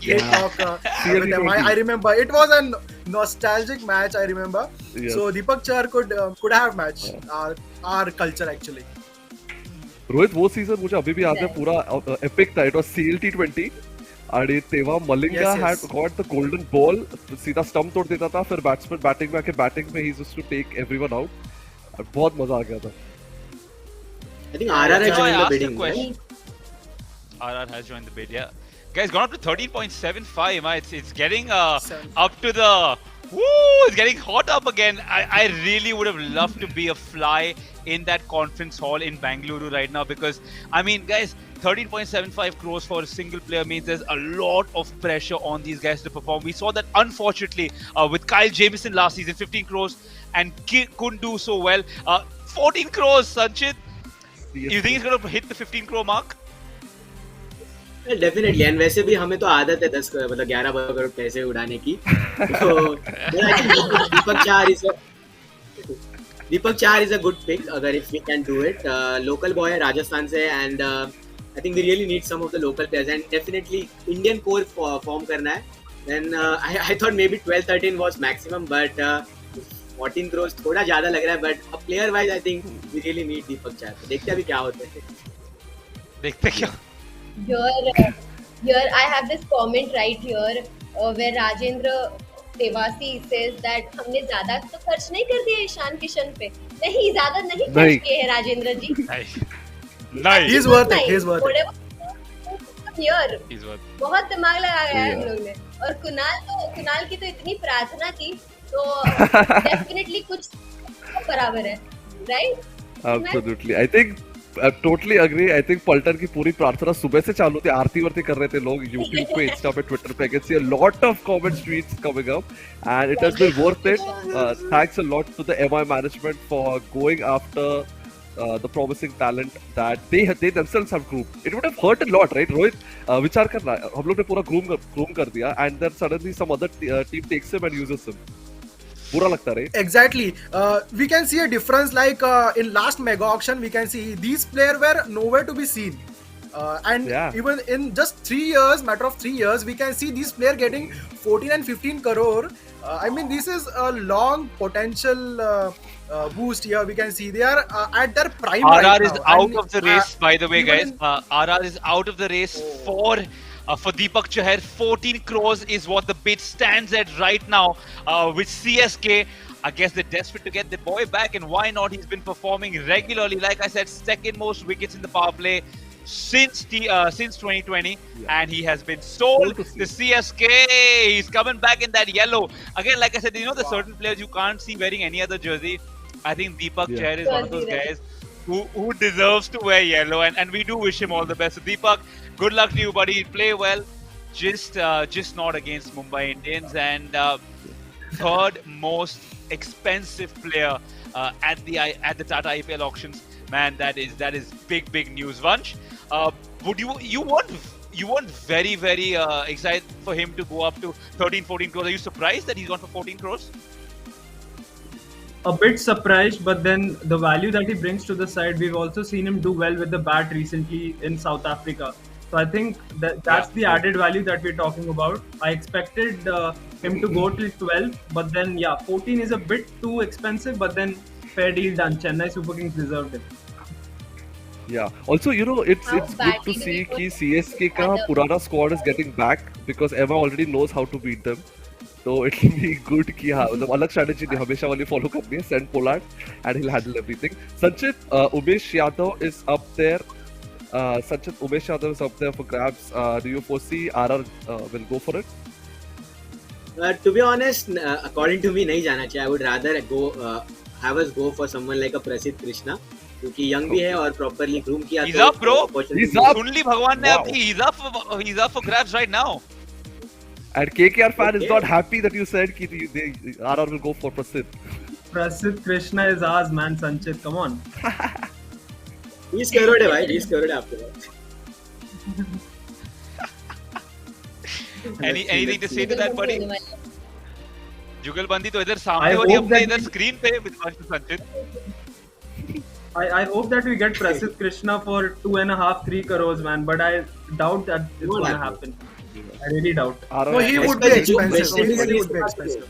great talk with them. I remember it was a nostalgic match. I remember. Yes. So Deepak Chahar could have matched our culture actually. Rohit वो season मुझे अभी भी याद है पूरा epic था. It was CLT20 आणि तेव्हा Malinga had got the golden ball, सीधा स्टंप तोड़ देता था, फिर बैट्समैन बैटिंग में आके बैटिंग में he used to take everyone out. बहुत मजा आ गया था. I think RR has joined the bidding. RR has joined the bid, yeah. Guys, gone up to 13.75. It's getting up to the... Woo! It's getting hot up again. I really would have loved to be a fly in that conference hall in Bangalore right now because, I mean, guys, 13.75 crores for a single player means there's a lot of pressure on these guys to perform. We saw that, unfortunately, with Kyle Jamieson last season, 15 crores, and couldn't do so well. 14 crores, Sanchit. You think he's going to hit the 15 crore mark? Definitely. And वैसे भी हमें तो आदत है 11 करोड़ पैसे उड़ाने की. तो Deepak Chahar is a good pick अगर if we can do it. Local boy है राजस्थान से and I think we really need some of the local players and definitely Indian core form करना है. Then I thought maybe 12-13 was maximum but 14 crores थोड़ा ज्यादा लग रहा है. But player wise I think we really need Deepak Chahar. देखते हैं अभी क्या होता है. देखते क्या. Here I have this comment right here where Rajendra Tewasi says that हमने ज्यादा तो खर्च नहीं कर दिया ईशान किशन पे. नहीं, ज्यादा नहीं खर्च किए हैं राजेंद्र जी. नहीं. He's worth it. He's worth it. Here He's worth it. बहुत दिमाग लगाया है हम लोग ने. और कुणाल की तो इतनी प्रार्थना थी तो डेफिनेटली कुछ बराबर है, right? Absolutely. I think I totally agree. I think पलटन की पूरी प्रार्थना सुबह से चालू थी. आरती वारती कर रहे थे लोग YouTube पे, Insta पे, Twitter पे. I can see a lot of comment tweets coming up, and it has been worth it. Thanks a lot to the MI management for going after the promising talent that they themselves have groomed. It would have hurt a lot, right? Rohit, विचार कर रहा है, हम लोग ने पूरा groom कर दिया, and then suddenly some other team takes him and uses him. बुरा लगता है, Exactly. We can see a difference like in last mega auction, we can see these players were nowhere to be seen. And even in just 3 years, matter of 3 years, we can see these players getting 14 and 15 crore. I mean, this is a long potential boost here. We can see they are at their prime. RR is out of the race, by the way, guys. RR is out of the race for Deepak Chahar. 14 crores is what the bid stands at right now with CSK. I guess they're desperate to get the boy back, and why not? He's been performing regularly. Like I said, second most wickets in the power play since 2020, and he has been sold to CSK. He's coming back in that yellow. Again, like I said, you know, the certain players you can't see wearing any other jersey. I think Deepak Chahar is one of those guys who deserves to wear yellow, and we do wish him all the best. So Deepak, good luck to you, buddy. Play well, just not against Mumbai Indians. And third most expensive player at the Tata IPL auctions. Man, that is big news. Vansh, would you weren't very excited for him to go up to 13-14 crores? Are you surprised that he's gone for 14 crores? A bit surprised, but then the value that he brings to the side, we've also seen him do well with the bat recently in South Africa. So I think that's the added value that we're talking about. I expected him to go till 12, but then 14 is a bit too expensive, but then fair deal done. Chennai Super Kings deserved it. Yeah. Also, you know, it's good to see कि CSK का पुराना squad is getting back because Emma already knows how to beat them. So it will be good कि हाँ मतलब अलग strategy नहीं हमेशा वाली follow करनी है. Send Pollard and he'll handle everything. Sanchit, Umesh Yadav is up there. Umesh Yadav is up there for grabs. Do you foresee RR will go for it? To be honest, according to me, नहीं जाना चाहिए. I would rather have us go for someone like a Prasidh Krishna. क्योंकि young भी है और properly groom किया. He's up, bro. He's up. Only भगवान ने अब he's up for grabs right now. And KKR fan is not happy that you said RR will go for Prasidh. Prasidh Krishna is ours, man. Sanchit, come on. 20 crore है भाई, 20 crore है आपके पास. Anything to say to that, buddy? जुगलबंदी तो इधर सामने हो रही है अपने इधर स्क्रीन पे with Sanchit. I hope that we get Prasidh Krishna for 2.5-3 crores, man. But I doubt that it's going to happen. I really doubt. No, he would be expensive. He would be expensive.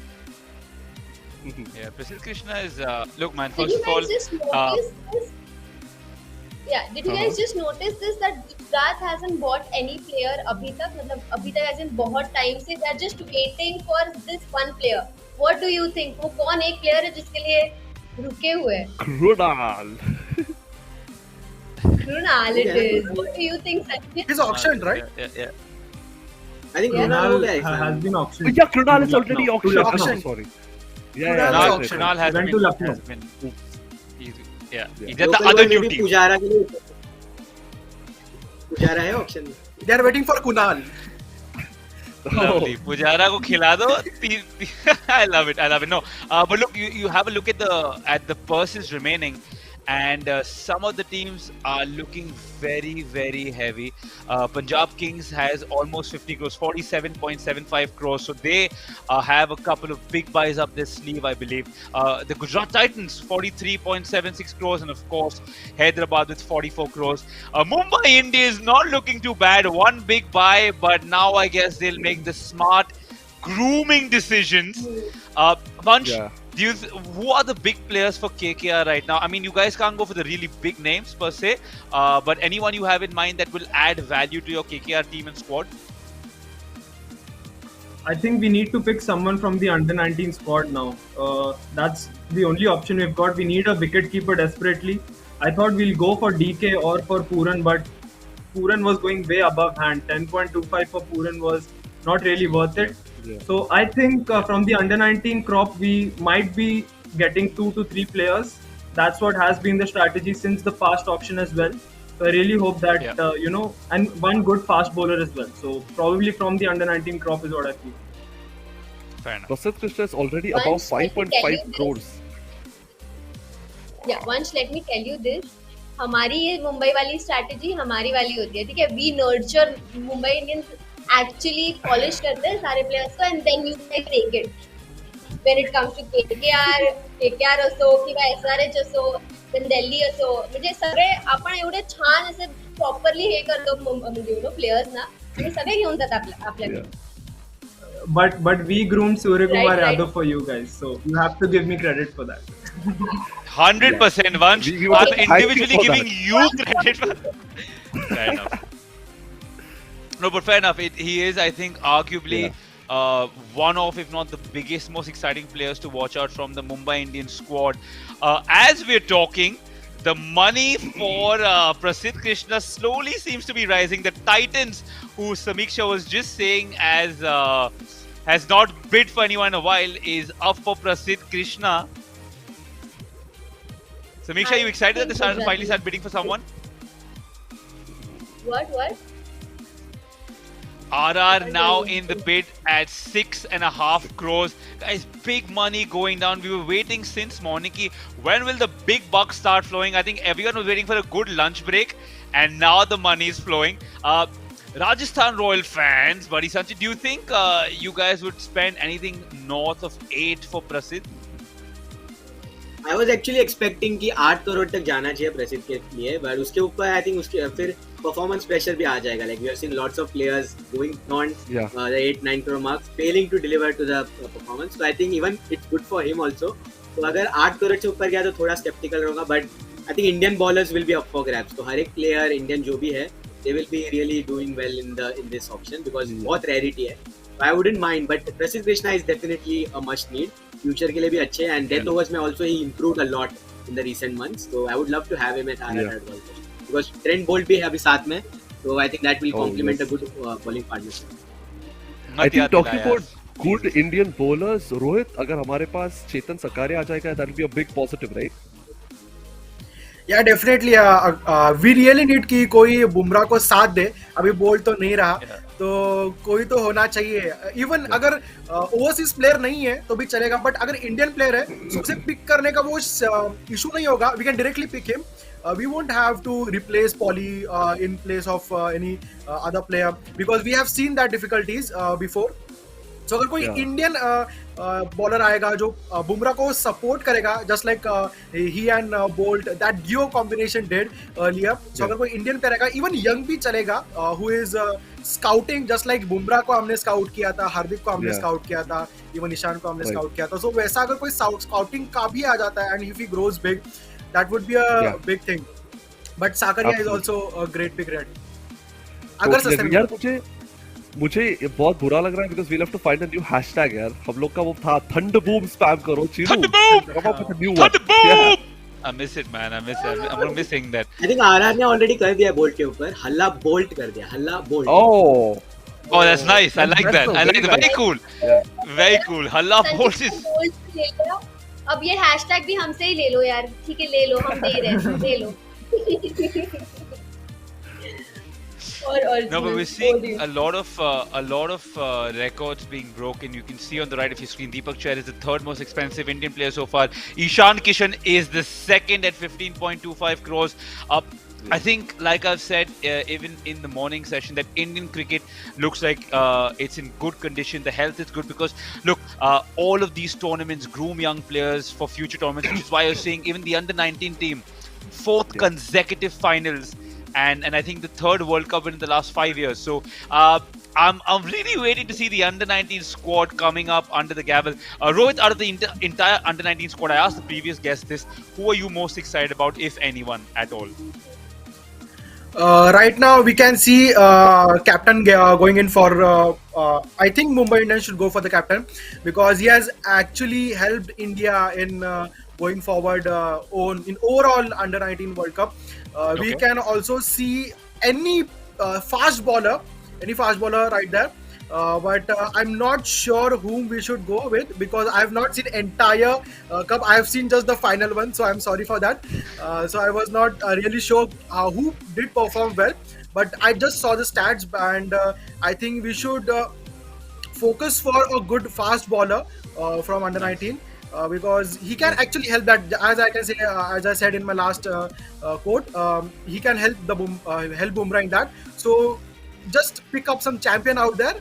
Yeah, Prasidh Krishna is look, man. Did First you of all, guys just notice this? Yeah, did you guys just notice this that Gujarat hasn't bought any player abhi tak? मतलब अभी तक hasn't बहुत time से they are just waiting for this one player. What do you think? वो कौन एक player है जिसके लिए रुके हुए? Krunal. Krunal it is. What do you think, Sanjay? He's auctioned, right? Yeah. I think Krunal has been auctioned. Yeah, Krunal is already auctioned. Sorry. Krunal has went been. to Lucknow. He's at the other new team. Pujara के लिए पुजारा है auction में. They are waiting for Kunal. Lovely. Pujara ko khila do. I love it. No, but look, you have a look at the purses remaining, and some of the teams are looking very heavy. Punjab Kings has almost 50 crores, 47.75 crores. So they have a couple of big buys up their sleeve, I believe. The Gujarat Titans, 43.76 crores, and of course Hyderabad with 44 crores. Mumbai Indians not looking too bad. One big buy, but now I guess they'll make the smart grooming decisions. Bunch. Who are the big players for KKR right now? I mean, you guys can't go for the really big names per se, but anyone you have in mind that will add value to your KKR team and squad? I think we need to pick someone from the under-19 squad now. That's the only option we've got. We need a wicket-keeper desperately. I thought we'll go for DK or for Puran, but Puran was going way above hand. 10.25 for Puran was not really worth it. Yeah. So I think from the under-19 crop, we might be getting 2 to 3 players. That's what has been the strategy since the fast auction as well. So I really hope that, and one good fast bowler as well. So probably from the under-19 crop is what I feel. Fair enough. Prasidh Krishna is already above 5.5 crores. Vansh let me tell you this, हमारी ये मुंबई वाली strategy हमारी वाली होती है, ठीक है? We nurture Mumbai Indians, actually polish करते हैं सारे प्लेयर्स को, and then you can take it when it comes to KKR असो किंवा SRH असो, then दिल्ली असो, म्हणजे सगळे आपण एवढे छान असे प्रॉपरली हे करतो म्हणजे प्लेयर्स ना, आणि सगळे घेऊन जातात आपल्याकडे. But we groomed Suryakumar Right. Yadav for you guys, so you have to give me credit for that. 100%, Vansh. We want I'm to thank you individually for giving that. you credit for that. Fair enough. No, but fair enough. He is, I think, arguably one of, if not the biggest, most exciting players to watch out from the Mumbai Indians squad. As we're talking, the money for Prasidh Krishna slowly seems to be rising. The Titans, who Samiksha was just saying has not bid for anyone in a while, is up for Prasidh Krishna. Samiksha, are you excited that they finally start bidding for someone? What? RR now in the bid at 6.5 crores. Guys, big money going down. We were waiting since morning. When will the big bucks start flowing? I think everyone was waiting for a good lunch break, and now the money is flowing. Rajasthan Royal fans, Buddy Sanchi, do you think you guys would spend anything north of 8 for Prasidh? I was actually expecting कि 8 करोड़ तक जाना चाहिए प्रसिद्ध के लिए, but उसके ऊपर I think उसके फिर performance pressure भी आ जाएगा. Like we have seen lots of players going beyond the 8-9 crore marks, failing to deliver to the performance. So I think even it's good for him also. तो अगर 8 करोड़ से ऊपर गया तो थोड़ा skeptical रहूँगा, but I think Indian bowlers will be up for grabs. तो हर एक player Indian जो भी है, they will be really doing well in this auction because बहुत rarity है. So I wouldn't mind, but Prasidh Krishna is definitely a must need. Future के लिए भी अच्छे हैं, and death overs में also he improved a lot in the recent months. So I would love to have him at RR also because Trent Bolt भी है अभी साथ में, so I think that will complement a good bowling partnership. I think talking about good Indian bowlers, Rohit, अगर हमारे पास चेतन सकारिया आ जाएगा, that will be a big positive, right? Yeah, definitely. We really need कि कोई बुमराह को साथ दे. अभी बोल तो नहीं रहा, तो कोई तो होना चाहिए. इवन अगर ओवरसीज प्लेयर नहीं है तो भी चलेगा, बट अगर इंडियन प्लेयर है तो उसे पिक करने का वो इशू नहीं होगा. We can directly pick him. We won't have to replace Polly in place of any other player because we have seen that difficulties before. So अगर कोई इंडियन बॉलर आएगा जो बुमराह को सपोर्ट करेगा, just like he and bolt that गियो combination did earlier. सो अगर कोई Indian player आएगा, इवन यंग भी चलेगा, who is scouting just like Bumrah को हमने स्काउट किया था, हार्दिक को हमने स्काउट किया था, इवन ईशान को हमने स्काउट किया था. सो वैसा अगर कोई स्काउटिंग का भी आ जाता है and if he grows big, that would be a big thing. But Sakariya is also a great pick red अगर सस्टेनेबल. मुझे बहुत बुरा लग रहा है because we'll have to find a new hashtag यार. हम लोग का वो था थंड बूम स्पैम करो चीनू. थंड boom. I miss it, man. I miss it. I'm missing that. I think RR ने already कर दिया बोल्ट के ऊपर. हल्ला बोल्ट कर दिया. हल्ला bolt. Oh, that's nice. I like that. I like that. Very cool. Very cool. Halla bolt is. अब ये हैशटैग भी हमसे ही ले लो यार. ठीक है, ले लो, हम दे रहे हैं, ले लो. No, but we're seeing a lot of records being broken. You can see on the right of your screen, Deepak Chahar is the third most expensive Indian player so far. Ishan Kishan is the second at 15.25 crores. I think, like I've said, even in the morning session, that Indian cricket looks like it's in good condition. The health is good because, look, all of these tournaments groom young players for future tournaments, which is why you're seeing even the under-19 team, fourth consecutive finals. And I think the third World Cup win in the last 5 years. So I'm really waiting to see the under-19 squad coming up under the gavel. Rohit, out of the entire under-19 squad, I asked the previous guest this: who are you most excited about, if anyone at all? Right now, we can see captain going in for. I think Mumbai Indians should go for the captain because he has actually helped India in going forward in overall under-19 World Cup. We can also see any fast bowler right there. But I'm not sure whom we should go with because I have not seen entire cup. I have seen just the final one, so I'm sorry for that. So I was not really sure who did perform well, but I just saw the stats and I think we should focus for a good fast bowler from under 19. because he can actually help that. As I can say, as I said in my last quote, he can help help Bumrah in that. So just pick up some champion out there.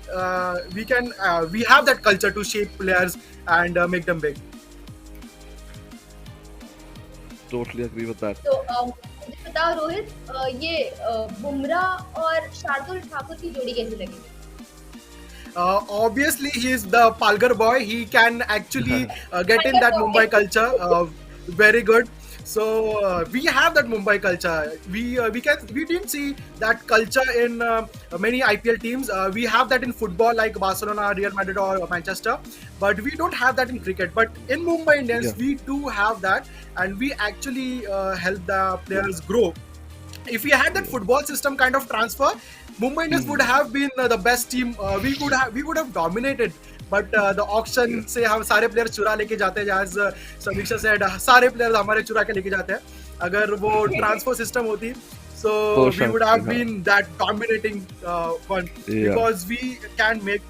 We have that culture to shape players and make them big. Totally agree with that. तो मुझे बताओ रोहित, ये बुमराह और शार्दुल ठाकुर की जोड़ी कैसी लगी? Obviously, he is the Palghar boy. He can actually get in that Mumbai culture. Very good. So we have that Mumbai culture. We didn't see that culture in many IPL teams. We have that in football, like Barcelona, Real Madrid, or Manchester. But we don't have that in cricket. But in Mumbai Indians, we do have that, and we actually help the players grow. If we had that football system kind of transfer, Mumbai Indians would have been the best team. We would have dominated. But the auction से हम सारे players चुरा लेके जाते हैं, as समीक्षा said, सारे players हमारे चुरा के लेके जाते हैं. अगर वो transfer system होती, so we would have been that dominating one, because we can make.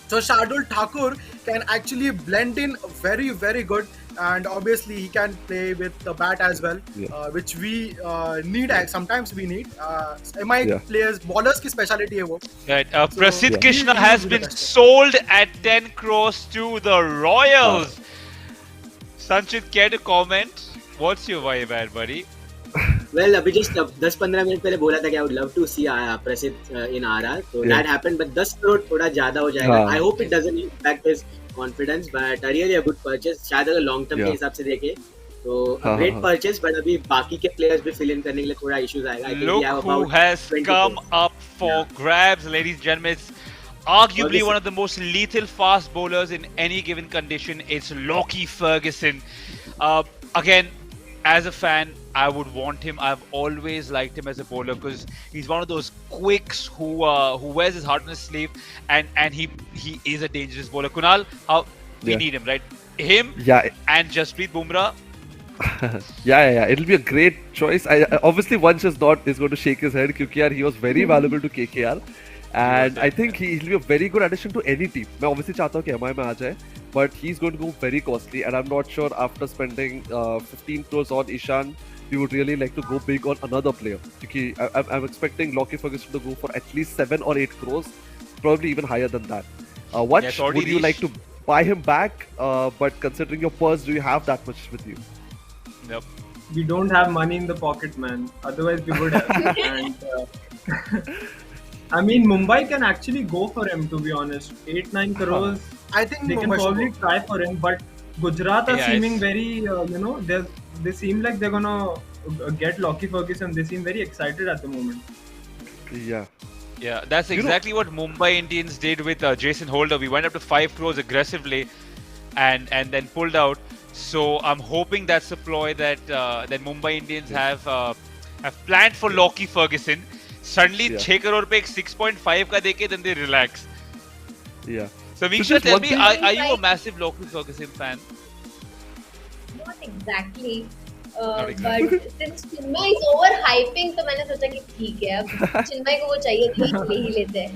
So Shardul Thakur can actually blend in very, very good, and obviously he can play with the bat as well, which we need. Sometimes we need. MI players, bowlers की speciality है वो. Right. Prasidh Krishna has been sold at 10 crores to the Royals. Sanchit, care to comment? What's your vibe, buddy? Well, अभी just 10-15 minute पहले बोला था कि I would love to see Prasidh in RR. So that happened, but 10 crore थोड़ा ज़्यादा हो जाएगा. I hope it doesn't impact his confidence, but really a good purchase. शायद अगर long term के हिसाब से देखें, तो a great purchase. But अभी बाकी के players भी fill in करने के लिए थोड़ा issues आएगा. Look who has come up for grabs, ladies and gentlemen. It's arguably one of the most lethal fast bowlers in any given condition. It's Lockie Ferguson. Again, as a fan, I would want him. I've always liked him as a bowler because he's one of those quicks who wears his heart on his sleeve, and he is a dangerous bowler. Kunal, we need him, right? Him and Jasprit Bumrah. yeah. It'll be a great choice. Obviously, Vansh is going to shake his head because he was very valuable to KKR, and I think he'll be a very good addition to any team. मैं obviously चाहता हूँ कि MI में आ जाए, but he's going to go very costly, and I'm not sure after spending 15 crores on Ishan, we would really like to go big on another player. Because I'm expecting Lockie Ferguson to go for at least 7 or 8 crores, probably even higher than that. What would you like to buy him back? But considering your purse, do you have that much with you? Nope. We don't have money in the pocket, man. Otherwise, we would have. And I mean, Mumbai can actually go for him, to be honest. 8-9 crores. I think they can probably try for him, but Gujarat are seeming very, they seem like they're gonna get Lockie Ferguson. They seem very excited at the moment. Yeah, that's exactly what Mumbai Indians did with Jason Holder. We went up to 5 crores aggressively, and then pulled out. So I'm hoping that's a ploy that Mumbai Indians have planned for Lockie Ferguson. Suddenly 6 crore पे 6.5 का देके, then they relax. Yeah. So Miksha, tell me, are you a massive Lockie Ferguson fan? Not exactly. But since Chinmay is overhyping, तो मैंने सोचा कि ठीक है, अब Chinmay को वो चाहिए तो ले ही लेते हैं.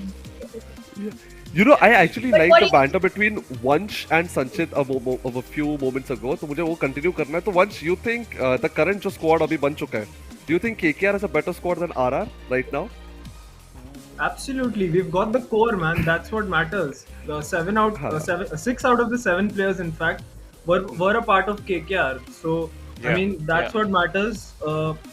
You know, I actually like the banter between Vansh and Sanchit of a few moments ago. तो मुझे वो continue करना है. तो Vansh, you think the current जो squad अभी बन चुका है, do you think KKR has a better squad than RR right now? Absolutely, we've got the core, man. That's what matters. The 6 out of the 7 players, in fact, were a part of KKR. So I mean, that's what matters.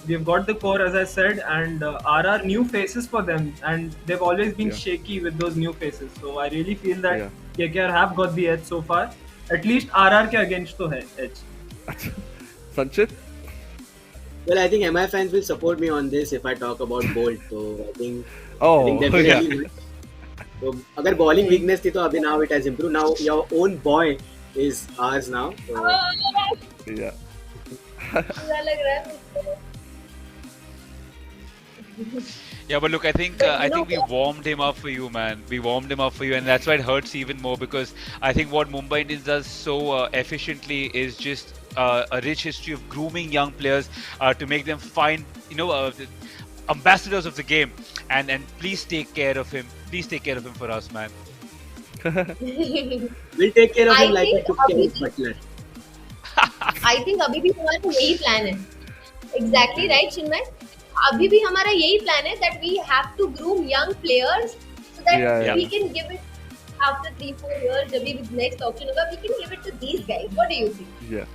We've got the core, as I said, and RR new faces for them, and they've always been shaky with those new faces. So I really feel that KKR have got the edge so far. At least RR के against तो है edge. Sanchit? Well, I think MI fans will support me on this if I talk about Bolt. So I think definitely. So अगर bowling weakness थी तो अभी now it has improved. Now your own boy is ours now. So. Yeah. Yeah, but look, I think we warmed him up for you, man. We warmed him up for you, and that's why it hurts even more, because I think what Mumbai Indians does so efficiently is just a rich history of grooming young players to make them find, the ambassadors of the game. And please take care of him. Please take care of him for us, man. We'll take care of him like we took care of Butler. I think अभी भी हमारा यही plan है. Exactly right, Chinmay. अभी भी हमारा यही plan है that we have to groom young players so that Yeah. we can give it after 3-4 years. जब भी next auction होगा, we can give it to these guys. What do you think? Yeah.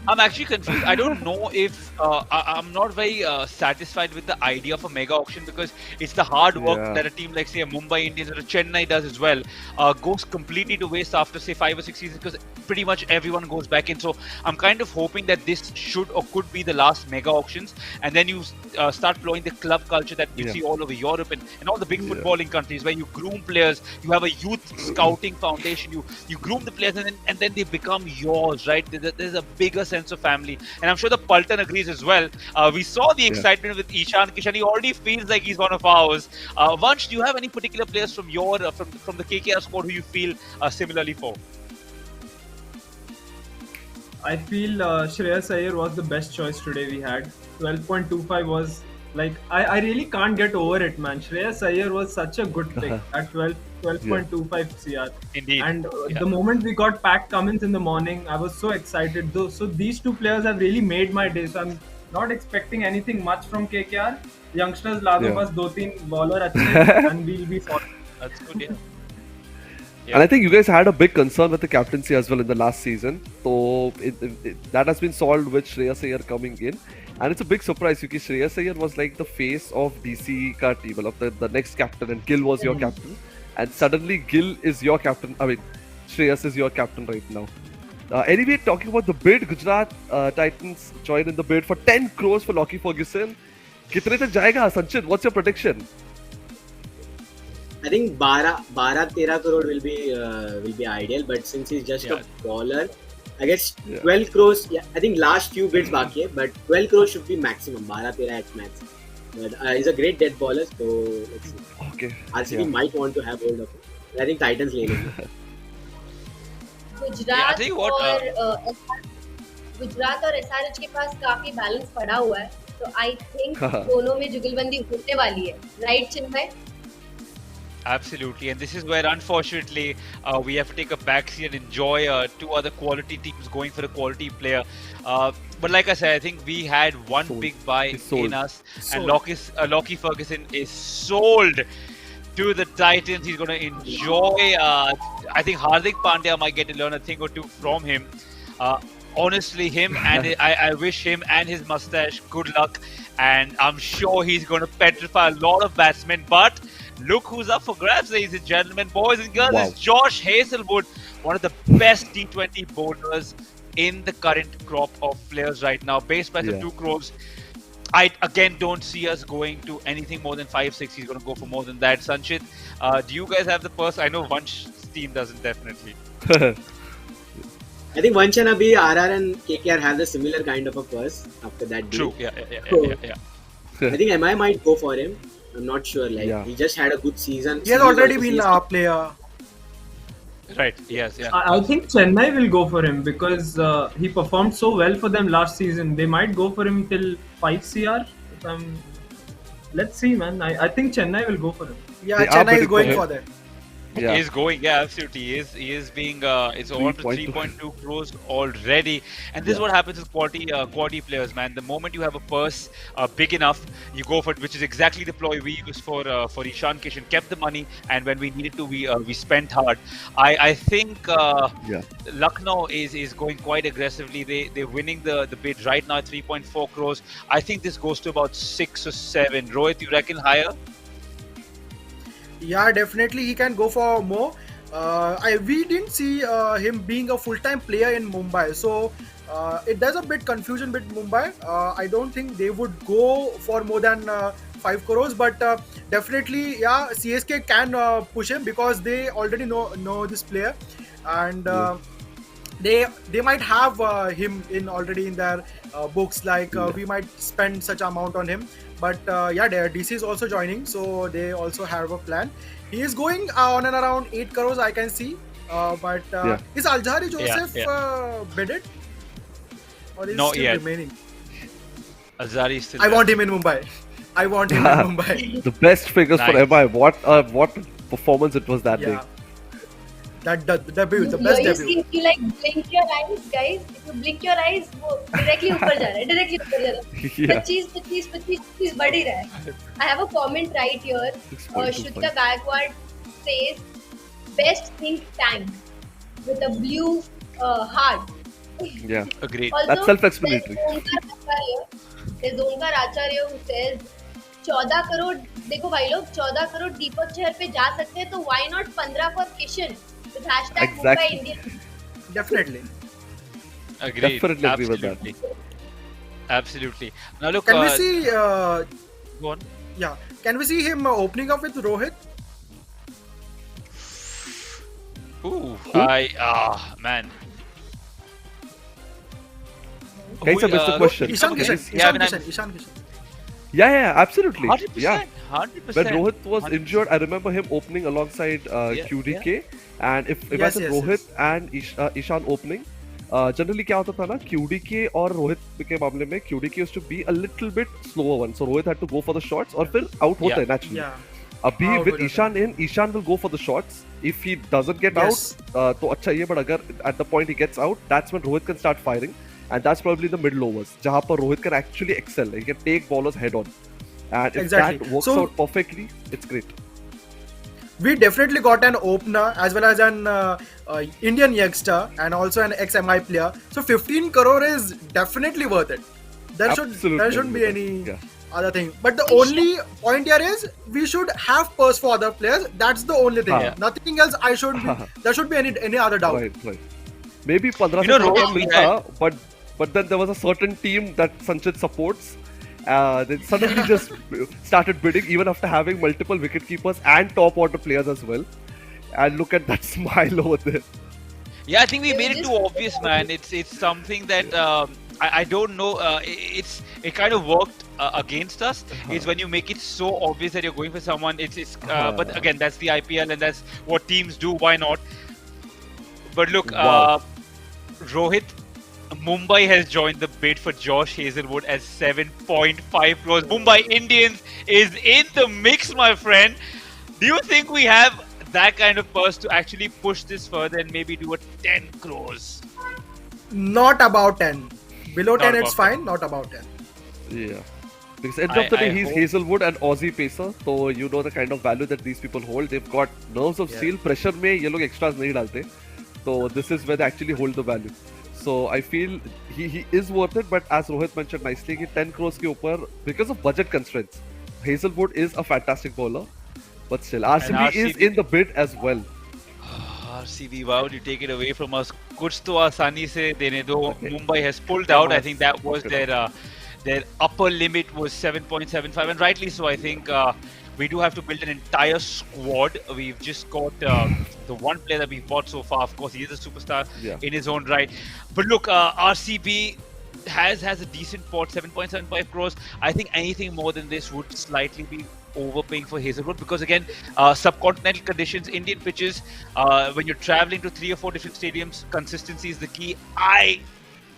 I'm actually confused. I don't know if I'm not very satisfied with the idea of a mega auction because it's the hard work Yeah. that a team like say a Mumbai Indians or a Chennai does as well goes completely to waste after say 5 or 6 seasons because pretty much everyone goes back in. So I'm kind of hoping that this should or could be the last mega auctions, and then you start flowing the club culture that you Yeah. see all over Europe and all the big footballing countries where you groom players, you have a youth scouting foundation, you groom the players and then they become yours, right? There's a bigger sense of family, and I'm sure the Paltan agrees as well. We saw the excitement with Ishan Kishan. He already feels like he's one of ours. Vansh, do you have any particular players from your from the KKR squad who you feel similarly for? I feel Shreyas Iyer was the best choice today we had. 12.25 was like I really can't get over it, man. Shreyas Iyer was such a good pick at 12.25 CR. Indeed. And the moment we got Pat Cummins in the morning, I was so excited. So these two players have really made my day. So I'm not expecting anything much from KKR. Youngsters, लादो बस 2-3 bowler अच्छे and we'll be fine. That's good. Yeah. And I think you guys had a big concern with the captaincy as well in the last season. So that has been solved with Shreyas Iyer coming in. And it's a big surprise because Shreyas Iyer was like the face of DC ka team, the next captain, and Gill was your captain. And suddenly Gill is your captain. I mean, Shreyas is your captain right now. Anyway, talking about the bid, Gujarat Titans joined in the bid for 10 crores for Lockie Ferguson. Kitne tak jayega, Sanchit? What's your prediction? I think 12-13 crore will be ideal, but since he's just a bowler, I guess 12 crores. Yeah, I think last few bids baki hai, but 12 crores should be maximum. 12-13 at max. But he's a great dead bowler, so let's see. Okay. RCB might want to have hold of him. I think Titans ले लेंगे. गुजरात और SRH के पास काफी balance पड़ा हुआ है, तो I think दोनों में जुगलबंदी होने वाली है, right Chinmay? Absolutely, and this is where unfortunately we have to take a backseat and enjoy two other quality teams going for a quality player. But like I said, I think we had one big buy in us, and Lockie Ferguson is sold to the Titans. He's going to enjoy. I think Hardik Pandya might get to learn a thing or two from him. Honestly, him and I wish him and his mustache good luck, and I'm sure he's going to petrify a lot of batsmen. But look who's up for grabs, ladies and gentlemen, boys and girls. It's Josh Hazlewood, one of the best T20 bowlers in the current crop of players right now. Base price of 2 crores. I again don't see us going to anything more than 5-6. He's going to go for more than that. Sanchit, do you guys have the purse? I know Vansh's team doesn't, definitely. I think Vansh and Abhi, RR and KKR have the similar kind of a purse after that deal. True, yeah. I think MI might go for him. I'm not sure. He just had a good season. He has already been a player. Right. Yes. Yeah. I think Chennai will go for him because he performed so well for them last season. They might go for him till 5 CR. Let's see, man. I think Chennai will go for him. Yeah, Chennai is going for that. He is going, absolutely. He is being it's over to 3.2 crores already, and this is what happens with quality players, man. The moment you have a purse big enough, you go for it, which is exactly the ploy we used for Ishan Kishan. Kept the money, and when we needed to, we spent hard. I think Lucknow is going quite aggressively. They're winning the bid right now at 3.4 crores. I think this goes to about 6 or 7. Rohit, you reckon higher? Yeah, definitely he can go for more. We didn't see him being a full-time player in Mumbai, so there's a bit confusion with Mumbai. I don't think they would go for more than 5 crores, but definitely, CSK can push him because they already know this player, and they might have him already in their books. We might spend such amount on him. But their DC is also joining, so they also have a plan. He is going on and around 8 crores, I can see. Is Alzhari Joseph bidded? Or is Not still yet. remaining? Alzhari is still I want him in Mumbai. The best figures for MI. What performance it was that day. That debut, the You, best you debut. see, you like blink your eyes, guys. If you blink your eyes, वो directly ऊपर जा रहा है, directly ऊपर जा रहा है. Yeah. 25 बढ़ ही रहा है. I have a comment right here. 6.25. Shrutika Gaikwad says, "Best think tank with a blue heart." Yeah. Agreed. Also, That's self-explanatory. there's Omkar Acharya who says 14 crore देखो भाई लोग 14 करोड़ दीपक चहर पे जा सकते हैं तो why not 15 for Kishan with hashtag Mumbai Exactly. Indians. Definitely. Agreed. Definitely agree with that. Absolutely. Absolutely. Now look. Can we see? Go on. Yeah. Can we see him opening up with Rohit? Ooh. Man. Guys, I missed the question. Ishan Kishan. Ishan Kishan. Ishan Kishan. Yeah, absolutely. 100%. Yeah. 100%. When Rohit was 100%. injured, I remember him opening alongside QDK. And if I Yes, said yes, Rohit and Ishan opening, generally क्या होता था ना, QDK और रोहित के मामले में QDK used to be a little bit slower one. So Rohit had to go for the shots और फिर out होता है naturally. Yeah. अभी Out with हो जाता Ishan in, Ishan will go for the shots. If he doesn't get Yes. out, तो अच्छा ही है. But अगर at the point he gets out, that's when Rohit can start firing. And that's probably the middle overs, जहाँ पर Rohit can actually excel. He can take ballers head on. And if Exactly. that works So- out perfectly, it's great. We definitely got an opener as well as an Indian youngster and also an ex-MI player. So 15 crore is definitely worth it. There shouldn't be any other thing. But the only point here is we should have purse for other players. That's the only thing. Yeah. Nothing else. There should be any other doubt. Right. Maybe 15 You know, crore Rohit, we मिलता, but then there was a certain team that Sanchit supports. They suddenly just started bidding even after having multiple wicket keepers and top order players as well. And look at that smile over there. Yeah, I think we made it too obvious, man. It's something that I don't know. It kind of worked against us. It's when you make it so obvious that you're going for someone. But again, that's the IPL and that's what teams do. Why not? But look, Wow. Rohit, Mumbai has joined the bid for Josh Hazelwood as 7.5 crores. Mumbai Indians is in the mix, my friend. Do you think we have that kind of purse to actually push this further and maybe do a 10 crores? Not about 10. Below Not 10 about it's fine. Not about 10. Yeah. Because end of the I day, he's hope- Hazelwood and Aussie pacer. So you know the kind of value that these people hold. They've got nerves of steel. Pressure में ये लोग extras नहीं डालते. So this is where they actually hold the value. So I feel he is worth it. But as Rohit mentioned nicely, कि 10 crores के ऊपर because of budget constraints, Hazelwood is a fantastic bowler. But still, RCB is in the bid as well. RCB, why would you take it away from us? कुछ तो आसानी से देने दो. Mumbai has pulled out. I think that was their upper limit was 7.75, and rightly so. I think we do have to build an entire squad. We've just got the one player that we've bought so far. Of course, he is a superstar in his own right. But look, RCB has a decent pot, 7.75 crores. I think anything more than this would slightly be overpaying for Hazelwood because again, subcontinental conditions, Indian pitches, when you're traveling to 3 or 4 different stadiums, consistency is the key. I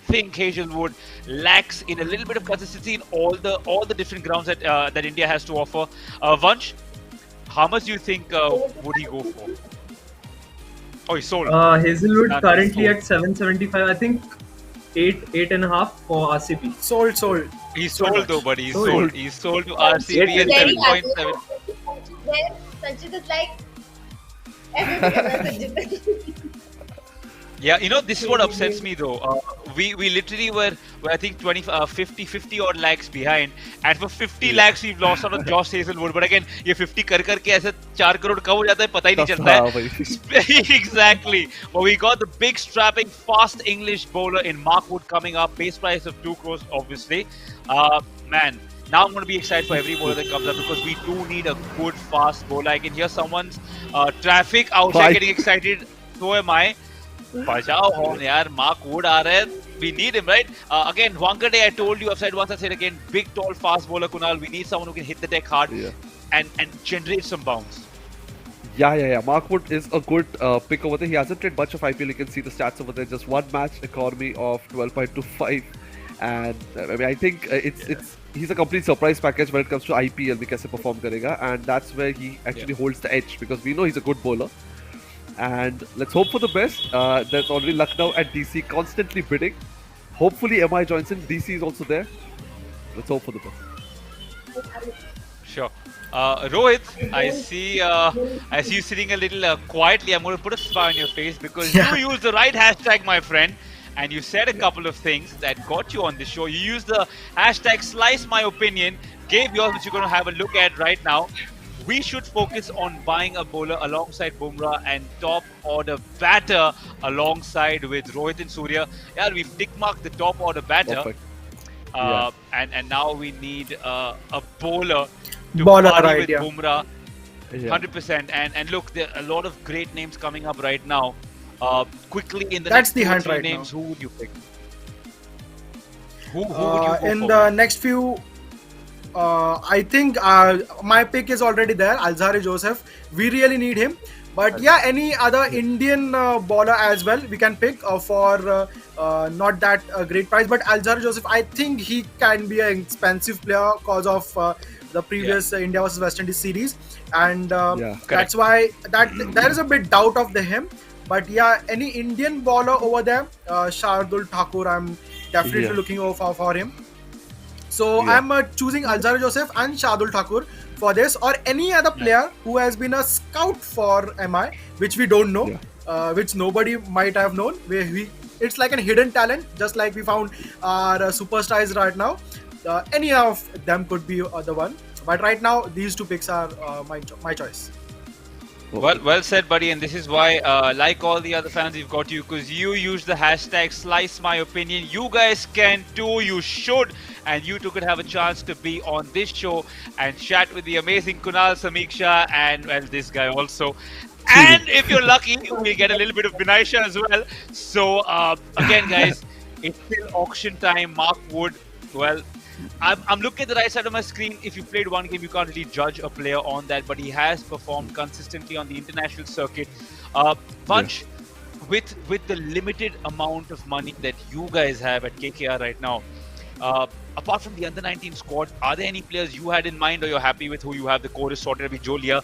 think Hazelwood lacks in a little bit of consistency in all the different grounds that India has to offer. Vansh, how much do you think would he go for? Oh, he's sold. Hazelwood Done. currently Sold. at 775. I think 8.5 for RCB. Sold. He's sold though, buddy. He's Sold. sold. He's sold to RCB at Very happy. 7.7. Then Sanchit is like, everything is Sanchit. Yeah, you know, this is what upsets me though. We literally were I think 50 odd lakhs behind, and for 50 lakhs we've lost out on Josh Hazelwood. But again, ये 50 कर के ऐसे 4 crore कब हो जाता है पता ही नहीं चलता है. Exactly. But we got the big strapping fast English bowler in Mark Wood coming up. Base price of 2 crores, obviously. Man. Now I'm going to be excited for every bowler that comes up because we do need a good fast bowler. I can hear someone's traffic outside getting excited. So am I. बजाओ horn यार, Mark Wood आ रहा है. We need him, right? Again, Wankhede, I told you, I've said once, I said again, big, tall, fast bowler Kunal. We need someone who can hit the deck hard and generate some bounce. Yeah. Mark Wood is a good pick over there. He hasn't played much of IPL. You can see the stats over there. Just one match, economy of 12.25, and I mean, I think he's a complete surprise package when it comes to IPL. We कैसे perform करेगा, and that's where he actually holds the edge because we know he's a good bowler. And let's hope for the best. There's already Lucknow and DC constantly bidding. Hopefully MI joins in. DC is also there. Let's hope for the best. Sure. Rohit, I see you sitting a little quietly. I'm going to put a smile on your face because you used the right hashtag, my friend, and you said a couple of things that got you on the show. You used the hashtag slice my opinion, gave yours, which you're going to have a look at right now. We should focus on buying a bowler alongside Bumrah and top order batter alongside with Rohit and Surya. Yeah, we've tick marked the top order batter. Perfect. Yeah. And now we need a bowler to Bowler, party right, with yeah. Bumrah. Yeah. 100%. And look, there are a lot of great names coming up right now. Quickly in the That's next the two or hunt three right names, now. who would you pick? Who would you go In for? the next few, I think my pick is already there. Alzhari Joseph. We really need him. But yeah, any other Indian bowler as well we can pick for not that great price. But Alzhari Joseph, I think he can be an expensive player because of the previous India versus West Indies series, and that's why there is a bit doubt of him. But yeah, any Indian bowler over there, Shardul Thakur, I'm definitely looking over for him. So I'm choosing Alzhari Joseph and Shardul Thakur for this, or any other player who has been a scout for MI, which we don't know, which nobody might have known. It's like a hidden talent, just like we found our superstars right now. Any of them could be the one, but right now these two picks are my choice. Well said, buddy. And this is why, like all the other fans, we've got you because you used the hashtag slice my opinion. You guys can too. You should. And you two could have a chance to be on this show and chat with the amazing Kunal Samiksha and, well, this guy also. And if you're lucky, we'll get a little bit of Binaisha as well. So, again, guys, it's still auction time. Mark Wood, well, I'm looking at the right side of my screen. If you played one game, you can't really judge a player on that, but he has performed consistently on the international circuit. Vansh, with the limited amount of money that you guys have at KKR right now, apart from the under-19 squad, are there any players you had in mind or you're happy with who you have? The core is sorted with Joe Leah.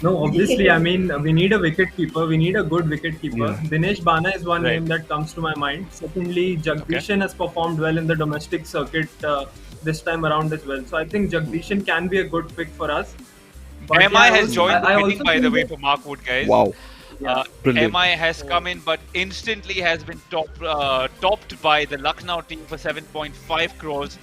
No, obviously, I mean, we need a wicket keeper. We need a good wicket keeper. Dinesh Bana is one name that comes to my mind. Secondly, Jagdishan has performed well in the domestic circuit this time around as well. So I think Jagdishan can be a good pick for us. But MI has joined the bidding, by the way, for Mark Wood, guys. Wow. Brilliant. MI has come in, but instantly has been topped by the Lucknow team for 7.5 crores.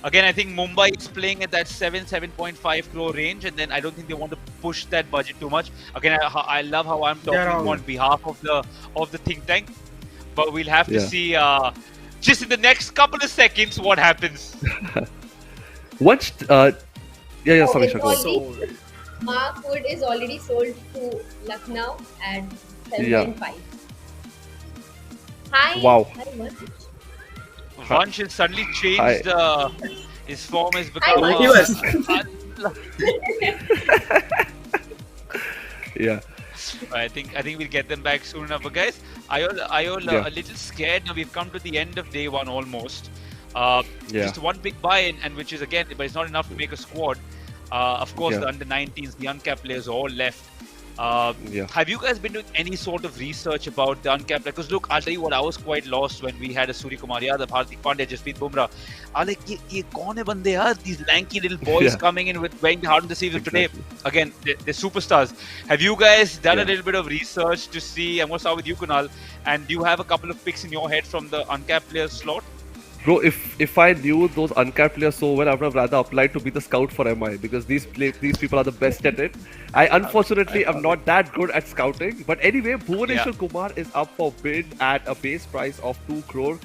Again, I think Mumbai is playing at that 7.5 crore range, and then I don't think they want to push that budget too much. Again, I love how I'm talking on behalf of the think tank, but we'll have to see just in the next couple of seconds what happens. Once, Samisha, go on. Mark Wood is already sold to Lucknow at 7.5. Hi. Wow. Hi, Vansh. Vansh has suddenly changed. His form has become. Yeah. I think we'll get them back soon enough. But guys, Ayol a little scared now. We've come to the end of day one almost. Just one big buy-in, and which is again, but it's not enough to make a squad. Of course, the under-19s, the uncapped players are all left. Have you guys been doing any sort of research about the uncapped? Because look, I'll tell you what, I was quite lost when we had a Surya Kumar Yadav, Hardik Pandya, Jasprit Bumrah. I was like, ye kaun hai bande yaar? These lanky little boys coming in with wearing the heart on the sleeves of today. Again, they're superstars. Have you guys done a little bit of research to see? I'm going to start with you, Kunal. And do you have a couple of picks in your head from the uncapped players slot? Bro, if I knew those uncapped players so well, I would have rather applied to be the scout for MI because these people are the best at it. I unfortunately am not that good at scouting. But anyway, Bhuvaneshwar Kumar is up for bid at a base price of 2 crore.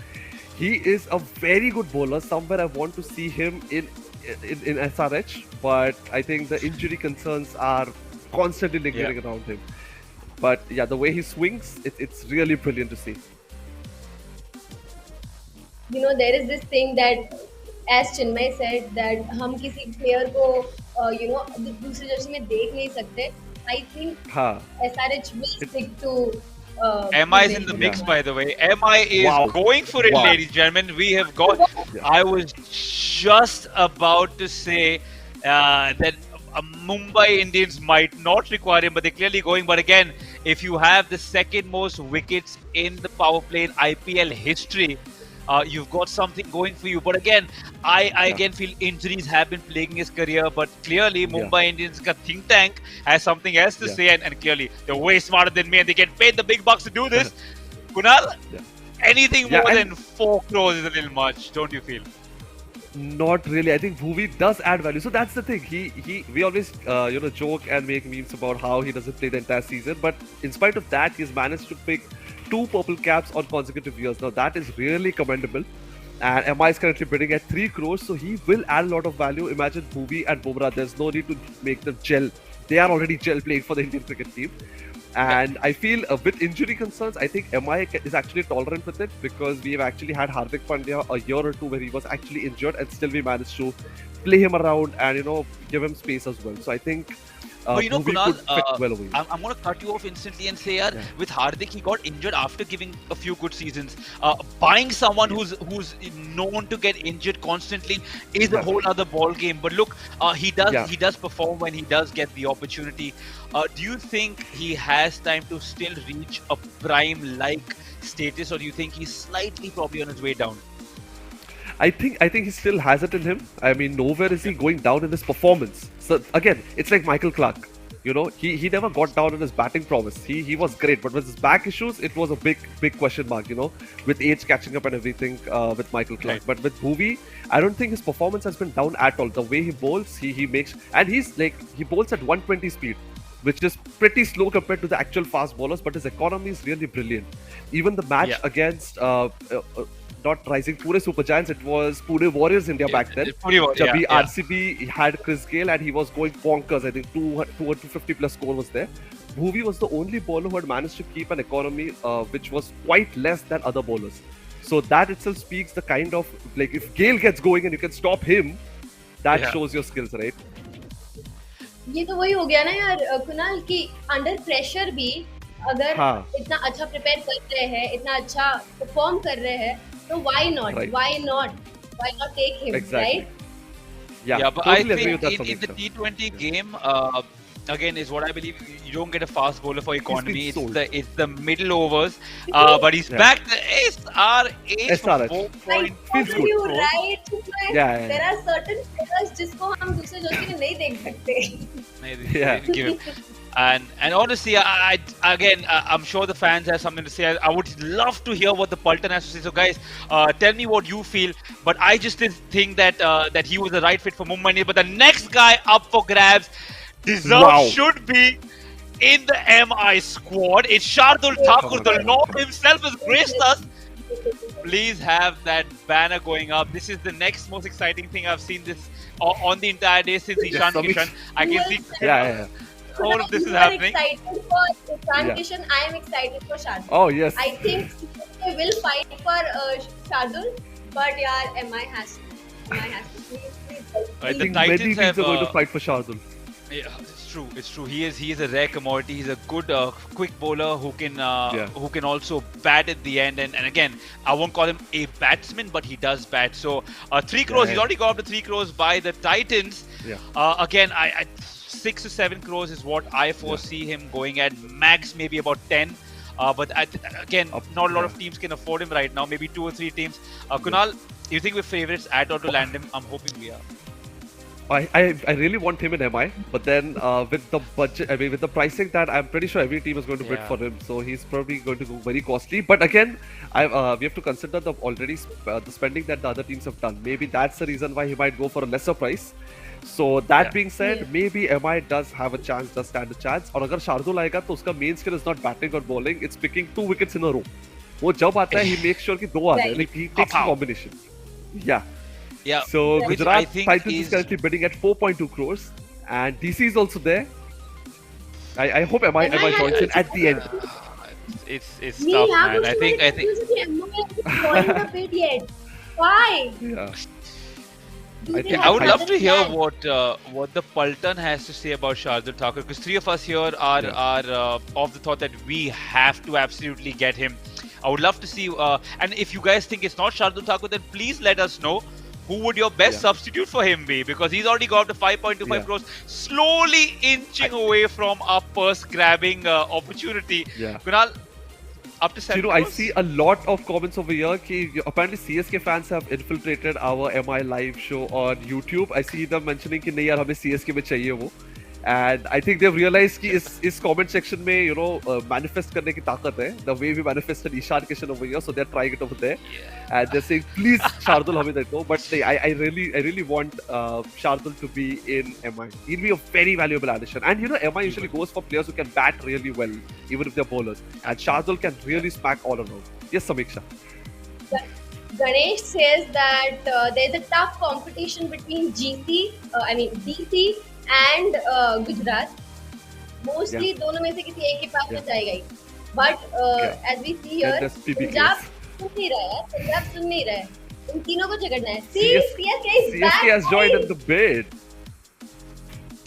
He is a very good bowler. Somewhere I want to see him in SRH, but I think the injury concerns are constantly lingering around him. But yeah, the way he swings, it's really brilliant to see. You know, there is this thing that, as Chinmay said, that हम किसी player को दूसरे Jersey में देख नहीं सकते. I think SRH will stick to. MI is in the mix, by the way. MI is going for it, ladies and gentlemen. We have got. I was just about to say that Mumbai Indians might not require him, but they're clearly going. But again, if you have the second most wickets in the power play in IPL history, you've got something going for you. But again, I again feel injuries have been plaguing his career. But clearly, Mumbai Indians ka think tank has something else to say, and clearly they're way smarter than me, and they get paid the big bucks to do this. Kunal, anything more than 4 crores is a little much, don't you feel? Not really. I think Bhuvi does add value. So that's the thing. We always joke and make memes about how he doesn't play the entire season. But in spite of that, he's managed to pick 2 purple caps on consecutive years. Now that is really commendable. And MI is currently bidding at 3 crores, so he will add a lot of value. Imagine Bhuvi and Bumrah. There's no need to make them gel. They are already gel playing for the Indian cricket team. And I feel with injury concerns, I think MI is actually tolerant with it, because we have actually had Hardik Pandya a year or two where he was actually injured, and still we managed to play him around and give him space as well. So I think But Bhuvi could fit Kunal, well over here. I'm going to cut you off instantly and say, with Hardik, he got injured after giving a few good seasons. Buying someone who's known to get injured constantly is a whole other ball game. But look, he does perform when he does get the opportunity. Do you think he has time to still reach a prime-like status, or do you think he's slightly probably on his way down? I think he still has it in him. I mean, nowhere is he going down in his performance. So again, it's like Michael Clark. He never got down in his batting prowess. He was great, but with his back issues, it was a big question mark. With age catching up and everything with Michael Clark. But with Bhuvi, I don't think his performance has been down at all. The way he bowls, he makes, and he bowls at 120 speed, which is pretty slow compared to the actual fast bowlers. But his economy is really brilliant. Even the match against not Rising Pune Super Giants, it was Pune Warriors India back then. RCB had Chris Gale and he was going bonkers. I think 250 plus score was there. Bhuvi was the only bowler who had managed to keep an economy which was quite less than other bowlers. So that itself speaks the kind of, like, if Gale gets going and you can stop him, that shows your skills, right? ये तो वही हो गया ना यार कुणाल कि under pressure भी अगर इतना अच्छा प्रिपेयर कर रहे हैं, इतना अच्छा परफॉर्म कर रहे हैं, तो why not take him, right? Yeah, but I think in the T20 game, again, is what I believe. You don't get a fast bowler for economy. It's the middle overs. But he's back. The SRH for 4.2 you right? There are certain players जिसको हम दूसरे जोशी में नहीं देख सकते. Give him. And honestly, I'm sure the fans have something to say. I would love to hear what the Pulton has to say. So guys, tell me what you feel. But I just didn't think that he was the right fit for Mumbai. But the next guy up for grabs should be in the MI squad. It's Shardul Thakur. The Lord himself has graced us. Please have that banner going up. This is the next most exciting thing I've seen this on the entire day since Ishan Kishan. I can see. All of this is happening. I'm excited for Ishan Kishan. I am excited for Shardul. Oh yes. I think they will fight for Shardul, but MI has to. I think many teams are going to fight for Shardul. Yeah, it's true. He is a rare commodity. He's a good quick bowler who can also bat at the end. And again, I won't call him a batsman, but he does bat. So 3 crores. He's already got up to 3 crores by the Titans. Again, I 6 to 7 crores is what I foresee him going at. Max maybe about 10. But again, not a lot of teams can afford him right now. Maybe 2 or 3 teams. Kunal, you think we're favorites at or to land him? I'm hoping we are. I really want him in MI, but then with the budget, with the pricing, that I'm pretty sure every team is going to bid for him, so he's probably going to go very costly. But again, we have to consider the spending that the other teams have done. Maybe that's the reason why he might go for a lesser price. So that being said, maybe MI does have a chance, does stand a chance. और अगर शार्दुल आएगा तो उसका main skill is not batting or bowling, it's picking 2 wickets in a row. वो जब आता है, he makes sure कि 2 आ जाए, like he takes the combination. Yeah. So Gujarat Titans is currently bidding at 4.2 crores, and DC is also there. I hope MI joins in at the end. It's tough, man. I think. Why? I would love to hear what the Pulton has to say about Shardul Thakur, because 3 of us here are of the thought that we have to absolutely get him. I would love to see, and if you guys think it's not Shardul Thakur, then please let us know. who would your best substitute for him be? Because he's already got up to 5.25 crores, slowly inching away from our purse grabbing opportunity. Kunal, up to 7 crores? I see a lot of comments over here. Apparently CSK fans have infiltrated our MI live show on YouTube. I see them mentioning कि नहीं यार हमें CSK में चाहिए वो. And I think they've realized कि इस comment section में manifest करने की ताकत है. The way we manifested Ishan Kishan over here, so they're trying it over there. And they're saying please Shardul हमें दे दो. But I really want Shardul to be in MI. He'll be a very valuable addition. And MI usually goes for players who can bat really well, even if they're bowlers. And Shardul can really smack all around. Yes, Samiksha. Ganesh says that there's a tough competition between DC and Gujarat. Mostly दोनों में से किसी एक के पास में जाएगा ही. But as we see here, Punjab सुन नहीं रहा है. Punjab सुन नहीं रहा है. इन तीनों को झगड़ना है. CSK has joined in the bid.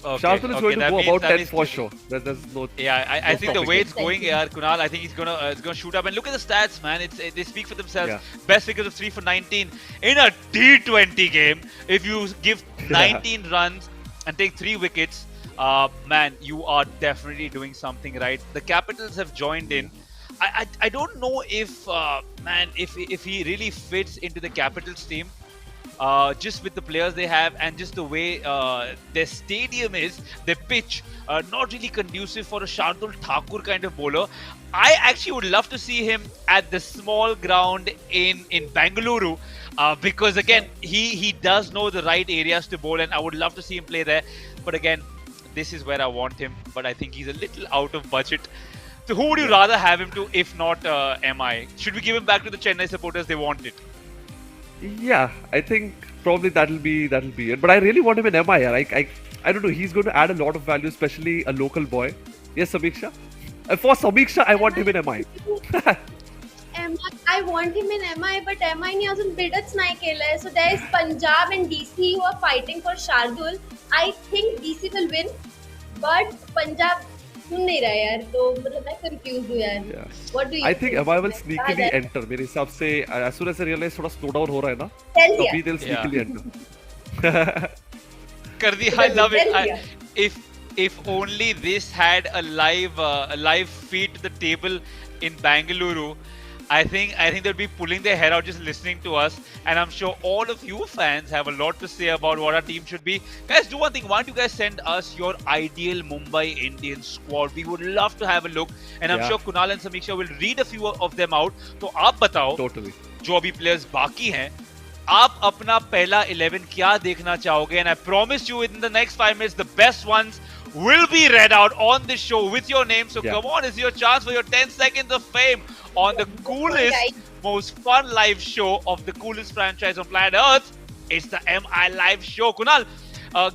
Shardul is going to go about 10 for sure. There's no. I think the way it's going here, Kunal, I think it's gonna shoot up. And look at the stats, man. They speak for themselves. Best figures of 3 for 19 in a T20 game. If you give 19 runs and take 3 wickets, man, you are definitely doing something right. The Capitals have joined in. I don't know if if he really fits into the Capitals team. Just with the players they have and just the way their stadium is, their pitch, not really conducive for a Shardul Thakur kind of bowler. I actually would love to see him at the small ground in Bengaluru because again, he does know the right areas to bowl and I would love to see him play there. But again, this is where I want him, but I think he's a little out of budget. So who would you rather have him to if not MI? Should we give him back to the Chennai supporters? They want it. Yeah, I think probably that'll be it. But I really want him in MI. I don't know. He's going to add a lot of value, especially a local boy. Yes, Samiksha. For Samiksha, I want him in MI. I want him in MI, but MI ने अजून biddच नाही केलंय. So there is Punjab and DC who are fighting for Shardul. I think DC will win, but Punjab सुन नहीं रहा यार. तो मतलब मैं confused हूँ यार. What do you I think MI will sneakily enter. मेरे हिसाब से as soon as I realize थोड़ा slow down हो रहा है ना, तभी they'll sneakily enter. कर दी. I love it. If only this had a live feed to the table in Bengaluru, I think they'll be pulling their hair out just listening to us. And I'm sure all of you fans have a lot to say about what our team should be. Guys, do one thing. Why don't you guys send us your ideal Mumbai Indians squad? We would love to have a look. And I'm sure Kunal and Samiksha will read a few of them out. So आप बताओ, totally. जो अभी players बाकी हैं, आप अपना पहला 11 क्या देखना चाहोगे? And I promise you within the next 5 minutes, the best ones will be read out on this show with your name. So come on, it's your chance for your 10 seconds of fame on the coolest, most fun live show of the coolest franchise on planet Earth. It's the MI live show. Kunal,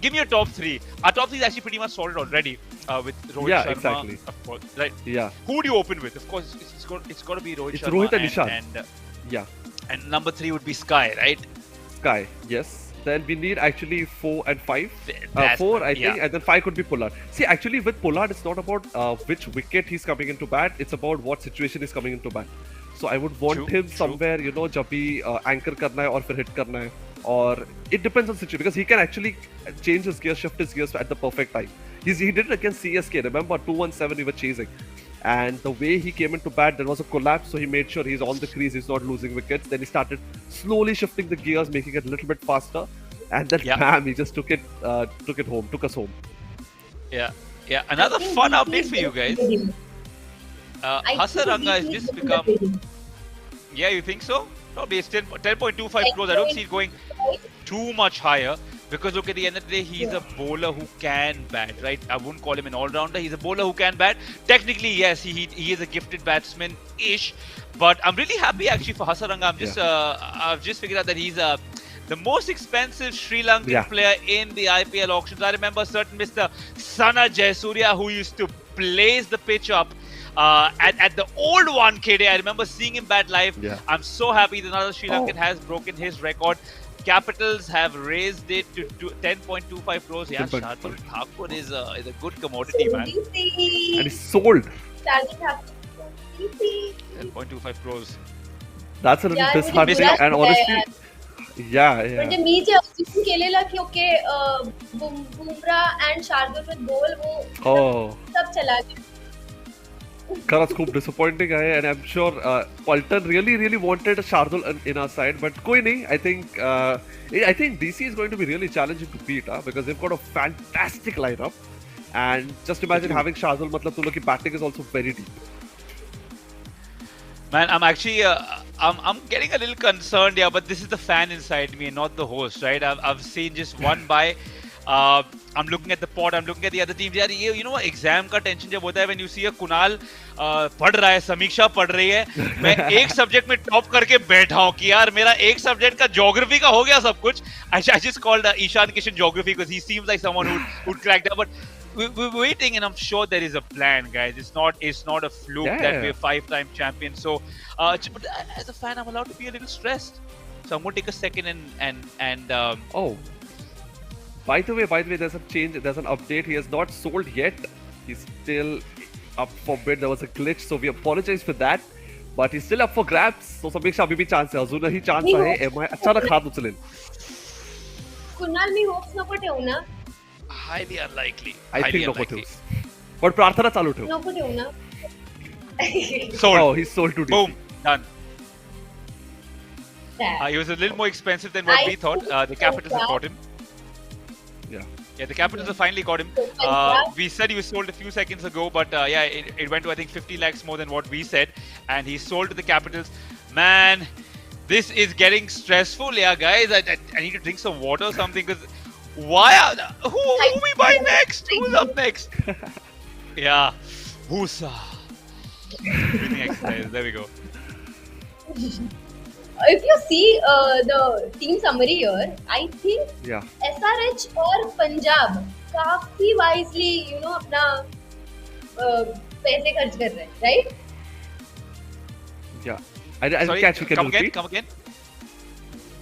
give me your top 3. Our top 3 is actually pretty much sorted already with Rohit Sharma. Exactly. Of course, right? Yeah. Who would you open with? Of course, it's got to be Rohit It's Sharma. Rohit and Ishan. And number 3 would be Sky, right? Sky, yes. Then we need actually 4 and 5. 4, I think, and then 5 could be Pollard. See, actually with Pollard, it's not about which wicket he's coming into bat. It's about what situation he's coming into bat. So I would want him somewhere, जब भी anchor करना है और फिर hit करना है. Or it depends on situation because he can actually change his gears, shift his gears at the perfect time. He did it against CSK. Remember, 217 we were chasing. And the way he came into bat, there was a collapse, so he made sure he's on the crease, he's not losing wickets. Then he started slowly shifting the gears, making it a little bit faster, and then bam, he just took us home. Yeah. Another fun update for you guys. Hasaranga has just become. Yeah, you think so? Probably it's 10.25 crores. I don't see it going too much higher. Because look, at the end of the day, he's a bowler who can bat, right? I wouldn't call him an all-rounder. He's a bowler who can bat. Technically, yes, he is a gifted batsman-ish. But I'm really happy actually for Hasaranga. I've just figured out that he's the most expensive Sri Lankan player in the IPL auctions. I remember a certain Mr. Sana Jayasuriya who used to blaze the pitch up at the old 1K day. I remember seeing him bat live. I'm so happy that another Sri Lankan has broken his record. Capitals have raised it to 10.25 crores. Yeah, Shardul Thakur is a good commodity, man. And he's sold. 10.25 crores. That's a little disheartening. And honestly, म्हणजे मी जे अज्युम केलेलं की okay Bumrah and Shardul with ball वो सब चला गया. खरंच खूप डिसअपॉइंटिंग आहे आणि I am sure Paltan really wanted Shardul in our side but कोई नहीं. I think DC is going to be really challenging to beat because they've got a fantastic lineup and just imagine having Shardul matlab tu log ki batting is also very deep. Man, I'm actually I'm getting a little concerned, but this is the fan inside me and not the host, right? I've seen just one by. I'm looking at the pot, I'm looking at the other teams. यार ये you know exam का tension जब होता है when you see a Kunal पढ़ रहा है, समीक्षा पढ़ रही है, मैं एक सब्जेक्ट में टॉप करके बैठा हूँ कि यार मेरा एक सब्जेक्ट का ज्योग्राफी का हो गया सब कुछ. I just called Ishan Kishan geography because he seems like someone who'd crack that, but we're waiting and I'm sure there is a plan, guys. It's not a fluke that we're 5-time champions. So but as a fan I'm allowed to be a little stressed, so I'm going to take a second and By the way, there's a change. There's an update. He has not sold yet. He's still up for bid. There was a glitch, so we apologize for that. But he's still up for grabs. So Samiksha अभी भी chance है. अजूनही chance आहे. MI अचानक हात उचलेल. कुणाल मी hopes नको ठेवू ना. Highly unlikely. I think नको ठेवूस. पण प्रार्थना चालू ठेव. नको ठेवू ना. Sold. Oh, he's sold to DC. Boom. Done. He was a little more expensive than what we thought. The Capitals have got him. Yeah, the Capitals have finally got him. We said he was sold a few seconds ago, but it went to I think 50 lakhs more than what we said, and he's sold to the Capitals. Man, this is getting stressful, guys. I need to drink some water or something because who we buy next? Who's up next? Yeah, Woosa. Breathing exercise. There we go. If you see the team summary here, I think SRH और पंजाब काफी wisely अपना पैसे खर्च कर रहे हैं, right? Yeah. I didn't catch you. Can you repeat? Come again.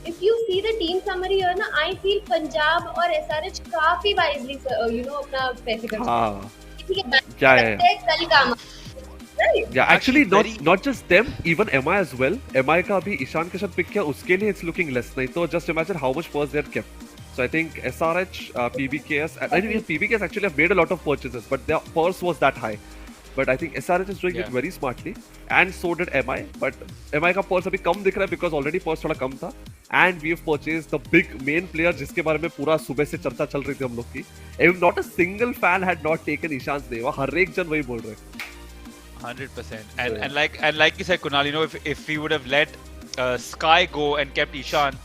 If you see the team summary here, ना, I feel Punjab और SRH काफी wisely अपना पैसे खर्च कर रहे हैं. ठीक है, कल काम. Yeah, actually not just them, even MI as well. MI का अभी ईशान किशन पिक किया, उसके लिए it's looking less. नहीं तो just imagine how much purse they had kept. So I think SRH, PBKS, I think PBKS actually have made a lot of purchases, but their purse was that high. But I think SRH is doing it very smartly, and so did MI. But MI का purse अभी कम दिख रहा है because already purse थोड़ा कम था. And we have purchased the big main player जिसके बारे में पूरा सुबह से चर्चा चल रही थी हम लोग की. And not a single fan had not taken Ishan's name. हर एक जन वही बोल रहे हैं. 100%. And like you said, Kunal, if we would have let Sky go and kept Ishan,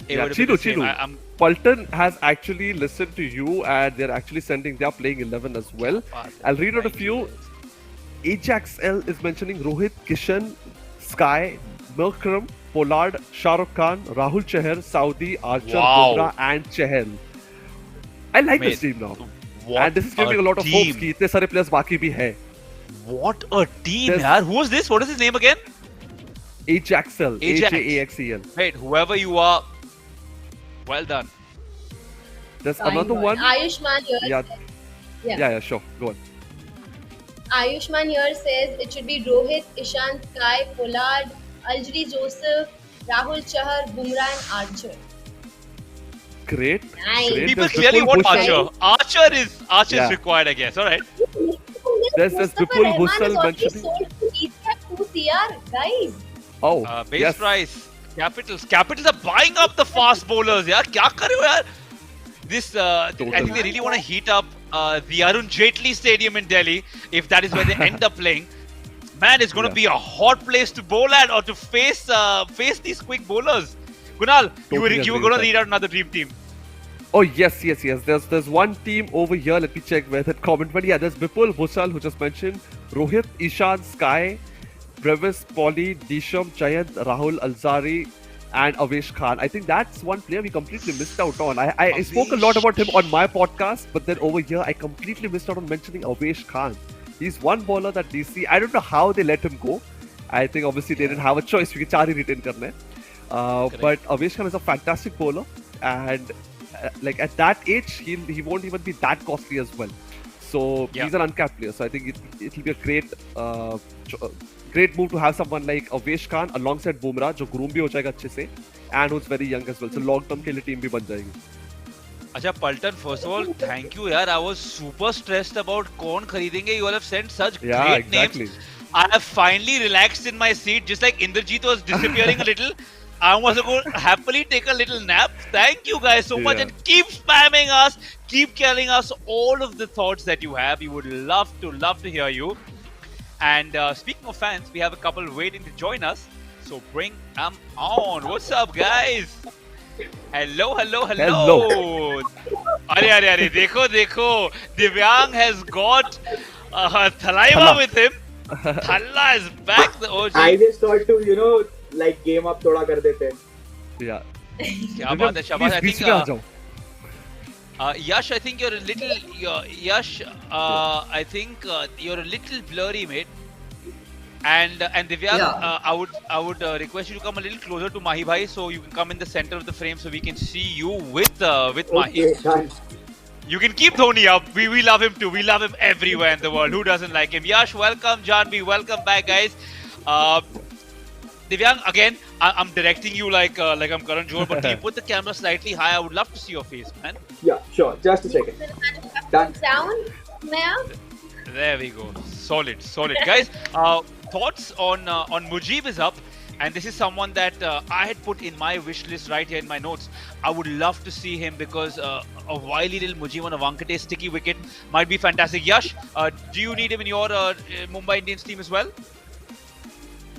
Chinu. Pulton has actually listened to you, and they're actually they're playing 11 as well. I'll read out a few. Ajax L is mentioning Rohit, Kishan, Sky, Milkram, Pollard, Shah Rukh Khan, Rahul Chahar, Saudi, Archer, Bumrah, and Chahal. I like this team now. And this is giving a lot of hopes कि इतने सारे players बाकी भी हैं. What a team, yaar. Who is this? What is his name again? Ajaxel. Ajaxel. Wait, whoever you are, well done. There's another one. Ayushman here. Yeah, sure. Go on. Ayushman here says it should be Rohit, Ishan, Sky, Pollard, Aljri Joseph, Rahul Chahar, Bumrah, and Archer. Great. Nice. People clearly want Archer. Archer is required, I guess. All right. There's Vipul Bhusal mentioning. Guys. Oh, base price. Capitals are buying up the fast bowlers. Yaar, kya kar rahe ho, yaar? This, I think they really want to heat up the Arun Jaitley Stadium in Delhi, if that is where they end up playing. Man, it's going to be a hot place to bowl at or to face these quick bowlers. Kunal, you were going to read out another dream team. Oh yes. There's one team over here. Let me check where that comment went. Yeah, there's Vipul Bhusal who just mentioned Rohit, Ishan, Sky, Brevis, Polly, Disham, Jayant, Rahul, Alzari, and Avesh Khan. I think that's one player we completely missed out on. I spoke a lot about him on my podcast, but then over here I completely missed out on mentioning Avesh Khan. He's one bowler that DC. I don't know how they let him go. I think obviously they didn't have a choice. We can retain karne. But Avesh Khan is a fantastic bowler, and like at that age, he won't even be that costly as well. So he's an uncapped player. So I think it'll be a great great move to have someone like Avesh Khan alongside Bumrah, जो groom भी हो जाएगा अच्छे से, and who's very young as well. So long term के लिए team भी बन जाएगी. अच्छा पल्टन, first of all, thank you यार. I was super stressed about कौन खरीदेंगे. You all have sent such great names. I have finally relaxed in my seat, just like Indrajit was disappearing a little. I was going to happily take a little nap. Thank you guys so much, and keep spamming us. Keep telling us all of the thoughts that you have. We would love to hear you. And speaking of fans, we have a couple waiting to join us. So bring them on. What's up, guys? Hello. Arey, देखो. Divyang has got Thalaiva with him. Thalla is back. The OG. I just thought to, like game up थोड़ा कर देते. Yeah. क्या बात है, शाबाश. I think Yash, I think you're a little I think you're a little blurry, mate. And Divyang, I would request you to come a little closer to Mahi bhai, so you can come in the center of the frame, so we can see you with Mahi. Okay, you can keep Dhoni up. We love him too. We love him everywhere in the world. Who doesn't like him? Yash, welcome. Janvi, welcome back, guys. Divyang, again, I'm directing you like I'm Karan Johar, but can you put the camera slightly high? I would love to see your face, man. Yeah, sure. Just a second. Done. Down, Maya. There we go. Solid, guys. Thoughts on Mujib is up, and this is someone that I had put in my wish list right here in my notes. I would love to see him because a wily little Mujib on a Wankhede sticky wicket might be fantastic. Yash, do you need him in your Mumbai Indians team as well?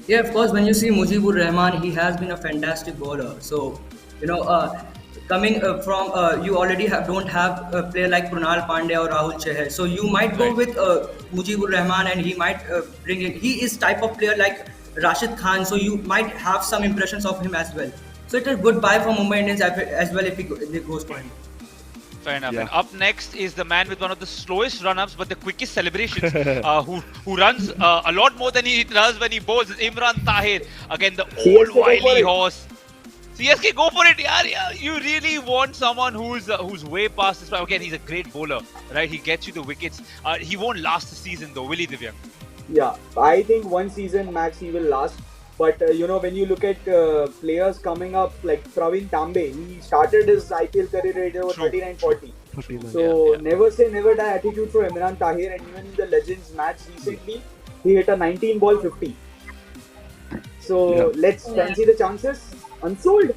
Yeah, of course. When you see Mujibur Rahman, he has been a fantastic bowler. So, coming from you already don't have a player like Krunal Pandya or Rahul Chahar. So you might go with Mujibur Rahman, and he might bring in. He is type of player like Rashid Khan. So you might have some impressions of him as well. So it's a good buy for Mumbai Indians as well if it goes for him. Fair enough. Yeah. And up next is the man with one of the slowest run-ups but the quickest celebrations, who runs a lot more than he does when he bowls. Imran Tahir, again the old wily horse. CSK, go for it, yeah. You really want someone who's way past this. Again, he's a great bowler, right? He gets you the wickets. He won't last the season though, will he, Divyang? Yeah, I think one season max he will last. But when you look at players coming up like Praveen Tambe, he started his IPL career at over 39-40. So never say never die attitude for Imran Tahir, and even in the Legends match recently, he hit a 19 ball 50. So let's fancy the chances. Unsold.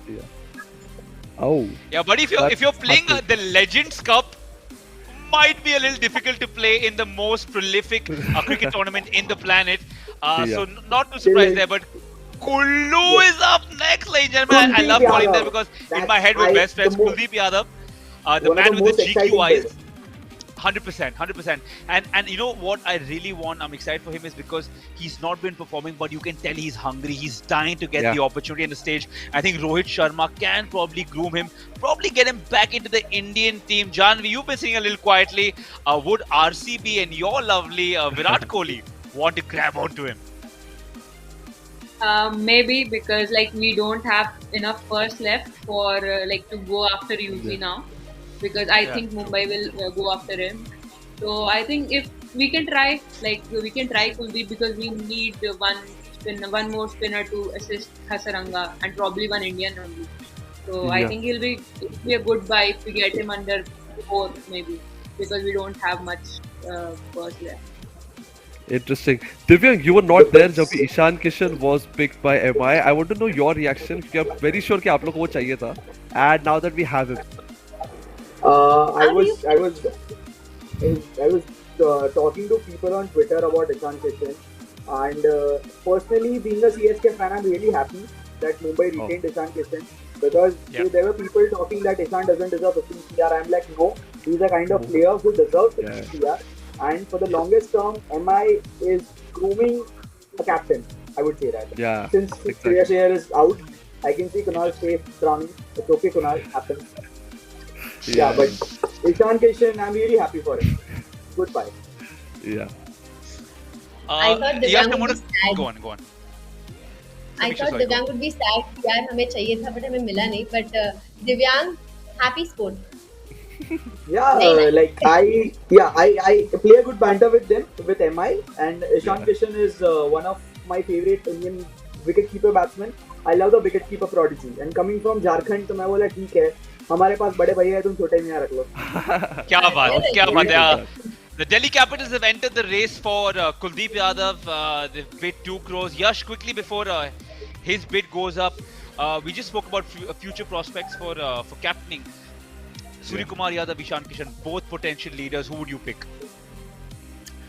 Yeah, but if you're playing the Legends Cup, might be a little difficult to play in the most prolific cricket tournament in the planet. So not too surprised there, but Kullu is up next, ladies and gentlemen. I love calling them because in my head we're best friends. Kuldeep Yadav, the man with the GQ eyes. 100%. And you know what I really want, I'm excited for him, is because he's not been performing, but you can tell he's hungry. He's dying to get the opportunity on the stage. I think Rohit Sharma can probably groom him, probably get him back into the Indian team. Janvi, you've been sitting a little quietly. Would RCB and your lovely Virat Kohli want to grab onto him? Maybe because we don't have enough first left for to go after UZ now, because I think Mumbai will go after him. So I think if we can try, we can try Kuldeep, because we need one more spinner to assist Hasaranga, and probably one Indian only. So I think it'll be a good buy if we get him under 4 maybe, because we don't have much first left. Interesting. Divyang, you were not there जब Ishan Kishan was picked by MI. I want to know your reaction. I'm very sure कि आप लोगों को वो चाहिए था. And now that we have him. I was talking to people on Twitter about Ishan Kishan, and personally, being a CSK fan, I'm really happy that Mumbai retained Ishan Kishan, because there were people talking that Ishan doesn't deserve 15 CR. I'm like, no, he's the kind of player who deserves 15 CR. And for the longest term, MI is grooming a captain, I would say that. Yeah. Since Shreyas Iyer is out, I can see Kunal stay drowning. It's okay, Kunal, happens. Yeah, but Ishan Kishan, I'm really happy for him. Goodbye. Yeah. I thought Divyang would be sad. Go on. I thought Divyang would be sad. यार हमें चाहिए था, but हमें मिला नहीं. But Divyang, happy sport. Yeah, I play a good banter with them, with MI, and Ishan Kishan is one of my favorite Indian wicket-keeper batsmen. I love the wicket-keeper prodigy. And coming from Jharkhand, तो मैं बोला ठीक है, हमारे पास बड़े भैया है, तुम छोटे मियाँ रख लो. क्या बात है. The Delhi Capitals have entered the race for Kuldeep Yadav. They've bid 2 crores. Yash, quickly before his bid goes up, we just spoke about future prospects for captaining. Surya Kumar Yadav, Ishan Kishan, both potential leaders. Who would you pick?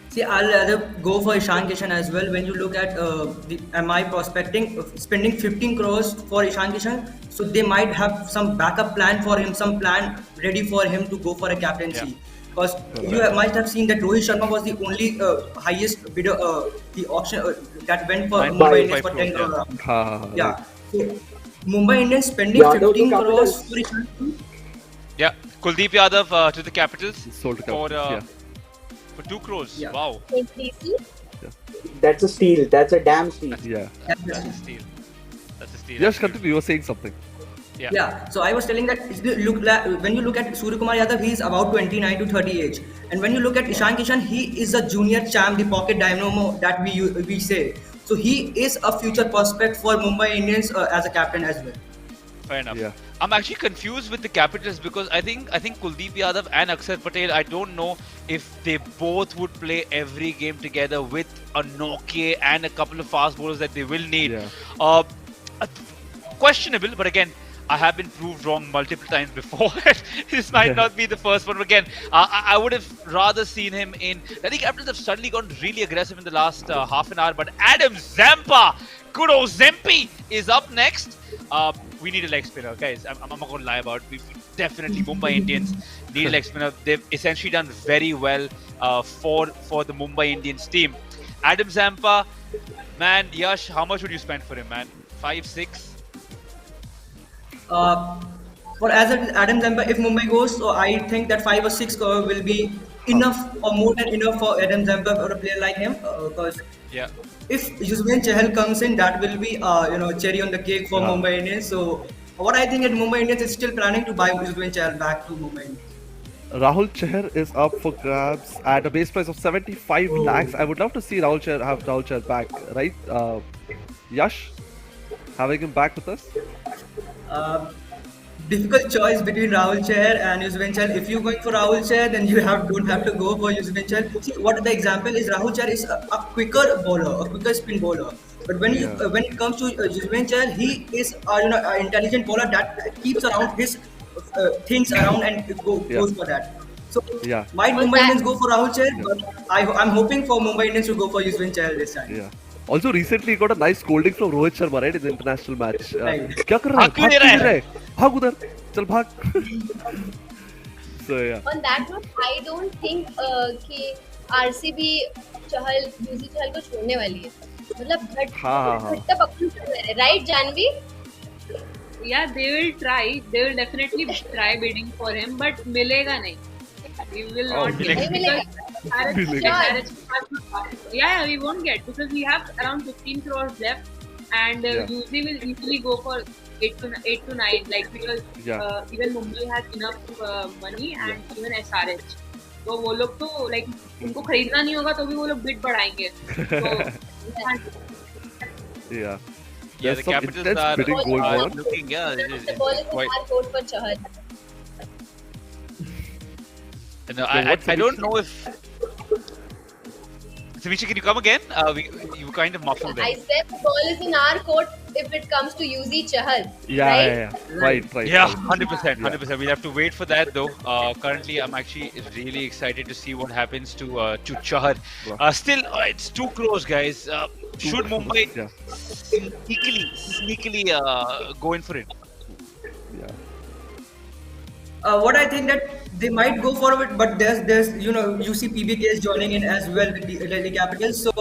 See, I'll rather go for Ishan Kishan as well. When you look at the MI prospecting, spending 15 crores for Ishan Kishan, so they might have some backup plan for him, some plan ready for him to go for a captaincy. Because you might have seen that Rohit Sharma was the only highest bidder, the auction that went for Mumbai Indians for 10 crores. Yeah. So Mumbai Indians spending 15 crores for Ishan Kishan. Yeah, Kuldeep Yadav to the Capitals sold to for 2 crores. Yeah. Wow. That's a steal. That's a damn steal. Yeah. That's a steal. That's a steal. Just continue. You were saying something. Yeah. So I was telling that when you look at Surya Kumar Yadav, he is about 29 to 30 age, and when you look at Ishan Kishan, he is a junior champ, the pocket dynamo that we say. So he is a future prospect for Mumbai Indians as a captain as well. Fair enough. Yeah. I'm actually confused with the Capitals because I think Kuldeep Yadav and Akshar Patel, I don't know if they both would play every game together with a Nokia and a couple of fast bowlers that they will need. Questionable, but again, I have been proved wrong multiple times before. This might not be the first one. But again, I would have rather seen him in. Delhi Capitals have suddenly gone really aggressive in the last half an hour. But Adam Zampa, good old Zempy, is up next. We need a leg spinner, guys. I'm not going to lie about it. We definitely, Mumbai Indians need a leg spinner. They've essentially done very well for the Mumbai Indians team. Adam Zampa, man, Yash, how much would you spend for him, man? 5, 6? For as Adam Zampa, if Mumbai goes, so I think that 5 or 6 crore will be enough or more than enough for Adam Zampa or a player like him. Because if Yuzvendra Chahal comes in, that will be cherry on the cake for Mumbai Indians. So what I think at Mumbai Indians is still planning to buy Yuzvendra Chahal back to Mumbai Indians. Rahul Chahar is up for grabs at a base price of 75 lakhs. I would love to see Rahul Chahar back, right? Yash, having him back with us? Difficult choice between Rahul Chahar and Yuzvendra Chahal. If you're going for Rahul Chahar, then you don't have to go for Yuzvendra Chahal. See, what the example is, Rahul Chahar is a quicker bowler, a quicker spin bowler. But when it comes to Yuzvendra Chahal, he is an intelligent bowler that keeps around his things around and goes for that. So might Mumbai Indians go for Rahul Chahar, but I'm hoping for Mumbai Indians to go for Yuzvendra Chahal this time. Yeah. Also, recently he got a nice scolding from Rohit Sharma, right, in the international match. क्या कर रहा है? भाग उधर, चल भाग. So yeah. On that note, I don't think कि RCB Chahal, Yuzvendra Chahal को छोड़ने वाली है. मतलब घट्टा पकड़ रहे हैं, right, Janvi? Yeah, they will try. They will definitely try bidding for him, but मिलेगा नहीं. We will not get. Yeah, we won't get because we have around 15 crores left, and usually will easily go for 8 to 9. Like because even Mumbai has enough money and even SRH. तो वो लोग तो like उनको खरीदना नहीं होगा तो भी वो लोग bid बढ़ाएंगे. Yeah. Yeah, the Capitals are looking. The ball is quite. Vote for Chahal. No, I don't know if. Samisha, can you come again? You kind of muffled there. I said the ball is in our court if it comes to Yuzi Chahal. Yeah. Right. Yeah, 100%. We'll have to wait for that though. Currently, I'm actually really excited to see what happens to Chahar. Still, it's too close, guys. Should Mumbai sneakily go in for it? What I think that they might go for it, but there's you see PBK is joining in as well with the Delhi Capitals. So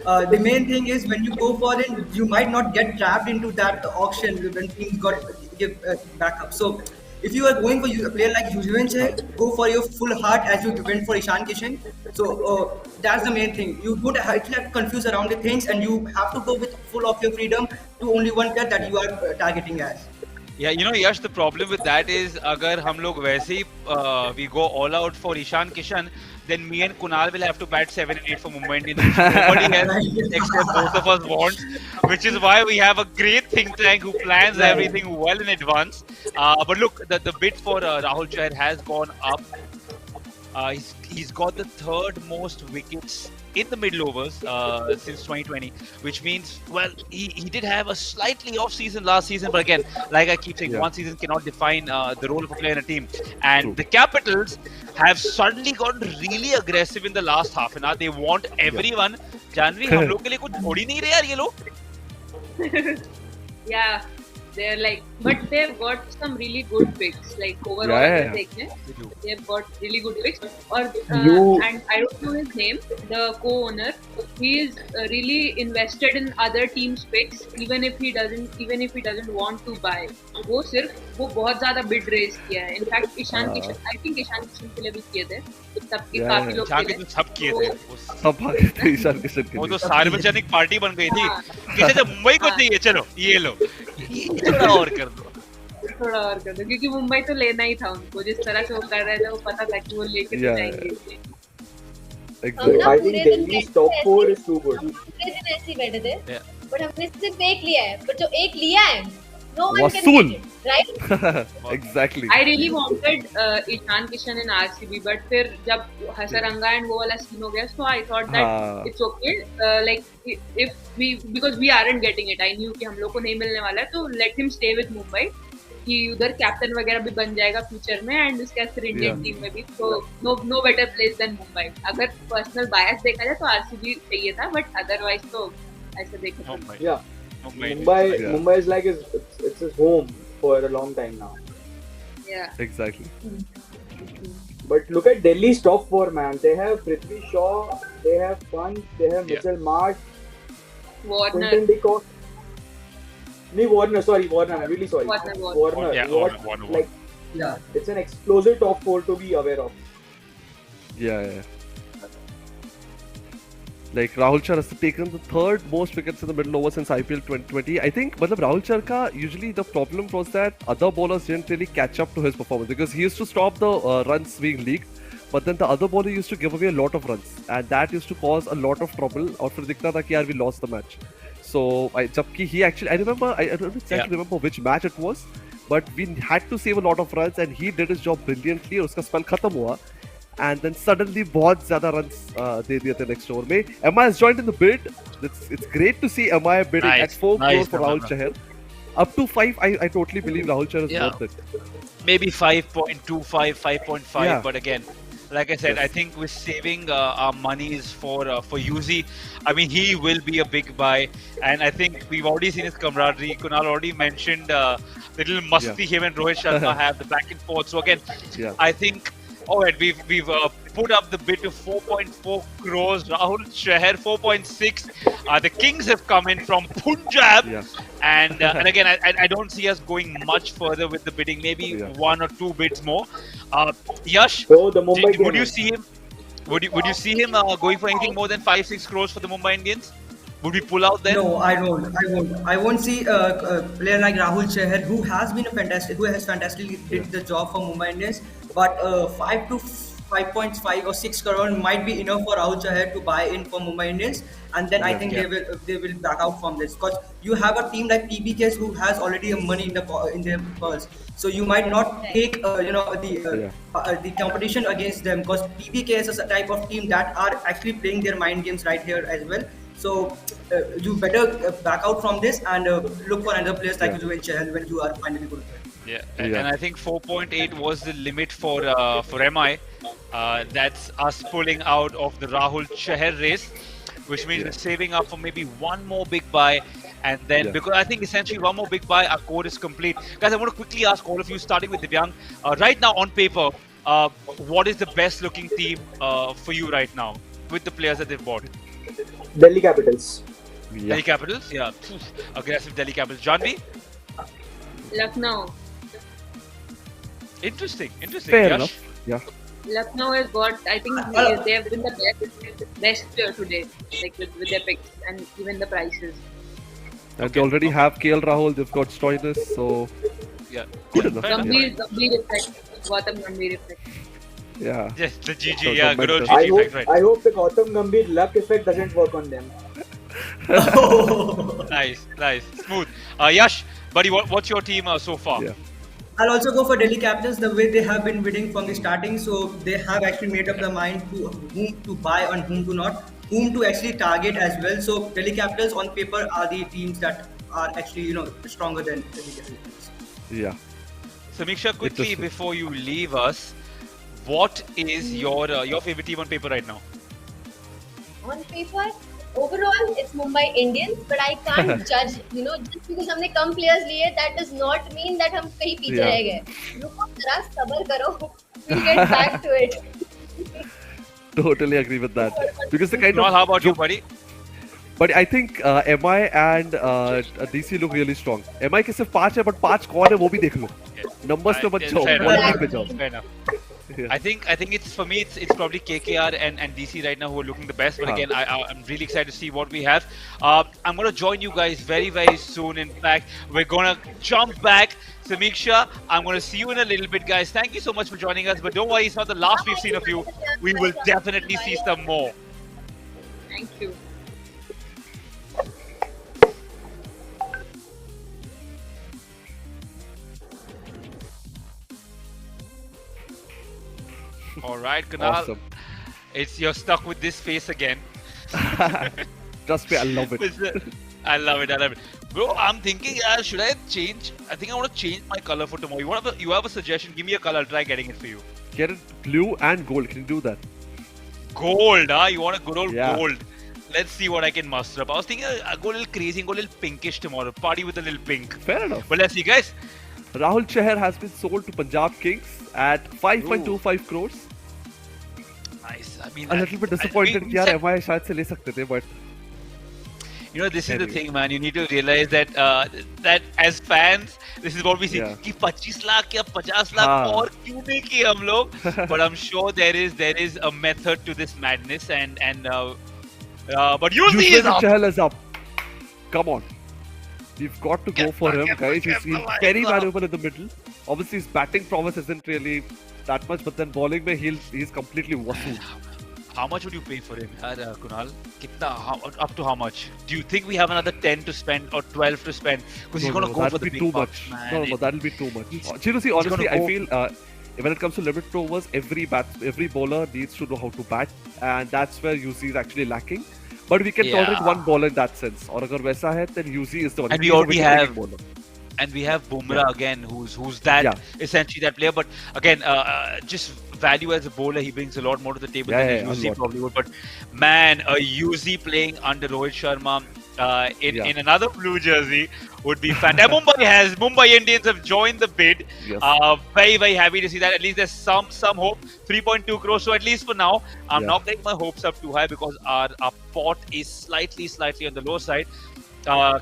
the main thing is when you go for it, you might not get trapped into that auction when teams give backup. So if you are going for a player like Yuzvendra Chahal, go for your full heart as you went for Ishan Kishan. So that's the main thing. You don't have to confuse around the things, and you have to go with full of your freedom to only one player that you are targeting as. Yeah, Yash, the problem with that is, agar hum log वैसे ही we go all out for Ishan Kishan, then me and Kunal will have to bat 7 and 8 for Mumbai Indians, which nobody else except both of us wants, which is why we have a great think tank who plans everything well in advance. But look, the bid for Rahul Chahar has gone up. He's got the third most wickets in the middle overs since 2020, which means, well, he did have a slightly off season last season, but again, like I keep saying, one season cannot define the role of a player in a team. And the Capitals have suddenly gotten really aggressive in the last half an hour. They want everyone. Janvi, हम लोग के लिए कुछ छोड़ ही नहीं रहे यार ये लोग. Yeah, they're like, but they've got some really good picks. Like overall, they've got really good picks. Or and I don't know his name, the co-owner. He is really invested in other teams' picks, even if he doesn't want to buy. वो बहुत ज़्यादा bid raise किया है. In fact, I think Ishan Kishan के लिए भी किए थे. सबके काफी लोग ईशान किशन सब किए थे. सब भागे थे ईशान किशन के लिए. वो तो सार्वजनिक पार्टी बन गई थी. किसे जब मुंबई को चाहिए, चलो ये लो. थोड़ा और कर दो क्योंकि मुंबई तो लेना ही था उनको. जिस तरह से वो कर रहे थे, वो पता था कि वो लेके तो जाएंगे. Exactly. I think Delhi's top 4 is too good. पूरे दिन ऐसे ही बैठे थे, but हमने सिर्फ एक लिया है. but जो एक लिया है, no one can वसूल. get it, right? Exactly. I really wanted Ishan Kishan in RCB, but फिर जब हसरंगा and वो वाला scene हो गया, so I thought that it's okay. Like if because we aren't getting it, I knew कि हम लोग को नहीं मिलने वाला है, तो let him stay with Mumbai. कि उधर कैप्टन वगैरह भी बन जाएगा फ्यूचर में, एंड उसके फिर इंडियन टीम में भी. तो no better place than Mumbai. अगर पर्सनल बायस देखा जाए तो आरसीबी चाहिए था, बट अदरवाइज तो ऐसे देखा तो Mumbai is like it's his home for a long time now. Yeah. Exactly. But look at Delhi's top 4, man. They have Prithvi Shaw, they have Pant, they have Mitchell Marsh, Warner. Quinton de Kock. Warner. I'm really sorry. Warner. Warner. Like, it's an explosive top 4 to be aware of. Yeah. Like Rahul Chahar has taken the third most wickets in the middle over since IPL 2020. I think, Rahul Chahar ka usually the problem was that other bowlers didn't really catch up to his performance because he used to stop the runs being leaked, but then the other bowler used to give away a lot of runs, and that used to cause a lot of trouble. और फिर दिखता था कि यार we lost the match. So जबकि he actually, I don't exactly remember which match it was, but we had to save a lot of runs and he did his job brilliantly. और उसका spell खत्म हुआ. And then suddenly बहुत ज़्यादा runs दे दिए थे next over में. MI has joined in the bid. It's great to see MI bidding at 4 crores for Rahul Chahar. Up to 5, I totally believe Rahul Chahar is worth it. Maybe 5.25, 5.5, but again, like I said, I think we're saving our monies for Yuzi. I mean, he will be a big buy, and I think we've already seen his camaraderie. Kunal already mentioned the little musty him and Rohit Sharma have, the back and forth. So again, I think. Oh, and we've put up the bid to 4.4 crores. Rahul Chahar 4.6. The Kings have come in from Punjab, and again, I don't see us going much further with the bidding. Maybe 1 or 2 bids more. Yash, would you see him? Would you see him going for anything more than 5-6 crores for the Mumbai Indians? Would we pull out then? No, I won't. I won't see a player like Rahul Chahar, who has fantastically did the job for Mumbai Indians. But 5 to 5.5 or 6 crore might be enough for Rahul Chahar to buy in for Mumbai Indians, and then I think they will back out from this, because you have a team like TBKs who has already money in their purse. So you might not take the competition against them, because TBKs is a type of team that are actually playing their mind games right here as well. So you better back out from this and look for another players like Rahul Chahar when you are finally good. And I think 4.8 was the limit for MI. That's us pulling out of the Rahul Chahar race, which means we're saving up for maybe one more big buy, and then because I think essentially one more big buy, our core is complete. Guys, I want to quickly ask all of you, starting with Divyang, right now on paper, what is the best looking team for you right now with the players that they've bought? Delhi Capitals. Delhi Capitals, aggressive Delhi Capitals. Janvi? Lucknow. Interesting. Fair enough. Yeah. Lucknow has got, I think they have been the best today, like with their picks and even the prices. And they already have KL Rahul, they've got Stoinis, so good enough. Gambhir effect. Gautam Gambhir effect. Yeah. Just the GG, So yeah, good old mental. GG effect, right? I hope the Gautam Gambhir luck effect doesn't work on them. Nice, nice, smooth. Yash, buddy, what's your team so far? Yeah. I'll also go for Delhi Capitals the way they have been winning from the starting. So they have actually made up their mind to whom to buy and whom to not, whom to actually target as well. So Delhi Capitals on paper are the teams that are actually stronger than Delhi Capitals. Yeah. Samiksha, quickly Interesting. before you leave us, what is your favorite team on paper right now? On paper, overall, it's Mumbai Indians, but I can't judge. Just because हमने कम players लिए, that does not mean that हम कहीं पीछे Yeah. रह गए. रुको जरा सबर करो. We'll get back to it. Totally agree with that. Because the kind Kunal, of how about you, buddy? But I think MI and DC look really strong. MI के सिर्फ 5 है, but 5 कौन है वो भी देख लो. Numbers पे मत जाओ, Fair quality enough. पे जाओ. Fair enough. Yeah. I think it's for me it's probably KKR and DC right now who are looking the best. But again, I'm really excited to see what we have. I'm gonna join you guys very soon. In fact, we're gonna jump back. Samiksha, I'm gonna see you in a little bit, guys. Thank you so much for joining us. But don't worry, it's not the last we've seen of you. We will definitely see some more. Thank you. All right, Kunal. Awesome. You're stuck with this face again. Trust me, I love it. I love it. I love it. Bro, I'm thinking, should I change? I think I want to change my color for tomorrow. You have a suggestion? Give me a color. I'll try getting it for you. Get it blue and gold. Can you do that? Gold, huh? You want a good old Yeah. gold. Let's see what I can muster up. I was thinking I'll go a little crazy and go a little pinkish tomorrow. Party with a little pink. Fair enough. But let's see, guys. Rahul Chahar has been sold to Punjab Kings at 5.25 crores. Nice. I mean, A little bit disappointed कि यार MI शायद से ले सकते थे, but you know, this is the Anyway. thing, man. You need to realize that that as fans, this is what we see. Yeah. कि 25 लाख या 50 लाख हाँ. और क्यों नहीं किए हम लोग? But I'm sure there is a method to this madness, but usually is up. Chahal is up. Come on. We've got to go for him, guys. He's very valuable in the middle. Obviously, his batting prowess isn't really that much, but then bowling, he's completely wasool. How much would you pay for him, Kunal? Up to how much? Do you think we have another 10 to spend or 12 to spend? Because he's going to go for that'll the be big too bucks, much. man. No, that'll be too much. He's Honestly, gonna I go- feel when it comes to limited overs, every bowler needs to know how to bat, and that's where UC is actually lacking. But we can tolerate one bowler in that sense. Or agar waisa hai, then UC is the one. And we He's a already wicket-taking have bowler. And we have Bumrah again, who's that essentially that player. But again, just value as a bowler, he brings a lot more to the table Yeah, than yeah, a a UZ lot. probably would. But man, a UZ playing under Rohit Sharma in another blue jersey would be fantastic. Mumbai Indians have joined the bid. Yes. Very happy to see that. At least there's some hope. 3.2 crores. So at least for now, I'm not getting my hopes up too high because our pot is slightly on the low side.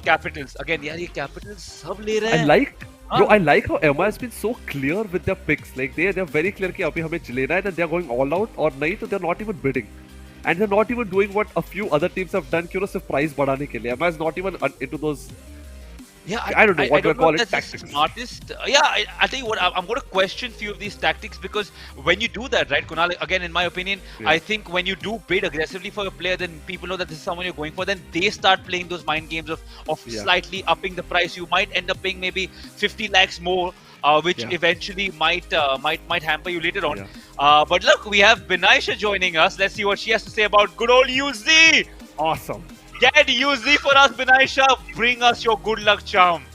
Capitals again, yeah, ये Capitals सब ले रहे हैं. I like how Emma has been so clear with their picks. Like they're very clear कि अभी हमें लेना है, and they're going all out. और नहीं तो they're not even bidding, and they're not even doing what a few other teams have done. कि सिर्फ price बढ़ाने के लिए. Emma is not even into those. Yeah, I don't know what don't to call know it. if that's the Tactics. smartest. I tell you what, I'm going to question few of these tactics because when you do that, right, Kunal, again, in my opinion, Yeah. I think when you do bid aggressively for a player, then people know that this is someone you're going for. Then they start playing those mind games of Yeah. slightly upping the price. You might end up paying maybe 50 lakhs more, which Yeah. eventually might hamper you later on. But look, we have Binaisha joining us. Let's see what she has to say about good old UZ. Awesome. Get UZ for us, Binaisha. Bring us your good luck charm.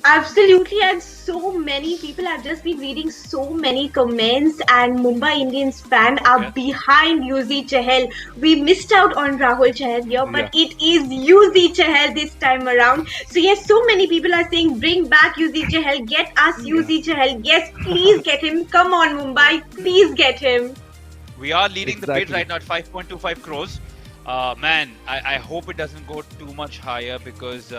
Absolutely, and so many people have just been reading so many comments, and Mumbai Indians fan are behind UZ Chahal. We missed out on Rahul Chahal here, but it is UZ Chahal this time around. So yes, so many people are saying, bring back UZ Chahal, get us UZ Chahal. Yes, please get him. Come on, Mumbai, please get him. We are leading the bid Exactly. right now at 5.25 crores. Man, I hope it doesn't go too much higher because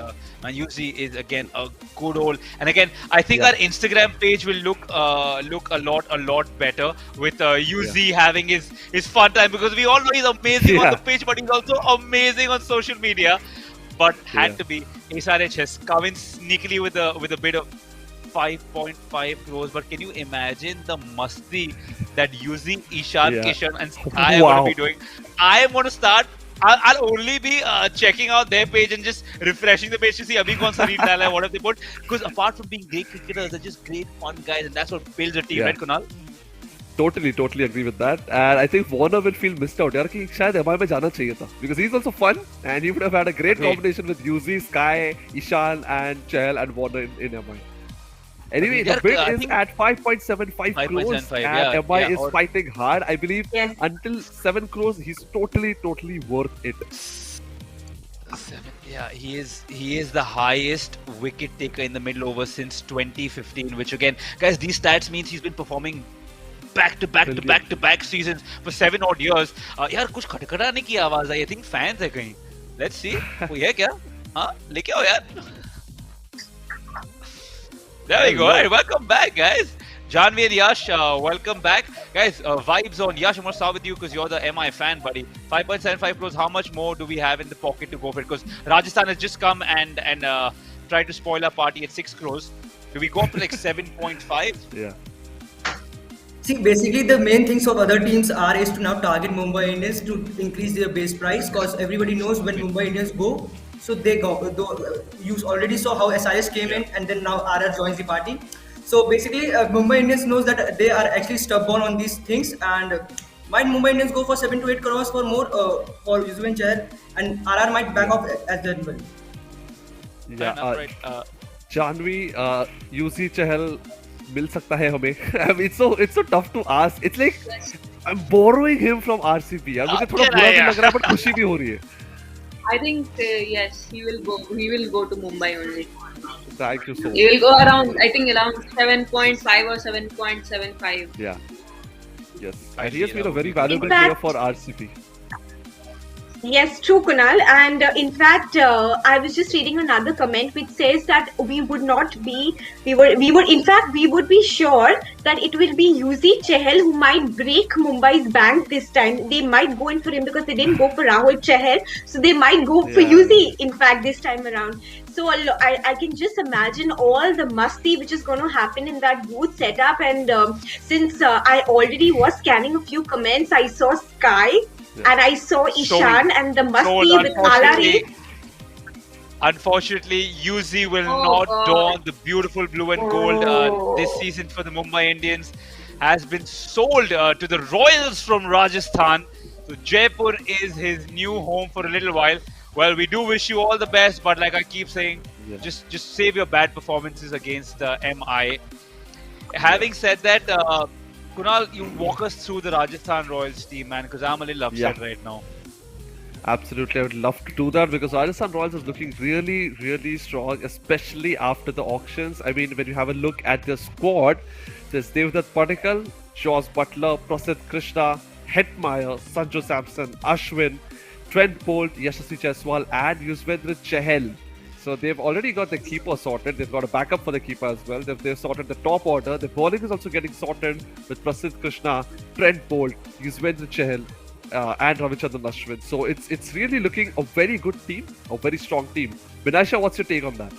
UZ is again a good old. And again, I think our Instagram page will look a lot better with UZ having his fun time because we all know he's amazing on the pitch, but he's also amazing on social media. But had to be SRH has come in sneakily with a bid of 5.5 crores. But can you imagine the masti that Yuzi, Ishan, Yeah. Kishan, and I am going to Wow. be doing? I am going to start. I'll only be checking out their page and just refreshing the page to see abhi kaun sa reel dala hai, what have they put. Because apart from being great cricketers, they're just great fun guys, and that's what builds a team, Yeah. right, Kunal? Totally agree with that. And I think Warner will feel missed out. यार कि शायद MI में जाना चाहिए था because he's also fun and he would have had a great Agreed. combination with Yuzi, Sky, Ishan, and Chahal and Warner in MI. Anyway, Agreed. the bid I is think at 5.75 crores 5.75, and yeah, MI yeah, is or- fighting hard. I believe Yes. until 7 crores, he's totally worth it. Yeah, he is the highest wicket taker in the middle over since 2015. Which again, guys, these stats means he's been performing back to back to Brilliant. back to back seasons for 7 odd years. यार कुछ खटखटाने की आवाज आई. I think fans है कहीं. Let's see. कोई है क्या? हाँ, लेके आओ यार. There we go. Hello. Hey, welcome back, guys. Janvi and Yash, welcome back. Guys, vibes on. Yash, I'm going to start with you because you're the MI fan, buddy. 5.75 crores, how much more do we have in the pocket to go for it? Because Rajasthan has just come and tried to spoil our party at 6 crores. Do we go up to like 7.5? Yeah. See, basically the main things of other teams are is to now target Mumbai Indians to increase their base price because everybody knows when Mumbai Indians go, so they go. You already saw how SIS came in and then now RR joins the party. So basically, Mumbai Indians knows that they are actually stubborn on these things and might Mumbai Indians go for 7 to 8 crores for more for Yuzvendra Chahal and RR might back off as well. Yeah. enough, right. Janvi, Yuzi Chahal मिल सकता है हमें. I mean, it's so tough to ask. It's like I'm borrowing him from RCB. यार मुझे थोड़ा बुरा भी लग रहा है but खुशी भी हो रही है. I think yes, he will go. He will go to Mumbai only. Thank you so much. He will go around. I think around 7.5 or 7.75. Yeah. Yes. And he has been a very valuable In fact- player for RCB. Yes, true, Kunal. And in fact, I was just reading another comment which says that we would be sure that it will be Yuzi Chahal who might break Mumbai's bank this time. They might go in for him because they didn't go for Rahul Chahal, so they might go for Yeah. Yuzi. In fact, this time around. So I can just imagine all the musty which is going to happen in that booth setup. And since I already was scanning a few comments, I saw Sky. And I saw Ishan and the Masti with Alari. Unfortunately, Yuzi will Oh, not God. don the beautiful blue and gold this season for the Mumbai Indians. Has been sold to the Royals from Rajasthan. So Jaipur is his new home for a little while. Well, we do wish you all the best, but like I keep saying, Yeah. just save your bad performances against MI. Having said that, Kunal, you walk us through the Rajasthan Royals team, man, because I'm a little upset Yeah. right now. Absolutely, I would love to do that because Rajasthan Royals is looking really strong, especially after the auctions. I mean, when you have a look at their squad, there's Devdutt Padikkal, Josh Butler, Prasidh Krishna, Hetmeyer, Sanju Samson, Ashwin, Trent Bolt, Yashasvi Jaiswal, and Yuzvendra Chahal. So they've already got the keeper sorted. They've got a backup for the keeper as well. They've sorted the top order. The bowling is also getting sorted with Prasidh Krishna, Trent Bolt, Yuzvendra Chahal, and Ravichandran Ashwin. So it's really looking a very good team, a very strong team. Vinasha, what's your take on that?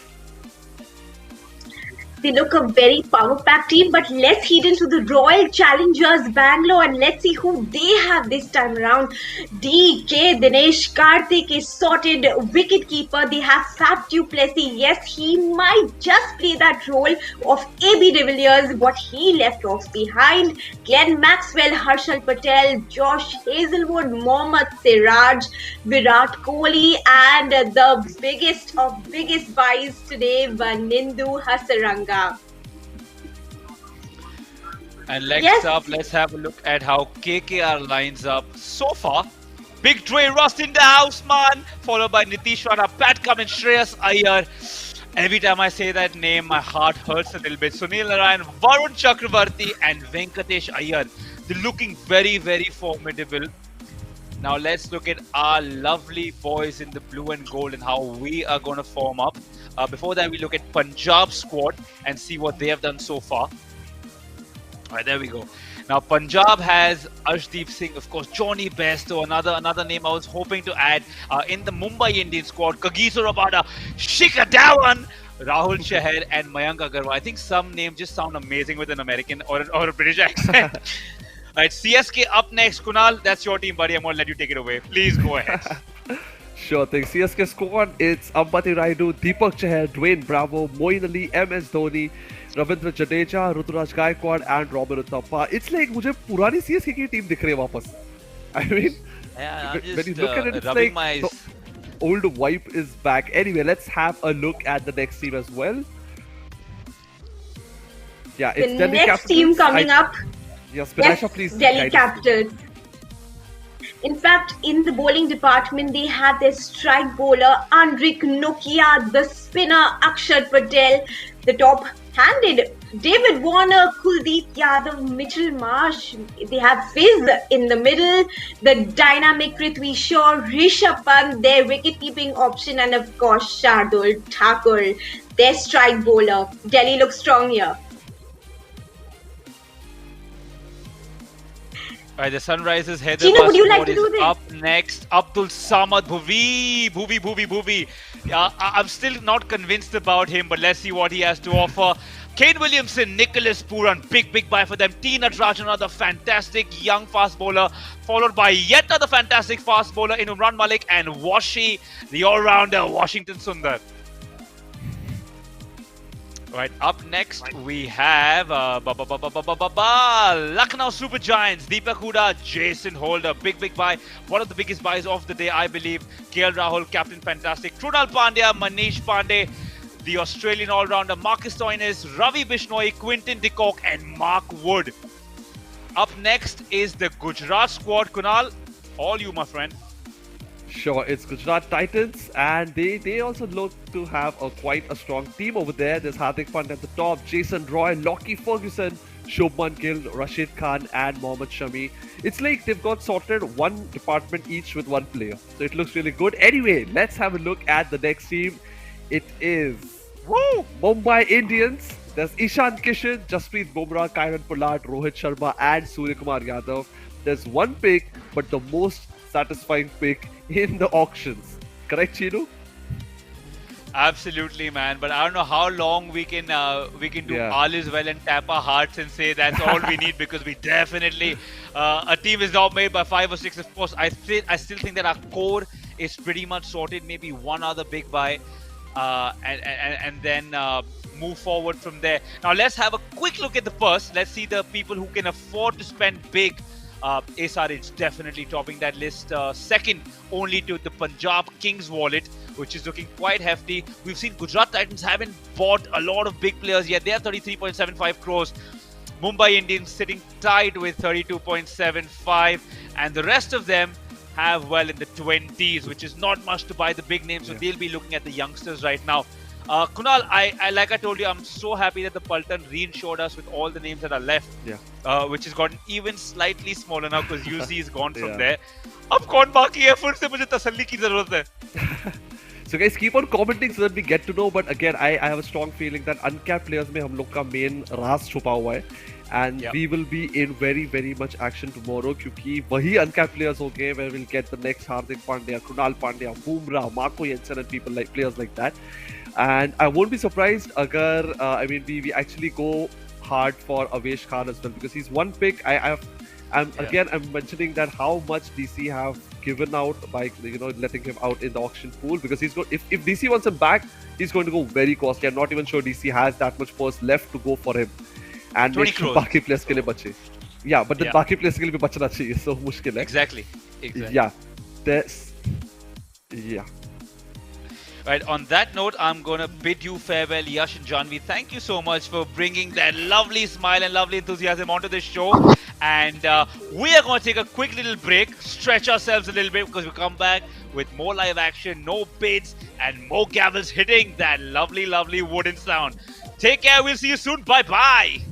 They look a very power-packed team, but let's head into the Royal Challengers Bangalore and let's see who they have this time around. DK Dinesh Karthik is sorted wicketkeeper. They have Fab du Plessis. Yes, he might just play that role of AB de Villiers, what he left off behind. Glenn Maxwell, Harshal Patel, Josh Hazelwood, Mohammad Siraj, Virat Kohli, and the biggest of biggest buys today, Vanindu Hasaranga. And next Yes. up, let's have a look at how KKR lines up so far. Big Dre Rust in the house, man. Followed by Nitish Rana, Pat Cummins, Shreyas Iyer. Every time I say that name, my heart hurts a little bit. Sunil Narayan, Varun Chakravarti, and Venkatesh Iyer. They're looking very formidable. Now let's look at our lovely boys in the blue and gold and how we are going to form up. Before that, we look at Punjab squad and see what they have done so far. Alright, there we go. Now Punjab has Arshdeep Singh, of course, Johnny Bairstow, another name I was hoping to add in the Mumbai Indian squad. Kagiso Rabada, Shikhar Dhawan, Rahul Chahar and Mayank Agarwal. I think some names just sound amazing with an American or a British accent. Right, CSK up next. Kunal, that's your team, buddy. I'm going to let you take it away. Please go ahead. Sure thing. CSK squad, it's Ambati Raidu, Deepak Chahar, Dwayne Bravo, Moeen Ali, MS Dhoni, Ravindra Jadeja, Ruturaj Gaikwad and Robin Uthappa. It's like मुझे पुरानी CSK की team दिख रही है वापस. I mean, yeah, I'm when you just look at it, it's rubbing like my eyes. the old vibe is back. Anyway, let's have a look at the next team as well. Yeah, it's The Delhi next Capitals. team coming up. Yes, Pinasha, please. Delhi guide us. Capitals. In fact, in the bowling department, they had their strike bowler Andrik Nokia, the spinner Akshat Patel, the top-handed David Warner, Kuldeep Yadav, Mitchell Marsh. They have Fizz in the middle, the dynamic Prithvi Shaw, Rishabh Pant, their wicket-keeping option, and of course Shardul Thakur, their strike bowler. Delhi looks strong here. Alright, the Sunrisers Chino, would you Hyderabad like squad to is do this? up next. Abdul Samad Bhuvi. I'm still not convinced about him, but let's see what he has to offer. Kane Williamson, Nicholas Pooran, big buy for them. T. Natarajan, another fantastic young fast bowler, followed by yet another fantastic fast bowler in Umran Malik and Washi, the all-rounder Washington Sundar. Right, up next we have Lucknow Super Giants, Deepak Hooda, Jason Holder, big buy, one of the biggest buys of the day, I believe. KL Rahul, captain, fantastic. Krunal Pandya, Manish Pandey, the Australian all-rounder, Marcus Stoinis, Ravi Bishnoi, Quinton de Kock, and Mark Wood. Up next is the Gujarat squad. Kunal, all you, my friend. Sure, it's Gujarat Titans, and they also look to have quite a strong team over there. There's Hardik Pandya at the top, Jason Roy, Lockie Ferguson, Shobman Gill, Rashid Khan, and Mohammad Shami. It's like they've got sorted one department each with one player, so it looks really good. Anyway, let's have a look at the next team. It is Mumbai Indians. There's Ishan Kishan, Jasprit Bumrah, Kairan Pollard, Rohit Sharma, and Suryakumar Yadav. There's one pick, but the most satisfying pick in the auctions. Correct, Chinu? Absolutely, man. But I don't know how long we can do all is well and tap our hearts and say that's all we need, because we definitely a team is now made by 5 or 6. Of course, I still think that our core is pretty much sorted. Maybe one other big buy, and then move forward from there. Now let's have a quick look at the purse. Let's see the people who can afford to spend big. SRH definitely topping that list, second only to the Punjab Kings wallet, which is looking quite hefty. We've seen Gujarat Titans haven't bought a lot of big players yet. They have 33.75 crores. Mumbai Indians sitting tight with 32.75, and the rest of them have well in the 20s, which is not much to buy the big names. So they'll be looking at the youngsters right now. Kunal, I like I told you, I'm so happy that the Paltan reinsured us with all the names that are left, which has gotten even slightly smaller now because UC is gone from there. अब कौन बाकी है? फिर से मुझे तसल्ली की जरूरत है. So guys, keep on commenting so that we get to know. But again, I have a strong feeling that uncapped players में हम लोग का main राज छुपा हुआ है, and we will be in very much action tomorrow क्योंकि वही uncapped players होंगे where we'll get the next Hardik Pandya, Krunal Pandya, Bumrah, Marco Jensen and people like players like that. And I won't be surprised agar we actually go hard for Avesh Khan as well, because he's one pick. I'm mentioning that how much DC have given out by letting him out in the auction pool, because he's if DC wants him back, he's going to go very costly. I'm not even sure DC has that much purse left to go for him. And make sure बाकी players के लिए बचे. Yeah, but then बाकी players के लिए भी बचना चाहिए, so मुश्किल है. Exactly. Yeah. Right, on that note, I'm going to bid you farewell, Yash and Janvi. Thank you so much for bringing that lovely smile and lovely enthusiasm onto this show. And we are going to take a quick little break, stretch ourselves a little bit, because we'll come back with more live action, no bids, and more gavels hitting that lovely wooden sound. Take care. We'll see you soon. Bye-bye.